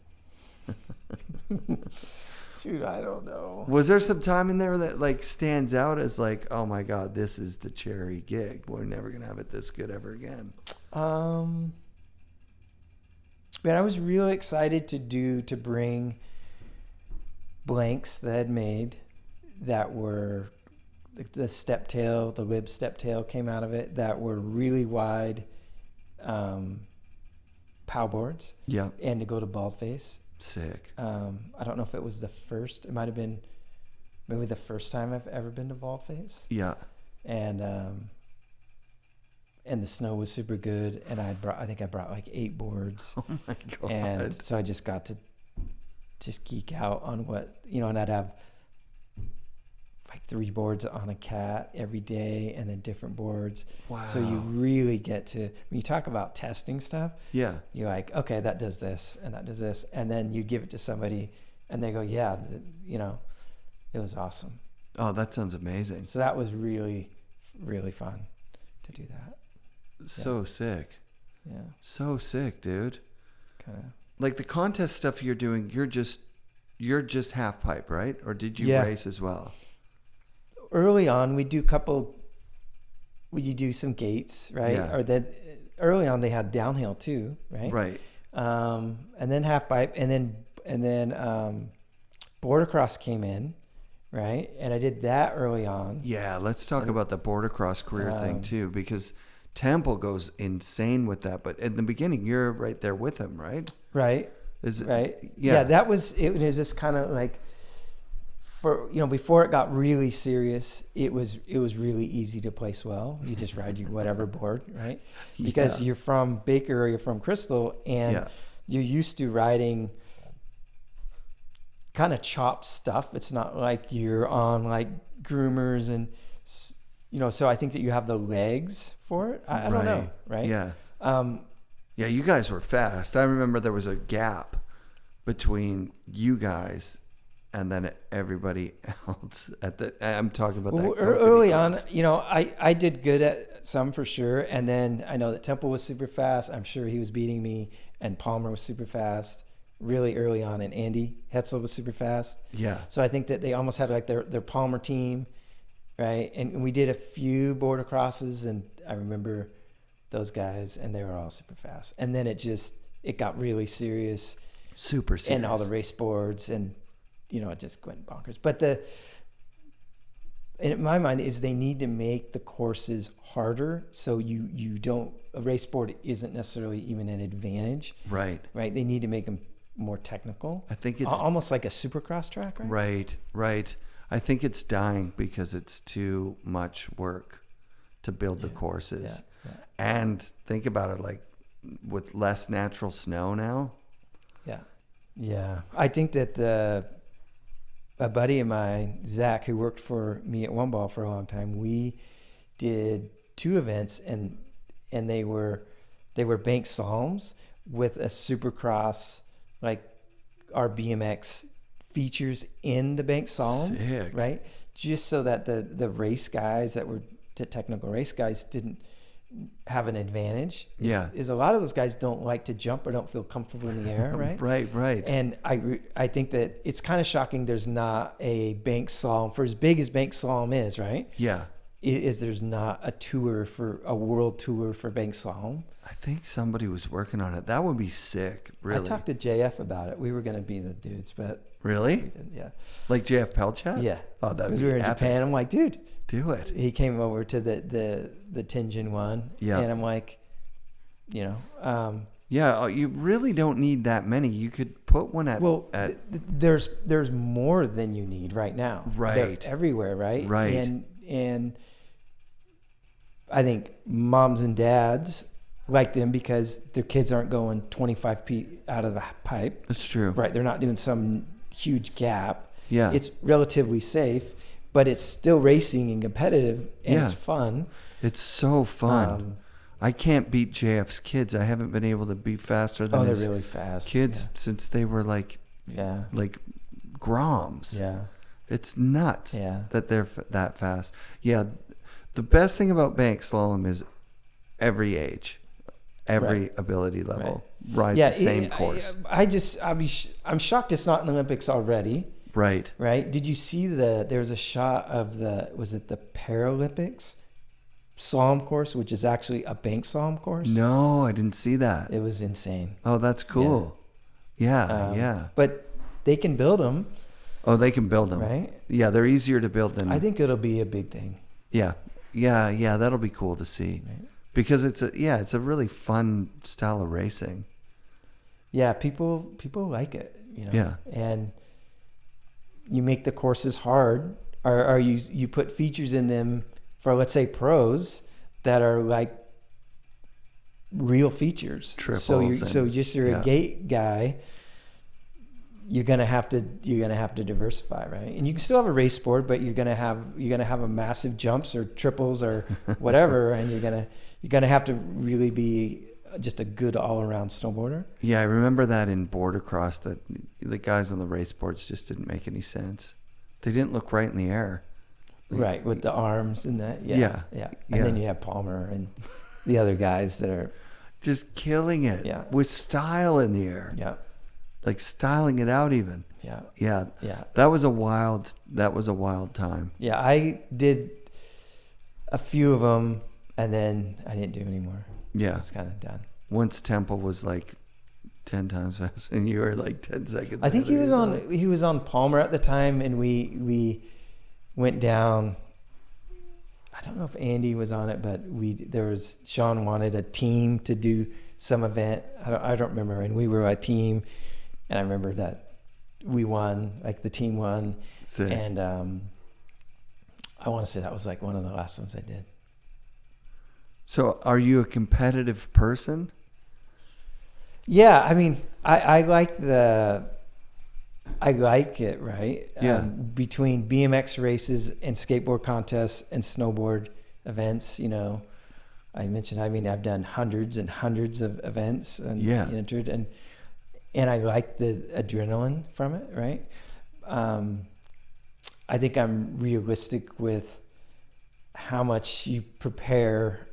Dude, I don't know. Was there some time in there that like stands out as like, oh my God, this is the cherry gig. We're never going to have it this good ever again. Man, I was really excited to bring blanks that I had made that were the step tail, the Lib step tail came out of it, that were really wide pow boards. Yeah. And to go to bald face. Sick. I don't know if it was the first. It might have been maybe the first time I've ever been to bald face. Yeah. And the snow was super good, and I think I brought like 8 boards. Oh my God. And so I just got to just geek out on what, and I'd have like 3 boards on a cat every day and then different boards. Wow. So you really get to, when you talk about testing stuff, you're like, okay, that does this and that does this. And then you give it to somebody and they go, it was awesome. Oh, that sounds amazing. So that was really, really fun to do that. So sick. Yeah. So sick, dude. Kind of. Like the contest stuff you're doing, you're just half pipe, right? Or did you race as well? Early on, we do some gates, right? Yeah. Or then early on they had downhill too, right? Right. And then half pipe, and then border cross came in, right? And I did that early on. Yeah, let's talk about the border cross career thing too, because Temple goes insane with that. But in the beginning, you're right there with him, right? Right. Right. Yeah. That was it. Was just kind of like, before it got really serious, it was really easy to place well. You just ride your whatever board, right? Because you're from Baker or you're from Crystal, and you're used to riding kind of chopped stuff. It's not like you're on like groomers and, so I think that you have the legs for it. I don't know. Right. Yeah. Yeah. You guys were fast. I remember there was a gap between you guys and then everybody else I'm talking about that. Early on, I did good at some for sure. And then I know that Temple was super fast. I'm sure he was beating me, and Palmer was super fast really early on. And Andy Hetzel was super fast. Yeah. So I think that they almost had like their Palmer team. Right. And we did a few border crosses, and I remember those guys, and they were all super fast. And then it got really serious. Super serious. And all the race boards, and, it just went bonkers. But and in my mind is they need to make the courses harder. So you don't, a race board isn't necessarily even an advantage. Right. Right. They need to make them more technical. I think it's almost like a supercross track. Right. Right. I think it's dying because it's too much work to build the courses. Yeah. And think about it, like with less natural snow now. Yeah. Yeah. I think that a buddy of mine, Zach, who worked for me at One Ball for a long time, we did 2 events, and they were bank slaloms with a supercross, like our BMX features in the bank slalom. Sick. Right? Just so that the race guys the technical race guys didn't have an advantage. Is a lot of those guys don't like to jump or don't feel comfortable in the air, right? Right. And I think that it's kind of shocking there's not a bank slalom, for as big as bank slalom is, right? Yeah. There's not a world tour for bank slalom. I think somebody was working on it. That would be sick, really. I talked to JF about it. We were going to be the dudes, but really? we didn't, yeah. Like JF Pelchat? Yeah. Oh, that would be we were in epic. Japan. I'm like, dude, do it. He came over to the Tenjin one. Yeah. And I'm like, yeah, you really don't need that many. You could put one at... Well, there's more than you need right now. Right. They're everywhere, right? Right. And I think moms and dads like them because their kids aren't going 25 feet out of the pipe. That's true. Right. They're not doing some huge gap. Yeah. It's relatively safe, but it's still racing and competitive, and it's fun. It's so fun. I can't beat JF's kids. I haven't been able to be faster than they're his really fast kids since they were like Groms. Yeah. It's nuts that they're that fast. Yeah. The best thing about bank slalom is every age, every ability level rides the same course. I'm shocked it's not in the Olympics already. Right. Right. Did you see there was a shot of was it the Paralympics slalom course, which is actually a bank slalom course? No, I didn't see that. It was insane. Oh, that's cool. Yeah. But they can build them. Oh, they can build them. Right. Yeah, they're easier to build than... I think it'll be a big thing. Yeah. That'll be cool to see, because it's a really fun style of racing. Yeah, people like it, Yeah, and you make the courses hard, or you put features in them for, let's say, pros that are like real features. Triples. So you're a gate guy. You're gonna have to diversify, right? And you can still have a race board, but you're gonna have a massive jumps or triples or whatever, and you're gonna have to really be just a good all around snowboarder. Yeah, I remember that in border cross that the guys on the race boards just didn't make any sense. They didn't look right in the air. Right, with the arms and that. Yeah. And then you have Palmer and the other guys that are just killing it. Yeah. With style in the air. Yeah. Like styling it out even. Yeah. That was a wild time. Yeah, I did a few of them, and then I didn't do any more. Yeah. I was kind of done. Once Temple was like 10 times fast, and you were like 10 seconds. I think he was on Palmer at the time, and we went down. I don't know if Andy was on it, but Sean wanted a team to do some event. I don't remember, and we were a team. And I remember that we won, like the team won. Sick. And I want to say that was like one of the last ones I did. So are you a competitive person? Yeah, I mean, I like I like it, right? Yeah. Between BMX races and skateboard contests and snowboard events, you know, I mentioned, I mean, I've done hundreds and hundreds of events and entered, and I like the adrenaline from it, right? I think I'm realistic with how much you prepare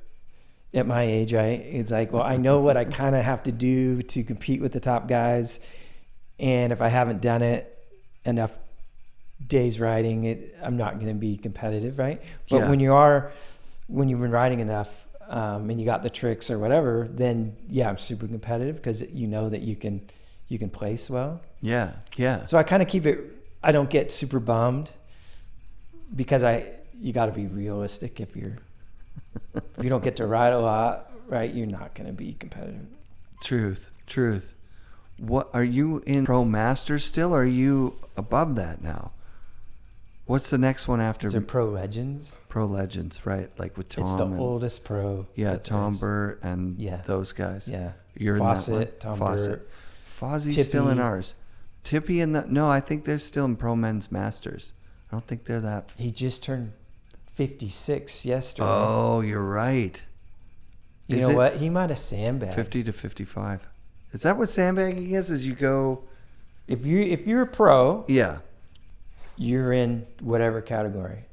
at my age, right? It's like, well, I know what I kind of have to do to compete with the top guys. And if I haven't done it enough days riding, I'm not going to be competitive, right? But when you've been riding enough and you got the tricks or whatever, then I'm super competitive because you know that you can place well. Yeah, yeah. So I kind of keep it. I don't get super bummed because you got to be realistic. If you don't get to ride a lot, right, you're not going to be competitive. Truth. What are you in Pro Masters still? Or are you above that now? What's the next one after? Is there Pro Legends? Pro Legends, right? Like with Tom. It's the oldest pro. Yeah, Tom Burt and those guys. Yeah. You're Fawcett, in that one? Tom Burt. Fozzie's Tippy. still in ours. Tippy no, I think they're still in Pro Men's Masters. I don't think they're that. He just turned 56 yesterday. Oh, you're right. You know what? He might have sandbagged. 50 to 55. Is that what sandbagging is? As you go, if you're a pro, yeah, you're in whatever category.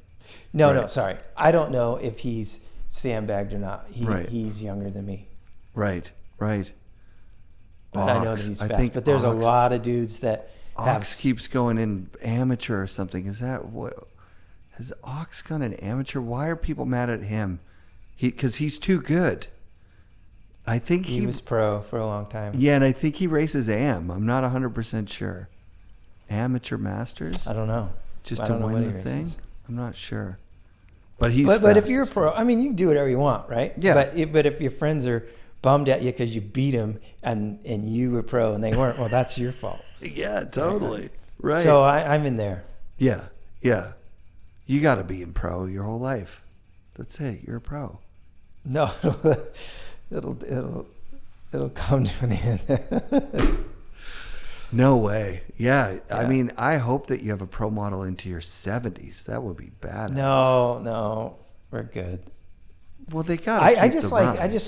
No, sorry. I don't know if he's sandbagged or not. He's younger than me. Right. But I know that he's fast. But there's a lot of dudes that Ox keeps going in amateur or something. Is that what? Has Ox gone in amateur? Why are people mad at him? Because he's too good. I think he was pro for a long time. Yeah, and I think he races AM. I'm not 100% sure. Amateur Masters? I don't know. Just to win the thing? I'm not sure. But he's But if you're a pro, I mean, you can do whatever you want, right? Yeah. But if your friends are bummed at you because you beat them and you were pro and they weren't, well, that's your fault. Yeah, totally. Right. So I'm in there. Yeah. You got to be in pro your whole life. That's it. You're a pro. No, it'll come to an end. No way. Yeah. I mean, I hope that you have a pro model into your 70s. That would be badass. No, we're good. Well, they got. I just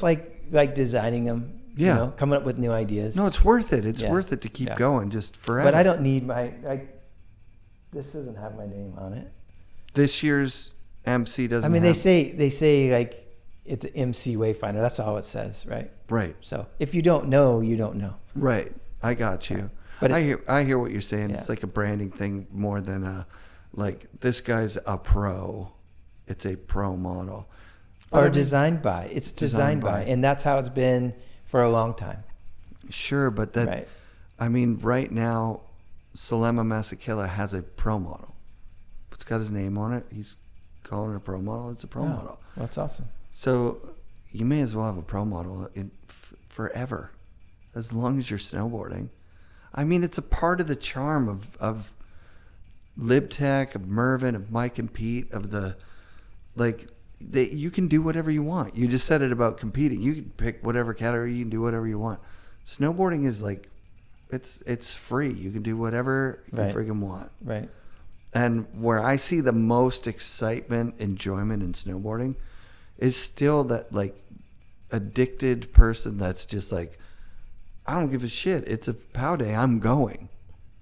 like designing them. Yeah. You know, coming up with new ideas. No, it's worth it. It's worth it to keep going just forever. But I don't need this doesn't have my name on it. This year's MC doesn't. I mean, they say like it's an MC Wayfinder. That's all it says, right? Right. So if you don't know, you don't know. Right. I got you. But I hear what you're saying. It's like a branding thing more than like this guy's a pro. It's a pro model. Or designed by. It's designed by. And that's how it's been for a long time. Sure, but that I mean, right now Salema Masakila has a pro model. It's got his name on it. He's calling it a pro model. It's a pro model. Well, that's awesome. So you may as well have a pro model forever, as long as you're snowboarding. I mean, it's a part of the charm of Lib Tech, of Mervin, of Mike and Pete, of the you can do whatever you want. You just said it about competing. You can pick whatever category. You can do whatever you want. Snowboarding is like, it's free. You can do whatever you friggin' want. Right. And where I see the most excitement, enjoyment in snowboarding is still that like addicted person that's just like, I don't give a shit. It's a POW day. I'm going.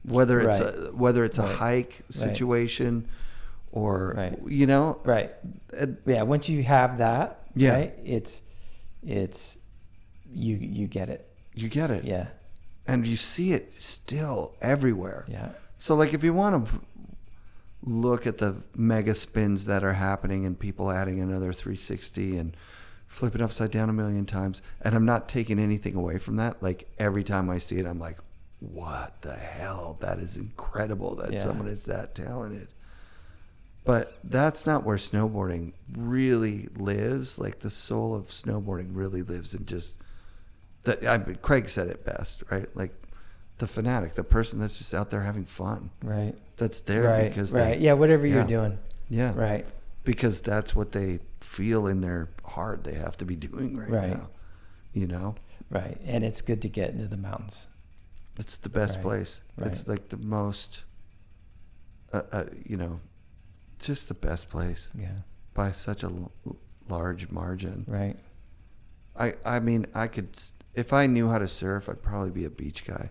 Whether it's a hike situation or you know. Right. Once you have that, right, it's you get it. You get it. Yeah. And you see it still everywhere. Yeah. So like if you want to look at the mega spins that are happening and people adding another 360 and flipping upside down a million times, and I'm not taking anything away from that. Like every time I see it, I'm like, what the hell? That is incredible that someone is that talented. But that's not where snowboarding really lives. Like the soul of snowboarding really lives in just Craig said it best, right? Like the fanatic, the person that's just out there having fun. Right. That's there because whatever you're doing. Yeah. Right. Because that's what they feel in their heart they have to be doing right now. You know? Right. And it's good to get into the mountains. It's the best Right. place. Right. It's like the most, just the best place Yeah. by such a large margin. Right. I mean, if I knew how to surf, I'd probably be a beach guy.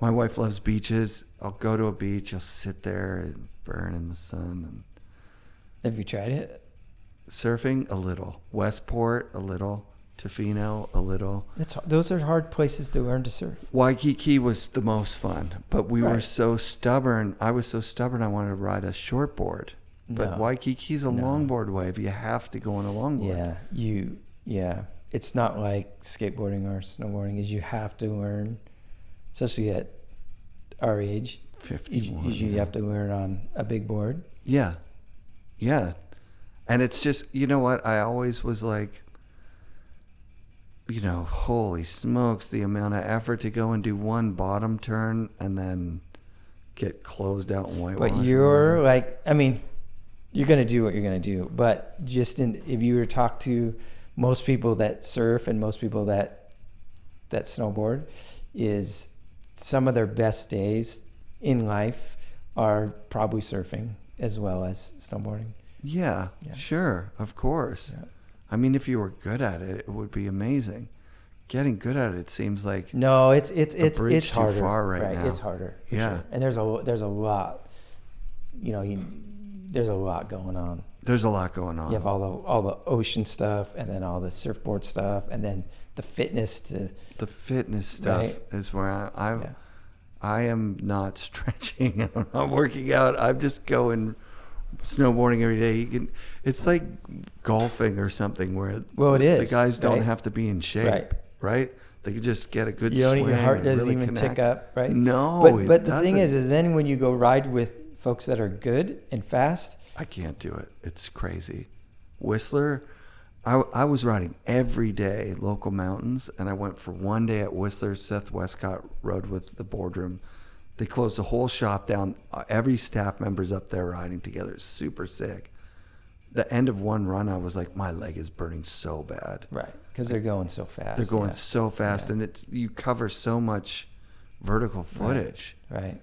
My wife loves beaches. I'll go to a beach. I'll sit there and burn in the sun. And Have you tried it? surfing, a little. Westport, a little. Tofino, a little. Those are hard places to learn to surf. Waikiki was the most fun, but we were Right. so stubborn. I was so stubborn I wanted to ride a shortboard. But No. Waikiki's a No. longboard wave. You have to go on a longboard. Yeah. It's not like skateboarding or snowboarding. Is you have to learn, especially at our age. 51. You have to learn on a big board. Yeah. Yeah. And it's just, you know what? I always was like, holy smokes, the amount of effort to go and do one bottom turn and then get closed out and whitewash. But you're like, I mean, you're going to do what you're going to do. But if you were to talk to most people that surf and most people that snowboard, is some of their best days in life are probably surfing as well as snowboarding. Yeah, sure, of course. Yeah. I mean, if you were good at it, it would be amazing. Getting good at it seems like No, it's bridge too harder. far right now. It's harder. For Yeah. sure. And there's a lot. There's a lot going on. there's a lot going on. You have all the ocean stuff, and then all the surfboard stuff, and then the fitness to. The fitness stuff Right. is where Yeah. I am not stretching. I'm not working out. I'm just going snowboarding every day. It's like golfing or something where Well, it the is, guys don't right? have to be in shape, right? They could just get a good swing. Your heart and doesn't really even connect. tick up, right? No, it but the thing doesn't. is then when you go ride with folks that are good and fast, I can't do it. It's crazy. Whistler, I was riding every day local mountains, and I went for one day at Whistler. Seth Westcott rode with the boardroom. They closed the whole shop down. Every staff member's up there riding together. It's super sick. The end of one run, I was like, my leg is burning so bad. right? Because they're going so fast. They're going yeah. so fast, Yeah. and you cover so much vertical footage. Right.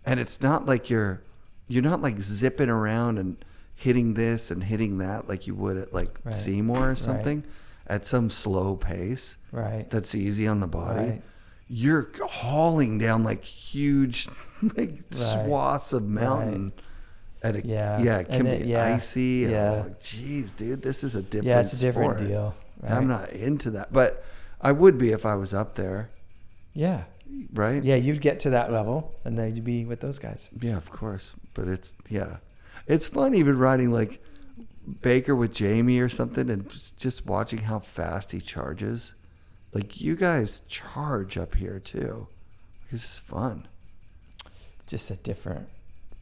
And it's not like you're not like zipping around and hitting this and hitting that like you would at like Right. Seymour or something at some slow pace Right. that's easy on the body. Right. You're hauling down like huge like swaths of mountain. At a, Yeah. it can And be yeah. icy. And Yeah. I'm like, geez, dude, this is a different Yeah, it's a different sport. deal. Right? I'm not into that. But I would be if I was up there, Yeah. right? Yeah, you'd get to that level, and then you'd be with those guys. Yeah, of course. But it's fun even riding like Baker with Jamie or something and just watching how fast he charges. Like you guys charge up here too. It's just fun. Just a different,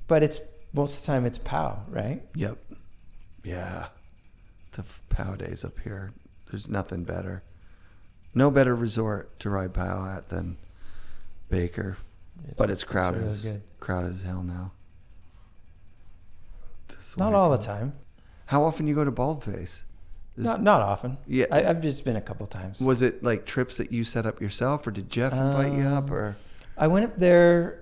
but it's most of the time it's POW, right? Yep. Yeah. The POW days up here. There's nothing better. No better resort to ride POW at than Baker. But it's crowded. really good. Crowded as hell now. That's Not what it all the goes. time. How often you go to Baldface? Not often. Yeah. I've just been a couple times. Was it like trips that you set up yourself, or did Jeff invite you up? Or I went up there.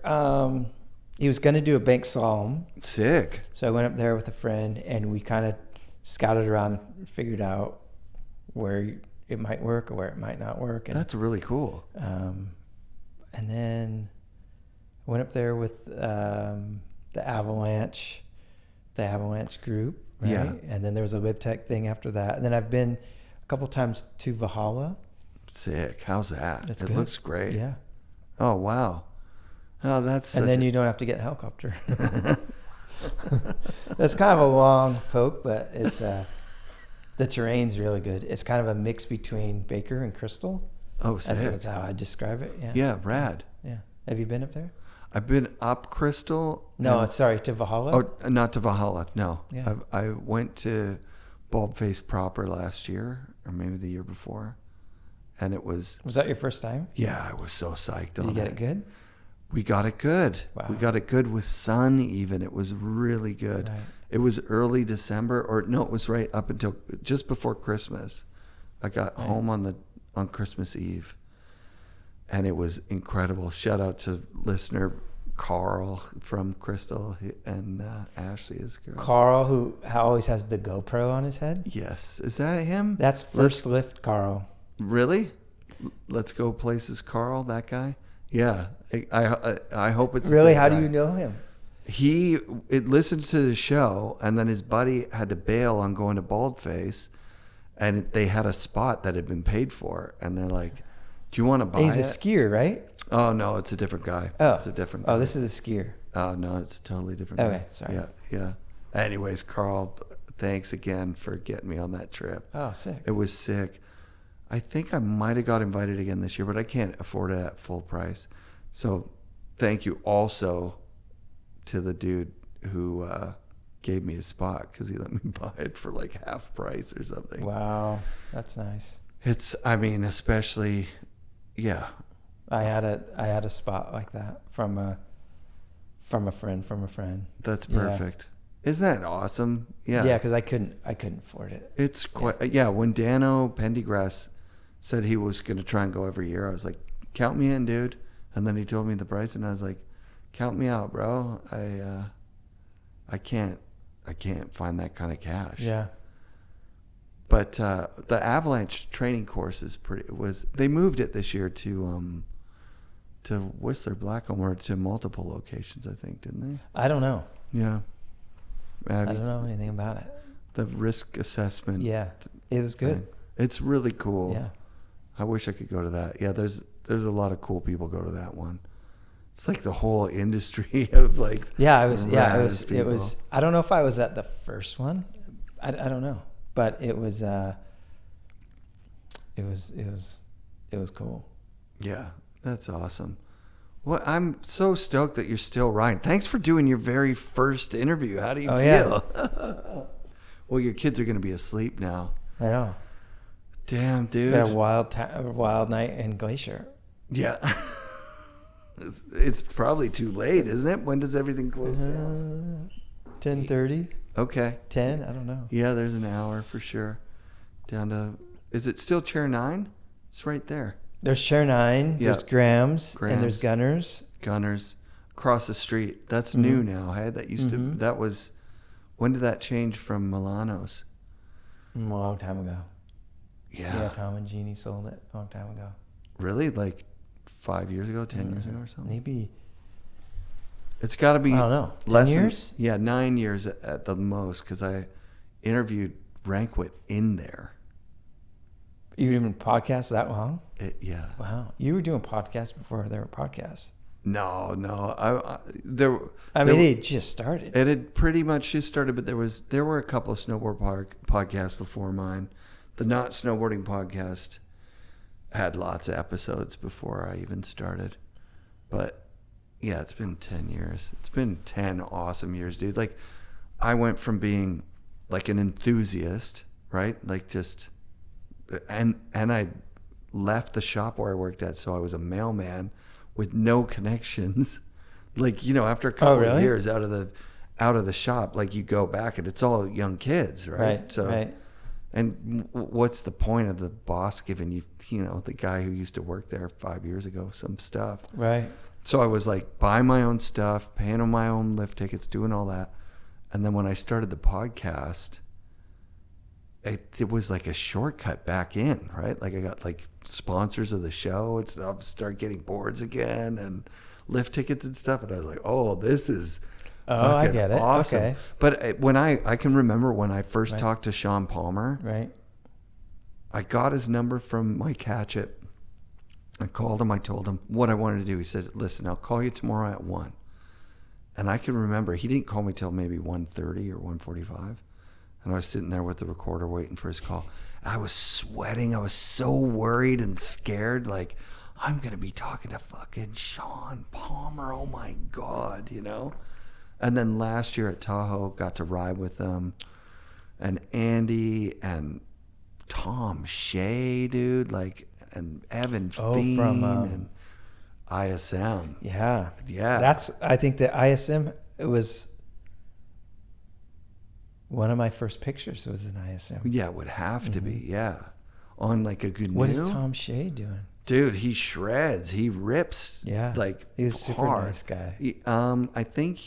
He was going to do a bank slalom, sick? so I went up there with a friend, and we kind of scouted around, and figured out where it might work or where it might not work. And, That's really cool. and then I went up there with the Avalanche group, right? Yeah. And then there was a Lib Tech thing after that. And then I've been a couple times to Valhalla. Sick. How's that? That's it good. looks great. Yeah. Oh wow. Oh, that's. And then you don't have to get a helicopter. That's kind of a long poke, but it's the terrain's really good. It's kind of a mix between Baker and Crystal. Oh, sick. That's how I describe it. Yeah. Yeah, rad. Yeah. Have you been up there? I've been up Crystal. No, and- sorry, to Valhalla. Oh, not to Valhalla. No. Yeah. I went to Baldface proper last year, or maybe the year before, and it was. Was that your first time? Yeah, I was so psyched Did on you get it good? We got it good. Wow. We got it good with sun even. It was really good. Right. It was early December, or no, it was right up until just before Christmas. I got home on Christmas Eve. and it was incredible. Shout out to listener Carl from Crystal and Ashley, his girl. Carl, who always has the GoPro on his head. Yes, is that him? That's First Lift Carl. Really? Let's Go Places Carl, that guy? Yeah, I hope it's really. The same How guy. do you know him? It listened to the show, and then his buddy had to bail on going to Baldface, and they had a spot that had been paid for, and they're like, "Do you want to buy He's it?" a skier, right? Oh no, it's a different guy. Oh, it's a different guy. Oh, this is a skier. Oh no, it's a totally different guy. Okay, sorry. Yeah. Anyways, Carl, thanks again for getting me on that trip. Oh, sick. It was sick. I think I might have got invited again this year, but I can't afford it at full price. So thank you also to the dude who gave me a spot because he let me buy it for like half price or something. Wow, that's nice. Especially, yeah. I had a spot like that from a friend. That's perfect. Yeah. Isn't that awesome? Yeah. Yeah, because I couldn't afford it. It's quite When Dano Pendergrass said he was going to try and go every year, I was like, "Count me in, dude." And then he told me the price, and I was like, "Count me out, bro. I can't find that kind of cash." Yeah. But the Avalanche training course is they moved it this year to Whistler Blackcomb, or to multiple locations, I think, didn't they? I don't know. Yeah. I don't know anything about it. The risk assessment. Yeah, it was good. Thing. It's really cool. Yeah. I wish I could go to that. Yeah, there's a lot of cool people go to that one. It's like the whole industry of like. Yeah, it was. It people. was. I don't know if I was at the first one. I don't know, but it was. It was cool. Yeah, that's awesome. Well, I'm so stoked that you're still riding. Thanks for doing your very first interview. How do you feel? Yeah. Well, your kids are going to be asleep now. I know. Damn, dude. A wild night in Glacier. Yeah. It's probably too late, isn't it? When does everything close down? 10:30. Okay. 10. I don't know. Yeah, there's an hour for sure. Down to. Is it still Chair 9? It's right there. There's Chair 9. Yeah. There's Grams, and there's Gunners. Gunners across the street. That's new now. Hey, that used to. That was. When did that change from Milano's? A long time ago. Yeah. Tom and Jeannie sold it a long time ago. Really? Like 5 years ago, 10 years ago or something? Maybe. It's got to be. I don't know. 10 years? Yeah, 9 years at the most, because I interviewed Rankwit in there. You were doing podcasts that long? Yeah. Wow. You were doing podcasts before there were podcasts. No. They just started. It had pretty much just started, but there were a couple of snowboard podcasts before mine. The Not Snowboarding podcast had lots of episodes before I even started. But yeah, it's been 10 years. It's been 10 awesome years, dude. Like, I went from being like an enthusiast, right? Like just, and I left the shop where I worked at, so I was a mailman with no connections. Like, after a couple of years out of the shop, like, you go back and it's all young kids, right? Right. And what's the point of the boss giving you, the guy who used to work there 5 years ago, some stuff? Right. So I was like buying my own stuff, paying on my own lift tickets, doing all that. And then when I started the podcast, it was like a shortcut back in, right? Like, I got like sponsors of the show and stuff, start getting boards again and lift tickets and stuff. And I was like, oh, this is I get it. awesome. Okay. But when I can remember when I first talked to Sean Palmer, right? I got his number from Mike Hatchett. I called him. I told him what I wanted to do. He said, listen, I'll call you tomorrow at 1. And I can remember he didn't call me till maybe 1:30 or 1:45. And I was sitting there with the recorder waiting for his call. I was sweating. I was so worried and scared. Like, I'm going to be talking to fucking Sean Palmer. Oh my God, And then last year at Tahoe, got to ride with them. And Andy and Tom Shea, dude, like, and Evan Fiend and ISM. Yeah. Yeah. I think the ISM, it was one of my first pictures was an ISM. Yeah, it would have to be, yeah. on like a canoe. What is Tom Shea doing? Dude, he shreds. He rips. Yeah. Like He's a super hard. nice guy. I think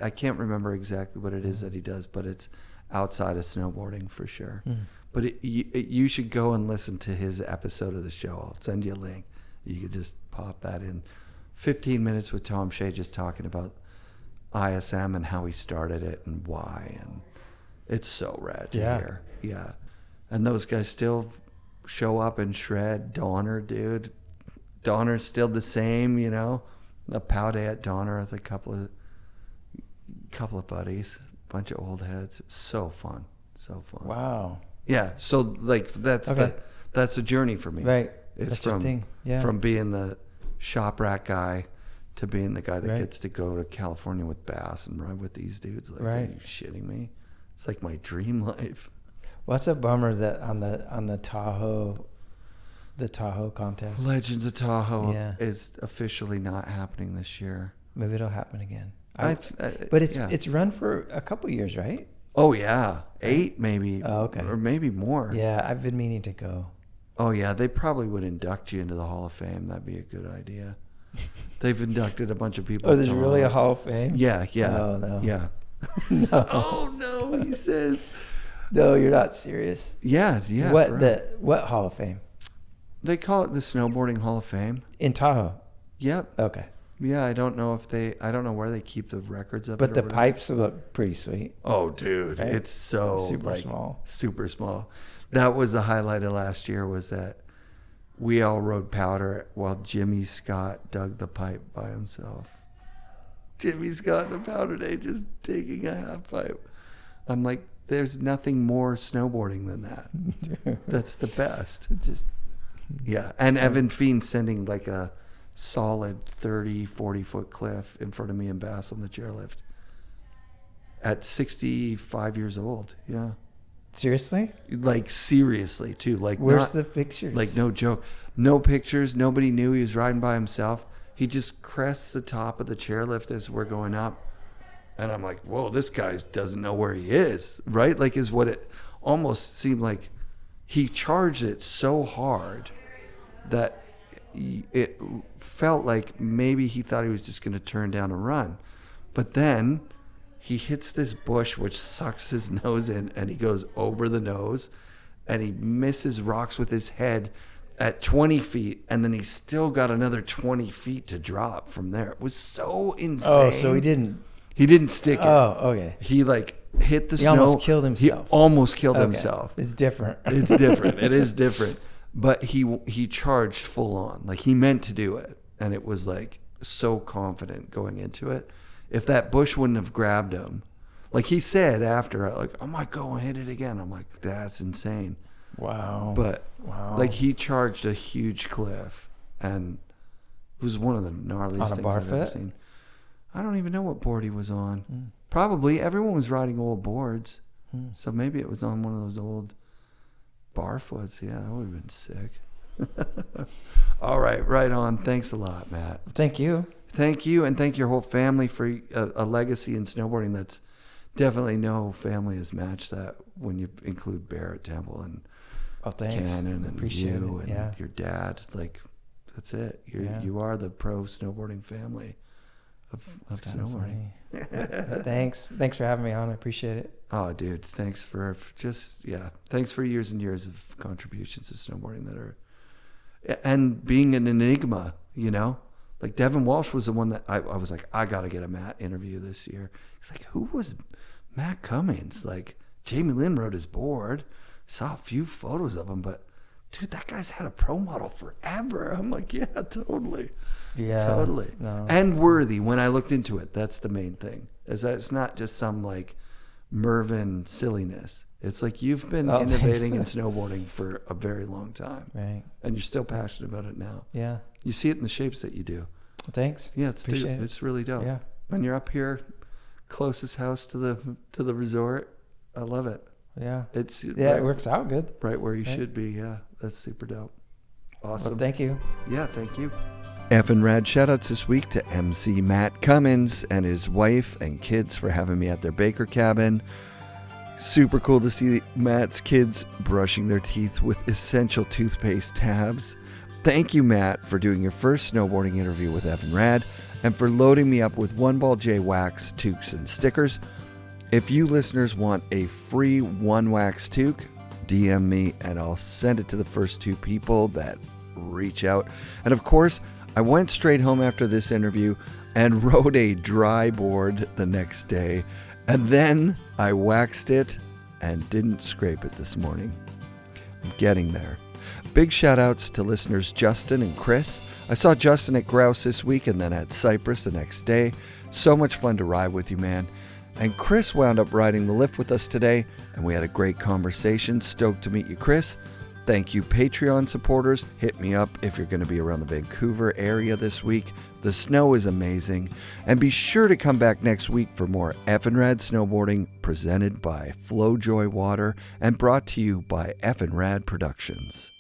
I can't remember exactly what it is that he does, but it's outside of snowboarding for sure. But you should go and listen to his episode of the show. I'll send you a link. You could just pop that in. 15 minutes with Tom Shea just talking about ISM and how he started it and why. And it's so rad to hear. Yeah. And those guys still show up and shred. Donner, dude. Donner's still the same, you know. A pow day at Donner with a couple of buddies, bunch of old heads. So fun. Wow. Yeah. So like that's the journey for me. Right. It's that's your thing. Yeah. from being the shop rat guy to being the guy that gets to go to California with Bass and ride with these dudes. Like, are you shitting me? It's like my dream life. Well, it's a bummer that on the Tahoe contest. Legends of Tahoe is officially not happening this year. Maybe it'll happen again. But it's run for a couple years, right? Oh yeah, 8 maybe. Oh, okay. Or maybe more. Yeah, I've been meaning to go. Oh yeah, they probably would induct you into the Hall of Fame. That'd be a good idea. They've inducted a bunch of people. Oh, there's really a Hall of Fame? Yeah. Oh no. Yeah. No. Oh no, he says. No, you're not serious. Yeah. What Hall of Fame? They call it the Snowboarding Hall of Fame. In Tahoe? Yep. Okay. Yeah, I don't know where they keep the records of it. But the pipes look pretty sweet. Oh, dude, right? It's so super small. That was the highlight of last year, was that we all rode powder while Jimmy Scott dug the pipe by himself. Jimmy Scott in a powder day just digging a half pipe. I'm like, there's nothing more snowboarding than that. That's the best. Yeah. And Evan Fiend sending like a solid 40 foot cliff in front of me and Bass on the chairlift at 65 years old. Yeah. Seriously? Like seriously too. Like, where's the pictures? Like, no joke. No pictures. Nobody knew he was riding by himself. He just crests the top of the chairlift as we're going up. And I'm like, whoa, this guy doesn't know where he is, right? Like, is what it almost seemed like. He charged it so hard that it felt like maybe he thought he was just going to turn down and run. But then he hits this bush, which sucks his nose in, and he goes over the nose, and he misses rocks with his head at 20 feet, and then he's still got another 20 feet to drop from there. It was so insane. Oh, so he didn't stick it. Oh, okay. He like hit the snow. He almost killed himself. He almost killed himself. It's different. It's different. It is different. But he charged full on. Like, he meant to do it. And it was like so confident going into it. If that bush wouldn't have grabbed him, like he said after, like, I might go and hit it again. I'm like, that's insane. Wow. But like, he charged a huge cliff, and it was one of the gnarliest things I've ever seen. I don't even know what board he was on. Probably everyone was riding old boards. So maybe it was on one of those old barfoots. Yeah, that would have been sick. All right on. Thanks a lot, Matt. Thank you. Thank you, and thank your whole family for a legacy in snowboarding that's definitely no family has matched that when you include Barrett Temple and Cannon and Appreciate you it. and your dad. Like, that's it. You are the pro snowboarding family of snowboarding. Thanks for having me on. I appreciate it. Oh, dude, thanks for years and years of contributions to snowboarding that are, and being an enigma, you know? Like, Devin Walsh was the one that I was like, I got to get a Matt interview this year. He's like, who was Matt Cummins? Like, Jamie Lynn rode his board. Saw a few photos of him, but dude, that guy's had a pro model forever. I'm like, yeah, totally. Yeah. Totally. No. And worthy. When I looked into it, that's the main thing. Is that it's not just some like Mervyn silliness. It's like, you've been innovating in snowboarding for a very long time. Right. And you're still passionate about it now. Yeah. You see it in the shapes that you do. Thanks. Yeah, it's really dope. Yeah. When you're up here, closest house to the resort, I love it. Yeah. It works out good. Right where you should be. Yeah. That's super dope. Awesome. Well, thank you. Yeah, thank you. FNRad shoutouts this week to MC Matt Cummins and his wife and kids for having me at their Baker cabin. Super cool to see Matt's kids brushing their teeth with essential toothpaste tabs. Thank you, Matt, for doing your first snowboarding interview with FNRad and for loading me up with One Ball J wax toques and stickers. If you listeners want a free one wax toque, DM me and I'll send it to the first 2 people that reach out. And of course, I went straight home after this interview and rode a dry board the next day. And then I waxed it and didn't scrape it this morning. I'm getting there. Big shout outs to listeners Justin and Chris. I saw Justin at Grouse this week and then at Cypress the next day. So much fun to ride with you, man. And Chris wound up riding the lift with us today, and we had a great conversation. Stoked to meet you, Chris. Thank you, Patreon supporters. Hit me up if you're going to be around the Vancouver area this week. The snow is amazing. And be sure to come back next week for more FNRad Snowboarding presented by Flojoy Water and brought to you by FNRad Productions.